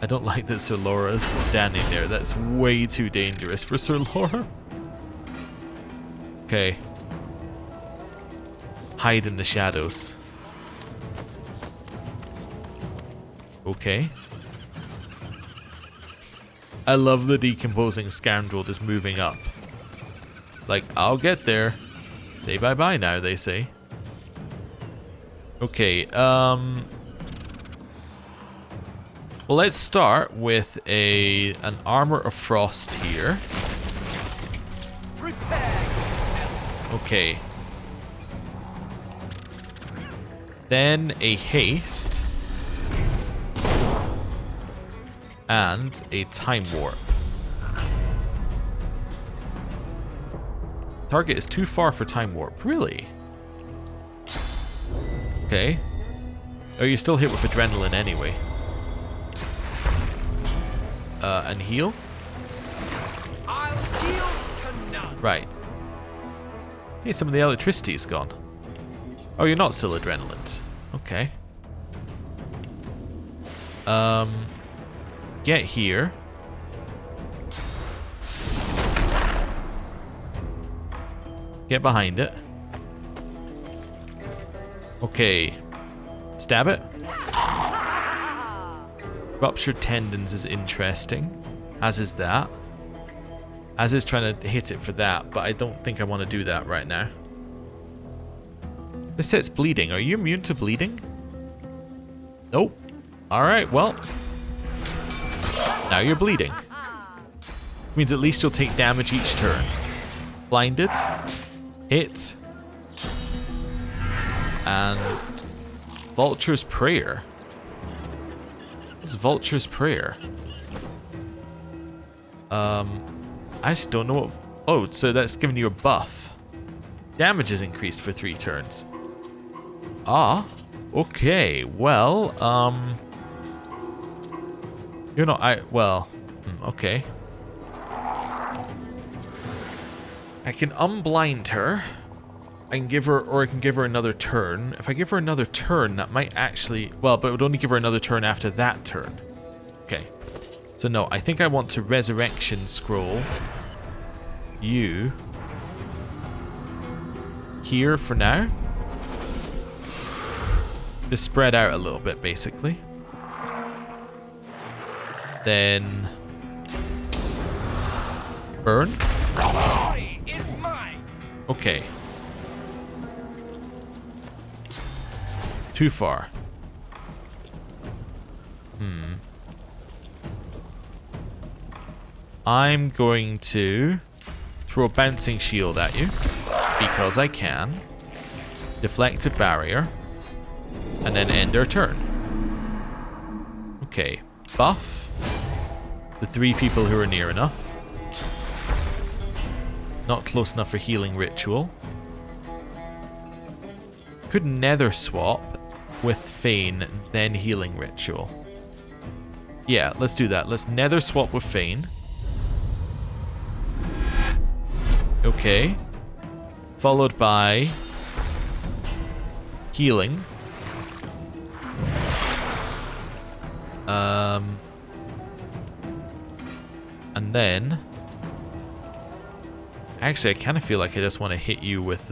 I don't like that Sir Laura's standing there. That's way too dangerous for Sir Laura. Okay. Hide in the shadows. Okay. I love the decomposing scoundrel just moving up. It's like, I'll get there. Say bye-bye now, they say. Okay, well, let's start with an Armor of Frost here. Prepare yourself. Okay. Then a Haste. And a Time Warp. Target is too far for Time Warp. Really? Okay. Oh, you're still hit with Adrenaline anyway. And heal? I'll yield to none. Right. Hey, some of the electricity is gone. Oh, you're not still Adrenaline. Okay. Get here. Get behind it. Okay. Stab it. Ruptured tendons is interesting. As is that. As is trying to hit it for that, but I don't think I want to do that right now. This says bleeding. Are you immune to bleeding? Nope. Alright, well. Now you're bleeding. Means at least you'll take damage each turn. Blinded. Hit. And Vulture's Prayer. What's Vulture's Prayer? I actually don't know what... Oh, so that's giving you a buff. Damage is increased for 3 turns. Ah. Okay, well, you're not... Well, okay. I can unblind her. I can give her... Or I can give her another turn. If I give her another turn, that might actually... Well, but it would only give her another turn after that turn. Okay. So no, I think I want to Resurrection Scroll you here for now. Just spread out a little bit, basically. Then burn. Is mine. Okay. Too far. I'm going to throw a bouncing shield at you because I can. Deflect a barrier. And then end our turn. Okay. Buff. The 3 people who are near enough. Not close enough for healing ritual. Could nether swap with Feign, then healing ritual. Yeah, let's do that. Let's nether swap with Feign. Okay. Followed by healing. And then actually I kind of feel like I just want to hit you with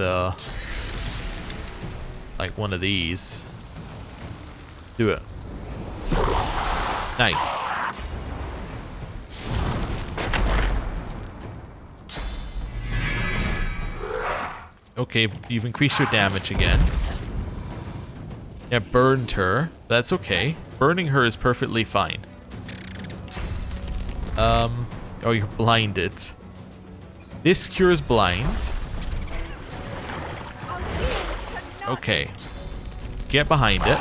like one of these. Do it. Nice. Okay, you've increased your damage again. Yeah, burned her. That's okay. Burning her is perfectly fine. Oh, you're blinded. This cures blind. Okay. Get behind it.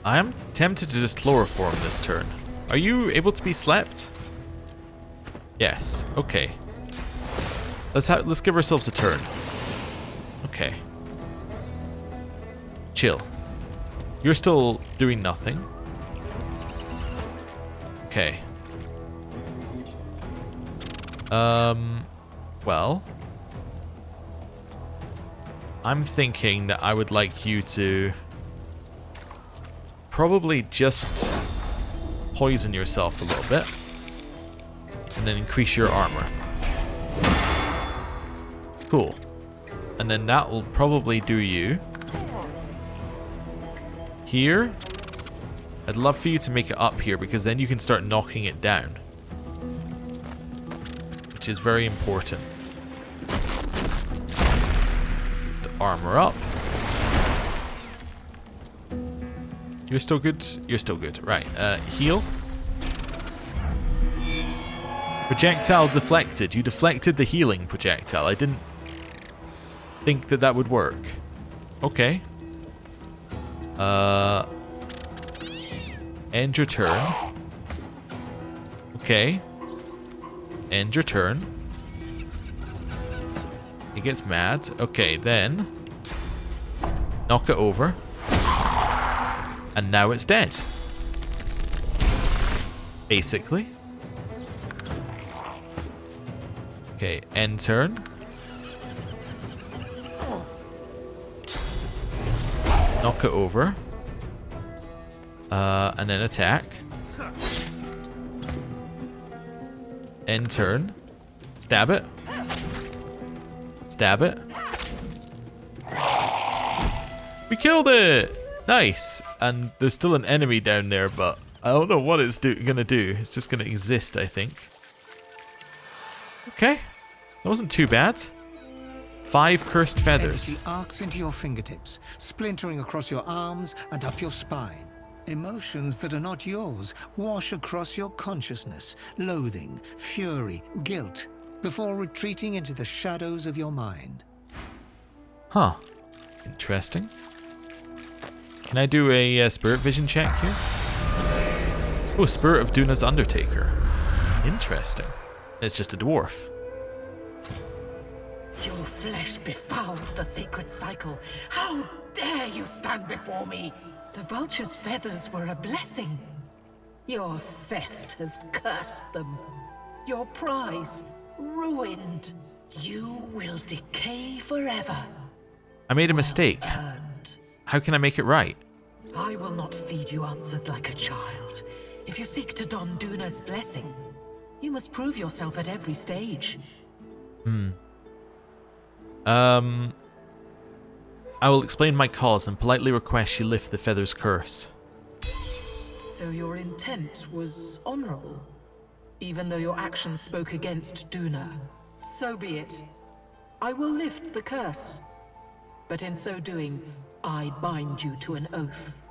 I am tempted to just chloroform this turn. Are you able to be slept? Yes. Okay. Let's give ourselves a turn. Okay. Chill. You're still doing nothing. Okay. Well, I'm thinking that I would like you to probably just poison yourself a little bit. And then increase your armor. Cool. And then that will probably do you. Here. I'd love for you to make it up here because then you can start knocking it down. Which is very important. Just armor up. You're still good? You're still good. Right. Heal. Projectile deflected. You deflected the healing projectile. I didn't think that that would work. Okay. End your turn. Okay. End your turn. He gets mad. Okay, then. Knock it over. And now it's dead. Basically. Okay, end turn. Knock it over. And then attack. End turn. Stab it. Stab it. We killed it! Nice! And there's still an enemy down there, but I don't know what it's gonna do. It's just gonna exist, I think. Okay. That wasn't too bad. 5 cursed feathers. Energy arcs into your fingertips, splintering across your arms and up your spine. Emotions that are not yours wash across your consciousness, loathing, fury, guilt, before retreating into the shadows of your mind. Huh. Interesting. Can I do a spirit vision check here? Oh, Spirit of Duna's Undertaker. Interesting. It's just a dwarf. Your flesh befouls the sacred cycle. How dare you stand before me? The vulture's feathers were a blessing. Your theft has cursed them. Your prize ruined. You will decay forever. I made a mistake. How can I make it right? I will not feed you answers like a child. If you seek to don Duna's blessing, you must prove yourself at every stage. I will explain my cause and politely request she lift the feather's curse. So your intent was honorable, even though your actions spoke against Duna. So be it. I will lift the curse. But in so doing, I bind you to an oath.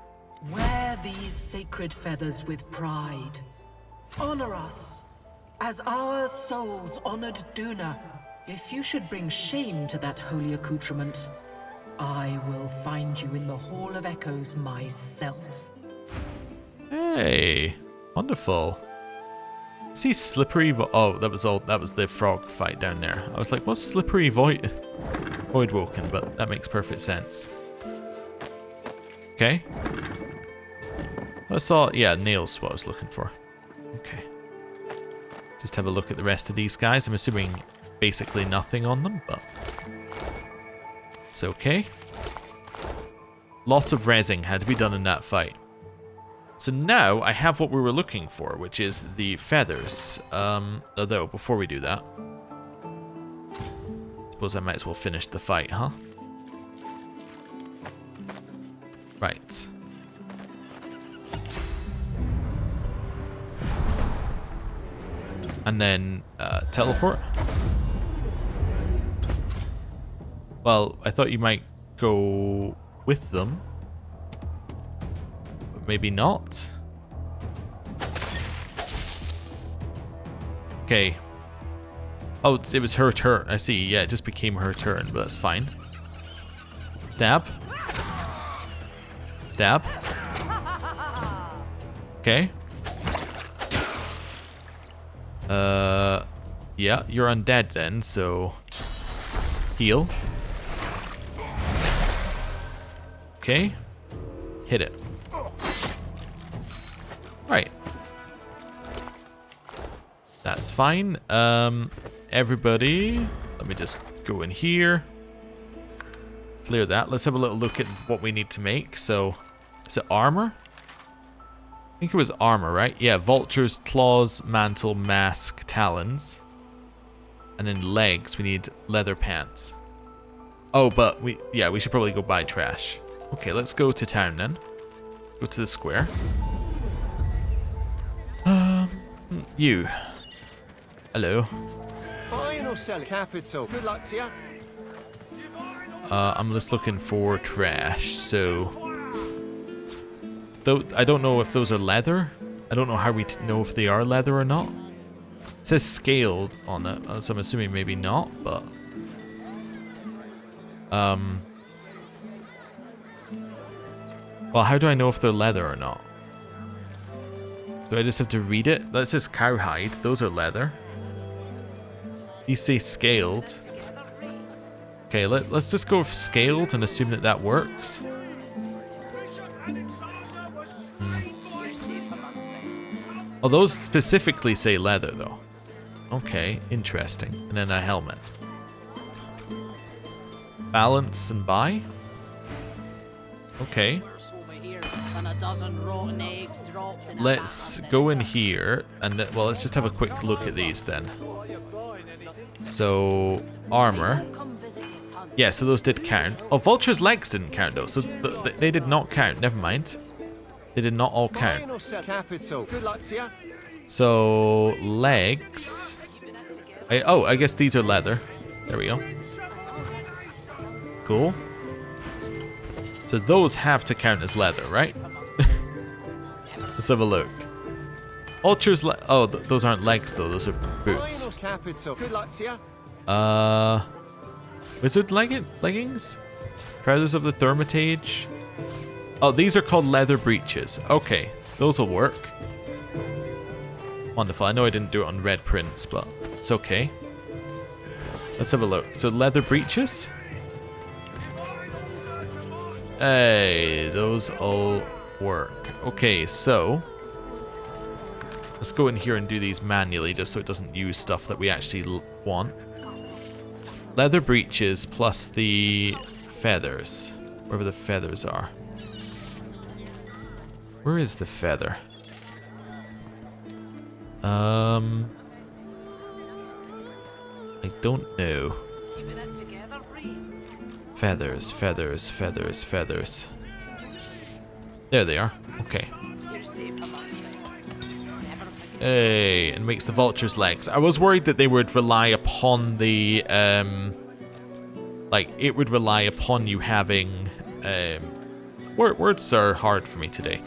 Wear these sacred feathers with pride. Honor us, as our souls honored Duna. If you should bring shame to that holy accoutrement, I will find you in the Hall of Echoes myself. Hey, wonderful. See slippery oh, that was the frog fight down there. I was like, what's slippery voidwoken? But that makes perfect sense. Okay. I saw, yeah, nails what I was looking for. Okay. Just have a look at the rest of these guys. I'm assuming basically nothing on them, but it's okay. Lots of rezzing had to be done in that fight. So now I have what we were looking for, which is the feathers. Although, before we do that, suppose I might as well finish the fight, huh? Right. And then teleport. Well, I thought you might go with them. But maybe not. Okay. Oh, it was her turn. I see. Yeah, it just became her turn, but that's fine. Stab. Stab. Okay. Yeah, you're undead then, so heal. Okay. Hit it. Right. That's fine. Everybody, let me just go in here. Clear that. Let's have a little look at what we need to make. So, is it armor? I think it was armor, right? Yeah, vultures, claws, mantle, mask, talons. And then legs, we need leather pants. Oh, but we should probably go buy trash. Okay, let's go to town then. Go to the square. You. Hello. Final sell capital. Good luck to you. I'm just looking for trash, so... Though I don't know if those are leather. I don't know how we know if they are leather or not. It says scaled on it, so I'm assuming maybe not, but... Well, how do I know if they're leather or not? Do I just have to read it? That says cowhide. Those are leather. These say scaled. Okay, let's just go with scaled and assume that that works. Oh, those specifically say leather, though. Okay, interesting. And then a helmet. Balance and buy. Okay. Let's go in here and well, let's just have a quick look at these then. So armor. Yeah, so those did count. Oh, vulture's legs didn't count though, so they did not count. Never mind. They did not all count. So legs. I guess these are leather. There we go. Cool. So those have to count as leather, right? Let's have a look. Vulture's those aren't legs though, those are boots. Wizard leggings? Trousers of the Thermitage. Oh, these are called leather breeches. Okay, those will work. Wonderful. I know I didn't do it on red prints, but it's okay. Let's have a look. So leather breeches. Hey, those all work. Okay, so let's go in here and do these manually just so it doesn't use stuff that we actually want. Leather breeches plus the feathers, wherever the feathers are. Where is the feather? I don't know. Feathers, feathers, feathers, feathers. There they are. Okay. Hey, and makes the vulture's legs. I was worried that they would rely upon the, like, it would rely upon you having, words are hard for me today.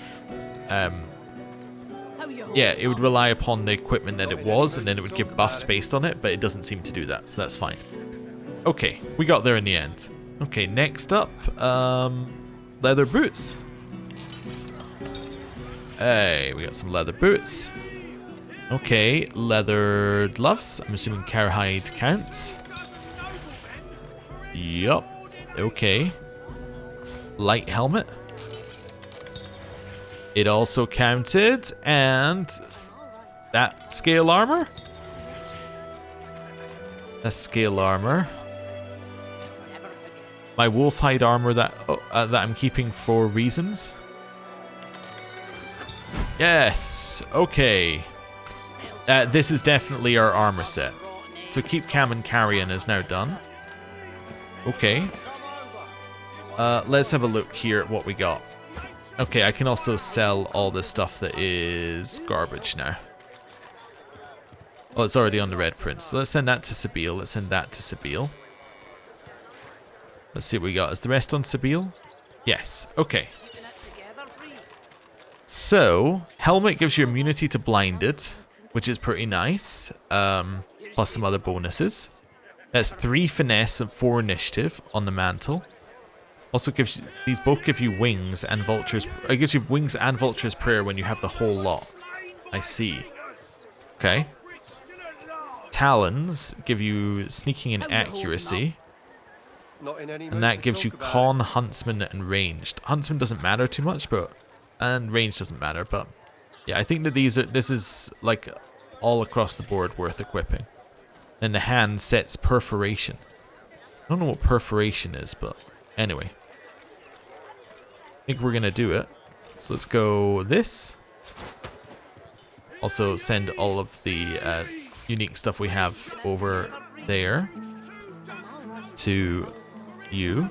Yeah, it would rely upon the equipment that it was, and then it would give buffs based on it, but it doesn't seem to do that, so that's fine. Okay, we got there in the end. Okay, next up, leather boots. Hey, we got some leather boots. Okay, leather gloves. I'm assuming cowhide counts. Yup. Okay. Light helmet. It also counted, and that scale armor. That's scale armor. My wolf hide armor that I'm keeping for reasons. Yes. Okay. This is definitely our armor set. So keep cam and carrion is now done. Okay. Let's have a look here at what we got. Okay, I can also sell all the stuff that is garbage now. Oh, it's already on the red print. So let's send that to Sabile. Let's send that to Sabile. Let's see what we got. Is the rest on Sabile? Yes. Okay. So, helmet gives you immunity to blinded, which is pretty nice. Plus some other bonuses. That's 3 finesse and 4 initiative on the mantle. Also gives you, these both give you wings and vultures. It gives you wings and vulture's prayer when you have the whole lot. I see. Okay. Talons give you sneaking and accuracy. And that gives you con, huntsman, and ranged. Huntsman doesn't matter too much, and range doesn't matter, but yeah, I think that this is like all across the board worth equipping. And the hand sets perforation. I don't know what perforation is, but anyway. I think we're gonna do it. So let's go this. Also send all of the unique stuff we have over there to you.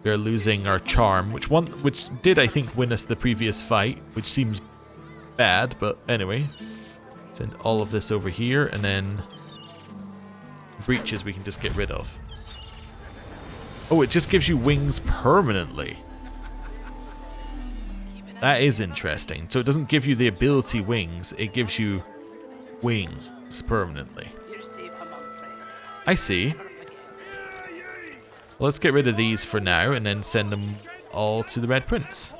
We are losing our charm, which did, I think, win us the previous fight, which seems bad, but anyway. Send all of this over here, and then breaches we can just get rid of. Oh, it just gives you wings permanently. That is interesting. So it doesn't give you the ability wings, it gives you wings permanently. I see. Well, let's get rid of these for now and then send them all to the Red Prince.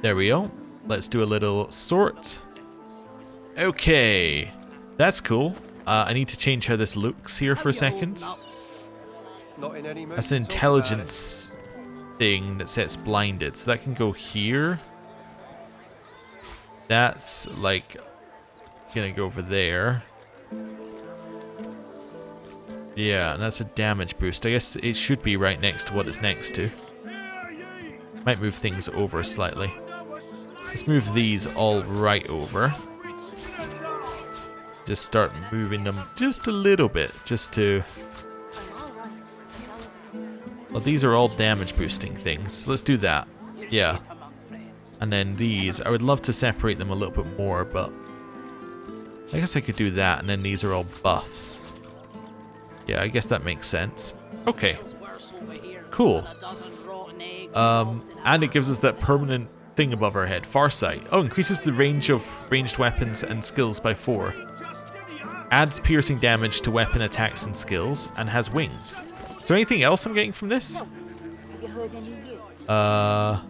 There we go. Let's do a little sort. Okay. That's cool. I need to change how this looks here for a second. That's an intelligence thing that sets blinded. So that can go here. That's like gonna go over there. Yeah, and that's a damage boost. I guess it should be right next to what it's next to. Might move things over slightly. Let's move these all right over. Just start moving them just a little bit, just to... Well, these are all damage boosting things. So let's do that. Yeah. And then these, I would love to separate them a little bit more, but I guess I could do that, and then these are all buffs. Yeah, I guess that makes sense. Okay. Cool. And it gives us that permanent thing above our head. Farsight. Oh, increases the range of ranged weapons and skills by 4. Adds piercing damage to weapon attacks and skills, and has wings. Is there anything else I'm getting from this? No,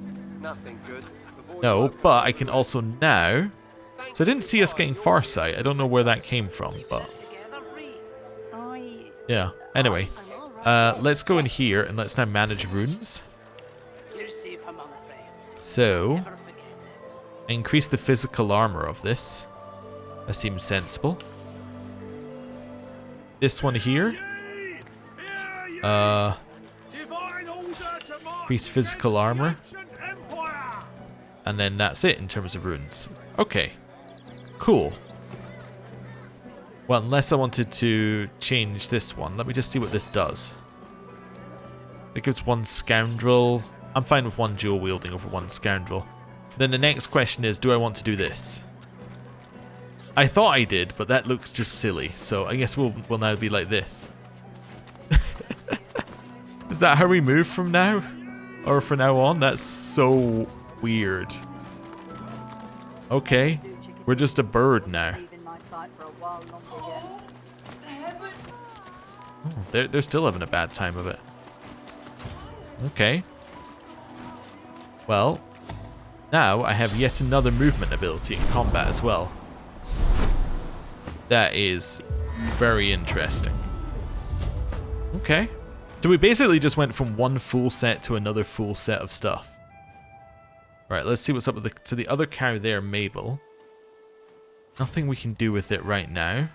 but I can also now... So I didn't see us getting Farsight. I don't know where that came from, but... Yeah, anyway. Let's go in here and let's now manage runes. So, increase the physical armor of this. That seems sensible. This one here. Increase physical armor. And then that's it in terms of runes. Okay. Cool. Well, unless I wanted to change this one. Let me just see what this does. It gives one scoundrel. I'm fine with one dual wielding over one scoundrel. Then the next question is, do I want to do this? I thought I did, but that looks just silly. So I guess we'll now be like this. Is that how we move from now? Or from now on? That's so weird. Okay. We're just a bird now. Oh, they're still having a bad time of it. Okay. Well, now I have yet another movement ability in combat as well. That is very interesting. Okay. So we basically just went from one full set to another full set of stuff. Right, let's see what's up with the other cow there, Mabel. Nothing we can do with it right now.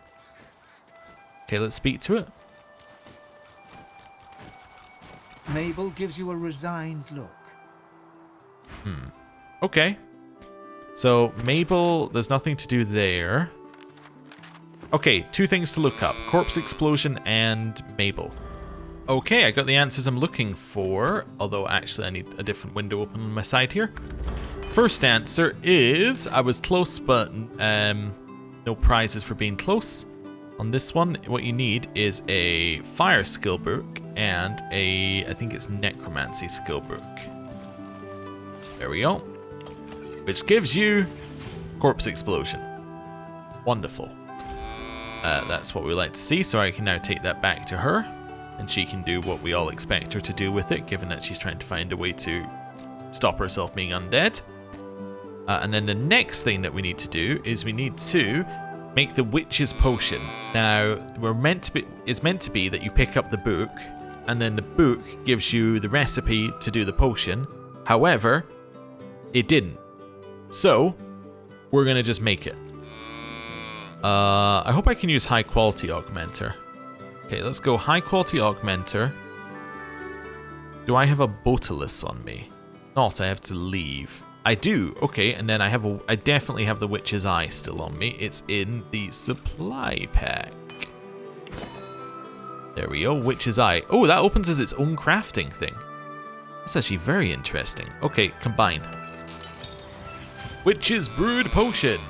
Okay, let's speak to it. Mabel gives you a resigned look. Okay. So, Mabel, there's nothing to do there. Okay, 2 things to look up. Corpse Explosion and Mabel. Okay, I got the answers I'm looking for. Although, actually, I need a different window open on my side here. First answer is, I was close, but no prizes for being close. On this one, what you need is a fire skill book and a, I think it's necromancy skill book. There we go. Which gives you Corpse Explosion. Wonderful. That's what we like to see, so I can now take that back to her. And she can do what we all expect her to do with it, given that she's trying to find a way to stop herself being undead. And then the next thing that we need to do is we need to make the witch's potion. Now, it's meant to be that you pick up the book, and then the book gives you the recipe to do the potion. However, it didn't. So, we're gonna just make it. I hope I can use high quality augmenter. Okay, let's go high quality augmenter. Do I have a Botalus on me? not, I have to leave. I do. Okay, and then I definitely have the Witch's Eye still on me. It's in the supply pack. There we go. Witch's Eye. Oh, that opens as its own crafting thing. That's actually very interesting. Okay, combine. Witch's Brood Potion.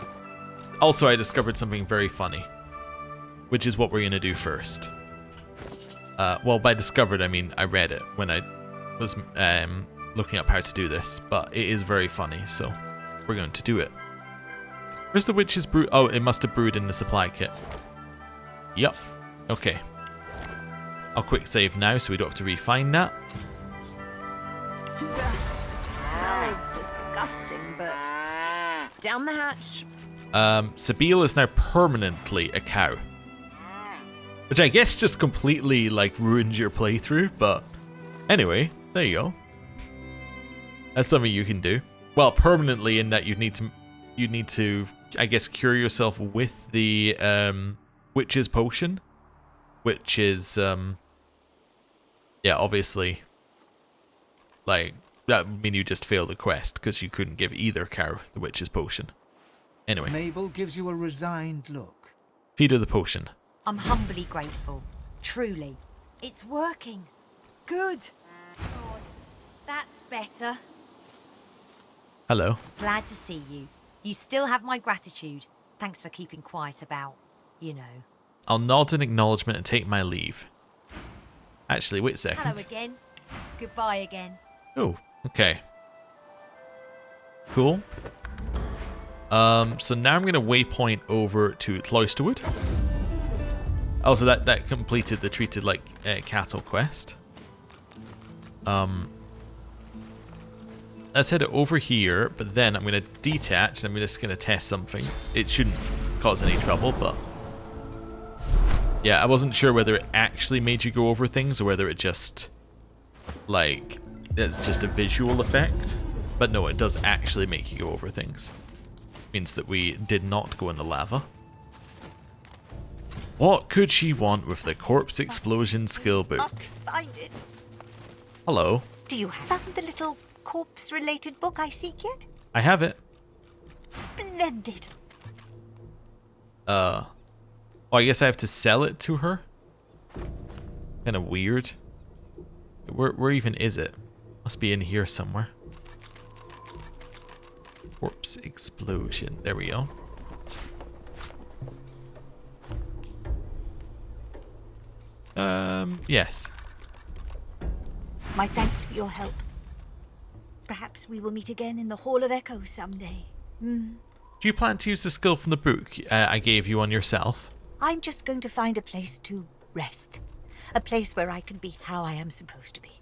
Also, I discovered something very funny, which is what we're going to do first. Well, by discovered, I mean I read it when I was looking up how to do this, but it is very funny, so we're going to do it. Where's the Witch's Brood? Oh, it must have brewed in the supply kit. Yep. Okay. I'll quick save now so we don't have to refine that. Smells disgusting, but down the hatch. Sabile is now permanently a cow. Which I guess just completely, like, ruins your playthrough, but anyway, there you go. That's something you can do. Well, permanently in that you need to, I guess, cure yourself with the Witch's Potion, which is, yeah, obviously, like, that would mean you just failed the quest because you couldn't give either cow the Witch's Potion. Anyway. Mabel gives you a resigned look. Feed her the potion. I'm humbly grateful. Truly. It's working. Good. Gods, that's better. Hello. Glad to see you. You still have my gratitude. Thanks for keeping quiet about, you know. I'll nod in acknowledgement and take my leave. Actually, wait a second. Hello again. Goodbye again. Oh, okay. Cool. So now I'm going to waypoint over to Cloisterwood. Also, that completed the treated like cattle quest. Let's head over here, but then I'm going to detach and I'm just going to test something. It shouldn't cause any trouble, but yeah, I wasn't sure whether it actually made you go over things or whether it just, like, it's just a visual effect. But no, it does actually make you go over things. Means that we did not go in the lava. What could she want with the corpse explosion skill book? Find it. Hello. Do you have the little corpse-related book I seek yet? I have it. Splendid. Oh, I guess I have to sell it to her? Kind of weird. Where even is it? Must be in here somewhere. Corpse explosion. There we go. Yes. My thanks for your help. Perhaps we will meet again in the Hall of Echoes someday. Do you plan to use the skill from the book I gave you on yourself? I'm just going to find a place to rest. A place where I can be how I am supposed to be.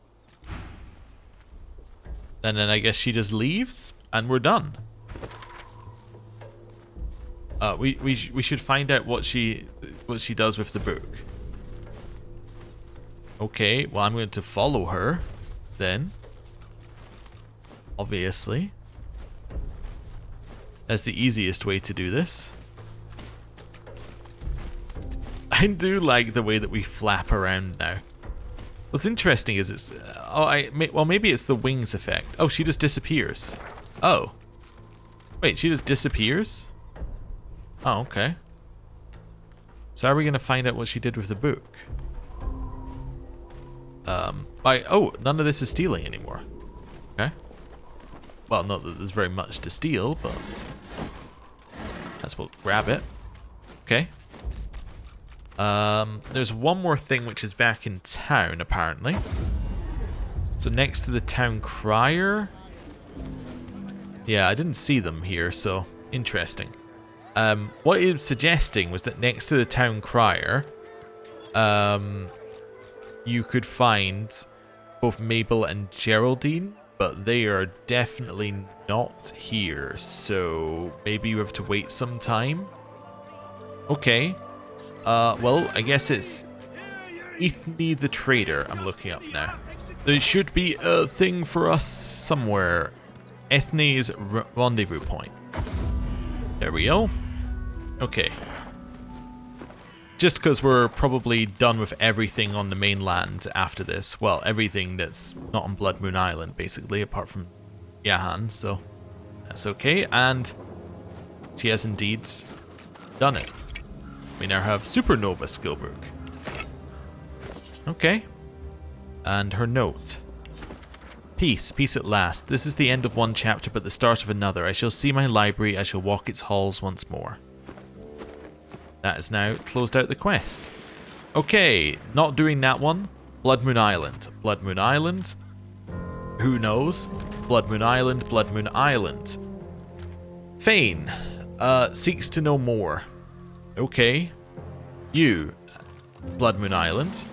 And then I guess she just leaves, and we're done. We should find out what she does with the book. Okay, well I'm going to follow her, then. Obviously. That's the easiest way to do this. I do like the way that we flap around now. What's interesting is it's... well, maybe it's the wings effect. Oh, she just disappears. Oh. Wait, she just disappears? Oh, okay. So how are we going to find out what she did with the book? Oh, none of this is stealing anymore. Okay. Well, not that there's very much to steal, but... let's we'll grab it. Okay. There's one more thing which is back in town, apparently. So next to the town crier. Yeah, I didn't see them here, so interesting. What it was suggesting was that next to the town crier, you could find both Mabel and Geraldine, but they are definitely not here, so maybe you have to wait some time. Okay. Well, I guess it's Ethne the Trader I'm looking up now. There should be a thing for us somewhere. Ethne's rendezvous point. There we go. Okay. Just because we're probably done with everything on the mainland after this. Well, everything that's not on Blood Moon Island, basically, apart from Jahan, so that's okay. And she has indeed done it. We now have Supernova Skillbook. Okay. And her note. Peace, peace at last. This is the end of one chapter, but the start of another. I shall see my library, I shall walk its halls once more. That has now closed out the quest. Okay, not doing that one. Blood Moon Island. Blood Moon Island. Who knows? Blood Moon Island, Blood Moon Island. Fane seeks to know more. Okay. You, Blood Moon Island.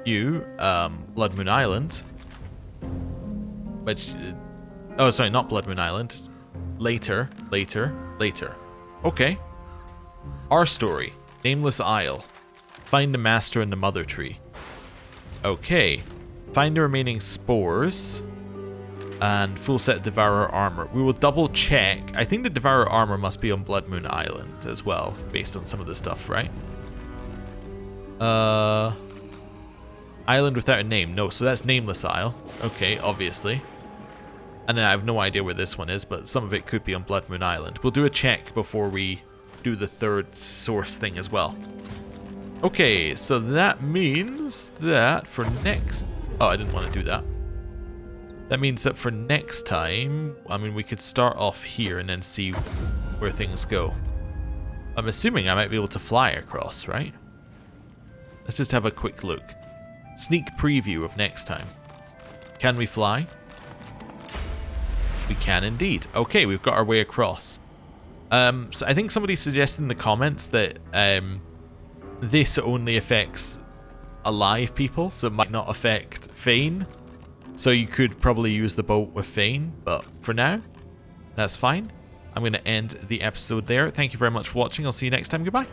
You, Blood Moon Island. Which, oh, sorry, not Blood Moon Island. Later. Okay. Our story. Nameless Isle. Find the Master in the Mother Tree. Okay. Find the remaining spores. And full set Devourer armor. We will double check. I think the Devourer armor must be on Blood Moon Island as well, based on some of the stuff, right? Island without a name. No, so that's Nameless Isle. Okay, obviously. And then I have no idea where this one is, but some of it could be on Blood Moon Island. We'll do a check before we do the third source thing as well. Okay, so that means that for next... Oh, I didn't want to do that. That means that for next time, I mean, we could start off here and then see where things go. I'm assuming I might be able to fly across, right? Let's just have a quick look. Sneak preview of next time. Can we fly? We can indeed. Okay, we've got our way across. So I think somebody suggested in the comments that this only affects alive people, so it might not affect Fane. So you could probably use the boat with Fane, but for now, that's fine. I'm going to end the episode there. Thank you very much for watching. I'll see you next time. Goodbye.